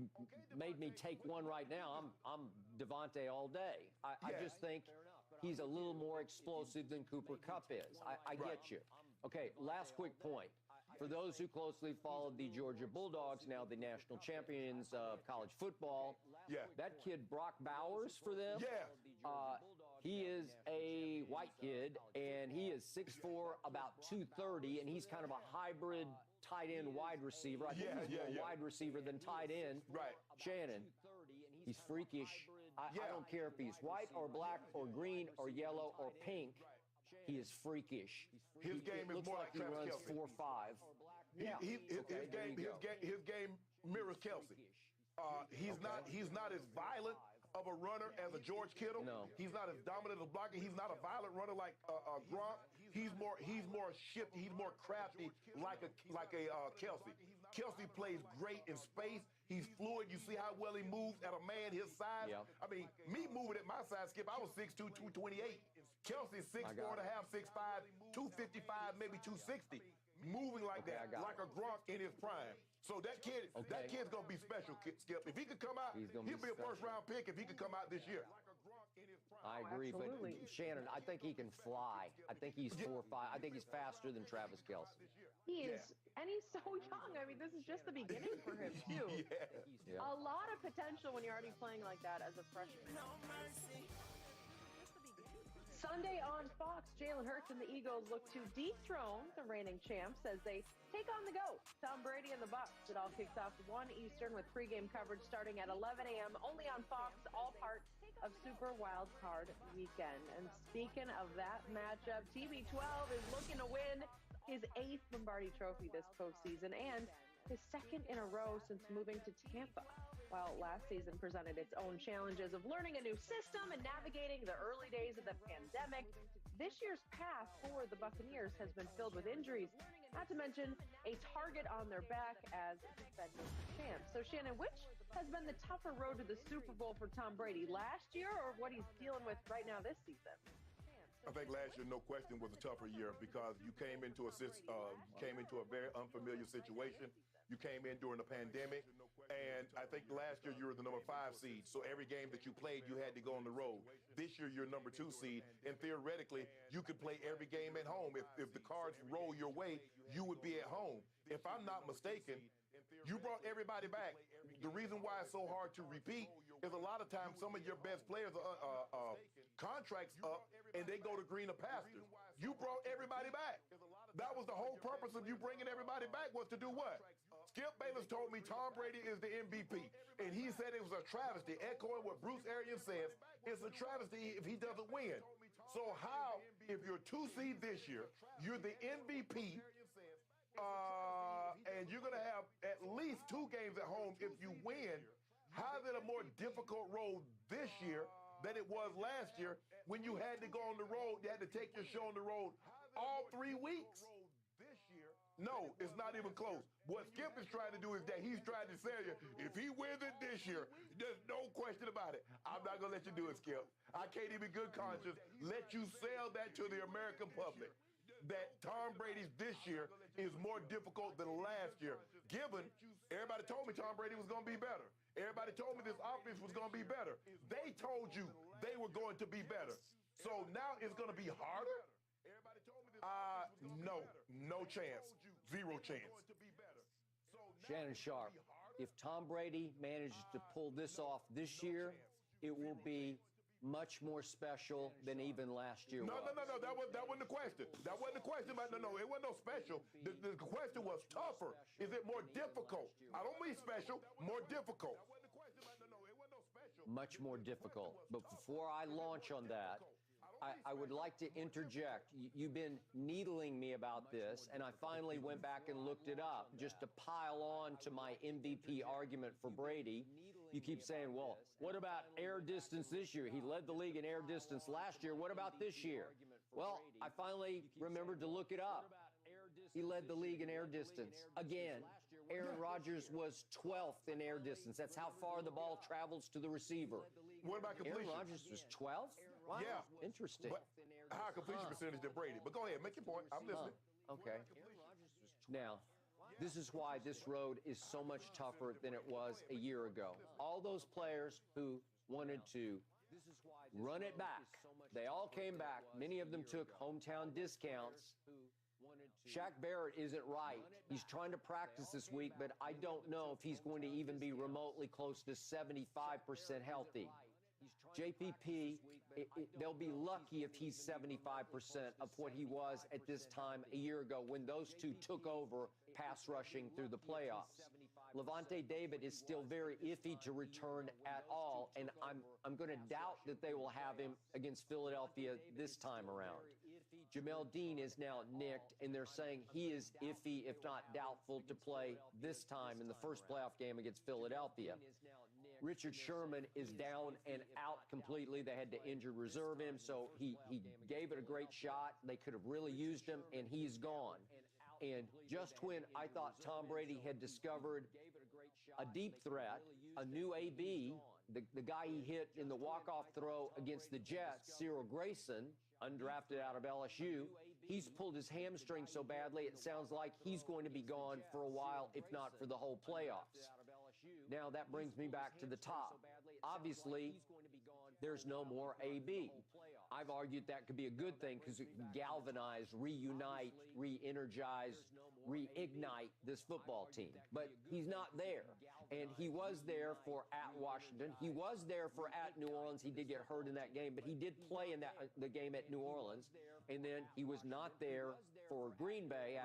made me take one right now, I'm Devontae all day. I just think he's a little more explosive than Cooper Kupp is. I get you. Okay, last quick point. For those who closely followed the Georgia Bulldogs, now the national champions of college football, that kid Brock Bowers for them, he is a white kid, and he is 6'4", about 230, and he's kind of a hybrid tight end wide receiver. I think he's more wide receiver than tight end. Right. Shannon, he's freakish. I don't care if he's white or black or green or yellow or pink. He is freakish. His game is more like he runs Travis Kelce. 4.5. His game mirrors Kelce. He's not as violent of a runner as a George Kittle. No. He's not as dominant a blocker. He's not a violent runner like Gronk. He's more shifty. He's more crafty like a Kelce. Kelce plays great in space. He's fluid. You see how well he moves at a man his size. Yeah. I mean, me moving at my size, Skip, I was 6'2", 228. Kelce's 6'4 and a half, 6'5", 255, maybe 260. Moving like that, like a Gronk in his prime. So that kid's gonna be special, Skip. If he could come out, he'll be a first-round pick if he could come out this year. I agree, but Shannon, I think he can fly. I think he's 4.5. I think he's faster than Travis Kelce. He is, and he's so young. I mean, this is just the beginning for him, too. A lot of potential when you're already playing like that as a freshman. No mercy. Sunday on Fox, Jalen Hurts and the Eagles look to dethrone the reigning champs as they take on the GOAT, Tom Brady and the Bucs. It all kicks off 1 Eastern with pregame coverage starting at 11 a.m. only on Fox, all part of Super Wild Card Weekend. And speaking of that matchup, TB12 is looking to win his 8th Lombardi Trophy this postseason and his 2nd in a row since moving to Tampa. While last season presented its own challenges of learning a new system and navigating the early days of the pandemic, this year's path for the Buccaneers has been filled with injuries, not to mention a target on their back as defending champs. So Shannon, which has been the tougher road to the Super Bowl for Tom Brady, last year or what he's dealing with right now this season? I think last year, no question, was a tougher year because you came into a very unfamiliar situation. You came in during the pandemic, and I think last year you were the number 5 seed, so every game that you played, you had to go on the road. This year, you're number 2 seed, and theoretically, you could play every game at home. If the cards roll your way, you would be at home. If I'm not mistaken, you brought everybody back. The reason why it's so hard to repeat is a lot of times some of your best players are contracts up and they go to greener pastures. You brought everybody back. That was the whole purpose of you bringing everybody back, was to do what? Skip Bayless told me Tom Brady is the MVP, and he said it was a travesty, echoing what Bruce Arians says. It's a travesty if he doesn't win. So how, if you're 2 seed this year, you're the MVP, and you're going to have at least 2 games at home if you win, how is it a more difficult road this year than it was last year when you had to go on the road, you had to take your show on the road all 3 weeks? No, it's not even close. What Skip is trying to do is that he's trying to sell you, if he wins it this year, there's no question about it. I'm not going to let you do it, Skip. I can't even good conscience let you sell that to the American public, that Tom Brady's this year is more difficult than last year, given everybody told me Tom Brady was going to be better. Everybody told me this offense was going to be better. They told you they were going to be better. So now it's going to be harder? No chance. 0 chance. Shannon Sharp, if Tom Brady manages to pull this off this year, it will be much more special than even last year was. No. That wasn't the question. That wasn't the question. It wasn't no special. The question was tougher. Is it more difficult? I don't mean special. More difficult. Much more difficult. But before I launch on that, I would like to interject. You've been needling me about this, and I finally went back and looked it up just to pile on to my MVP argument for Brady. You keep saying, well, what about air distance this year? He led the league in air distance last year. What about this year? Well, I finally remembered to look it up. He led the league in air distance. Again, Aaron Rodgers was 12th in air distance. That's how far the ball travels to the receiver. What about completion? Aaron Rodgers was 12th? Wow. Yeah. Interesting. But higher completion percentage than Brady. But go ahead, make your point. I'm listening. Okay. Now, This is why this road is so much tougher than it was a year ago. All those players who wanted to run it back, they all came back. Many of them took hometown discounts. Shaq Barrett isn't right. He's trying to practice this week, but I don't know if he's going to even be remotely close to 75% healthy. JPP, they'll be lucky if he's 75% of what he was at this time a year ago when those two took over pass rushing through the playoffs. Levante David is still very iffy to return at all, and I'm going to doubt that they will have him against Philadelphia this time around. Jamel Dean is now nicked, and they're saying he is iffy, if not doubtful, to play this time in the first playoff game against Philadelphia. Richard Sherman is down and out completely. They had to injured reserve him, so he gave it a great shot. They could have really used him, and he's gone. And just when I thought Tom Brady had discovered a deep threat, a new AB, the guy he hit in the walk-off throw against the Jets, Cyril Grayson, undrafted out of LSU, he's pulled his hamstring so badly it sounds like he's going to be gone for a while, if not for the whole playoffs. Now that brings me back to the top. Obviously, there's no more AB. I've argued that could be a good thing because it can galvanize, reunite, re-energize, reignite this football team. But he's not there. And he was there for at Washington. He was there for at New Orleans. He did get hurt in that game, but he did play in the game at New Orleans. And then he was not there for Green Bay,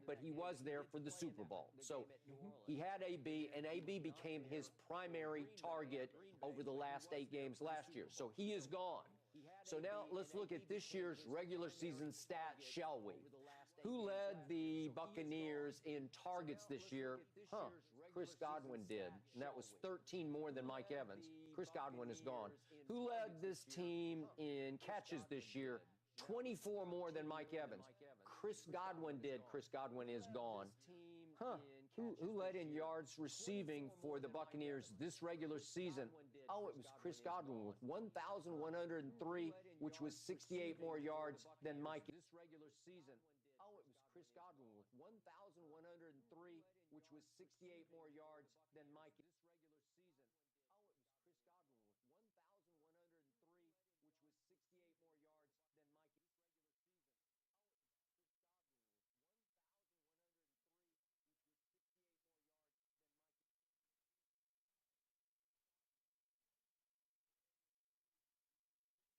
but he was there for the Super Bowl. So he had AB, and AB became his primary target over the last 8 games last year. So he is gone. So now let's look at this year's regular season stats, shall we? Who led the Buccaneers in targets this year? Chris Godwin did, and that was 13 more than Mike Evans. Chris Godwin is gone. Who led this team in catches this year? 24 more than Mike Evans. Chris Godwin did. Chris Godwin is gone. Who led in yards receiving for the Buccaneers this regular season? Oh, it was Chris Godwin with 1,103, which was 68 more yards than Mike. This regular season. Oh, it was Chris Godwin with 1,103, which was 68 more yards than Mike. This regular season. Oh, it was Chris Godwin with 1,103, which was 68 more yards than Mike. This regular season. Oh, it was Chris Godwin with 1,103, which was 68 more yards than Mike.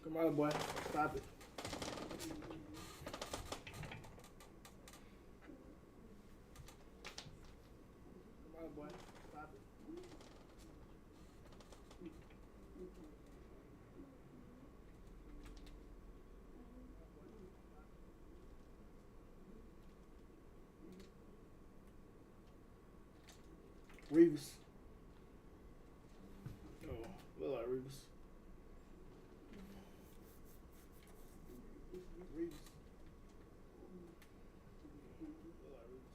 Come on, boy. Stop it. Come on, boy. Stop it. Reeves. Oh, look like Reeves. Reeves. Look like Reeves.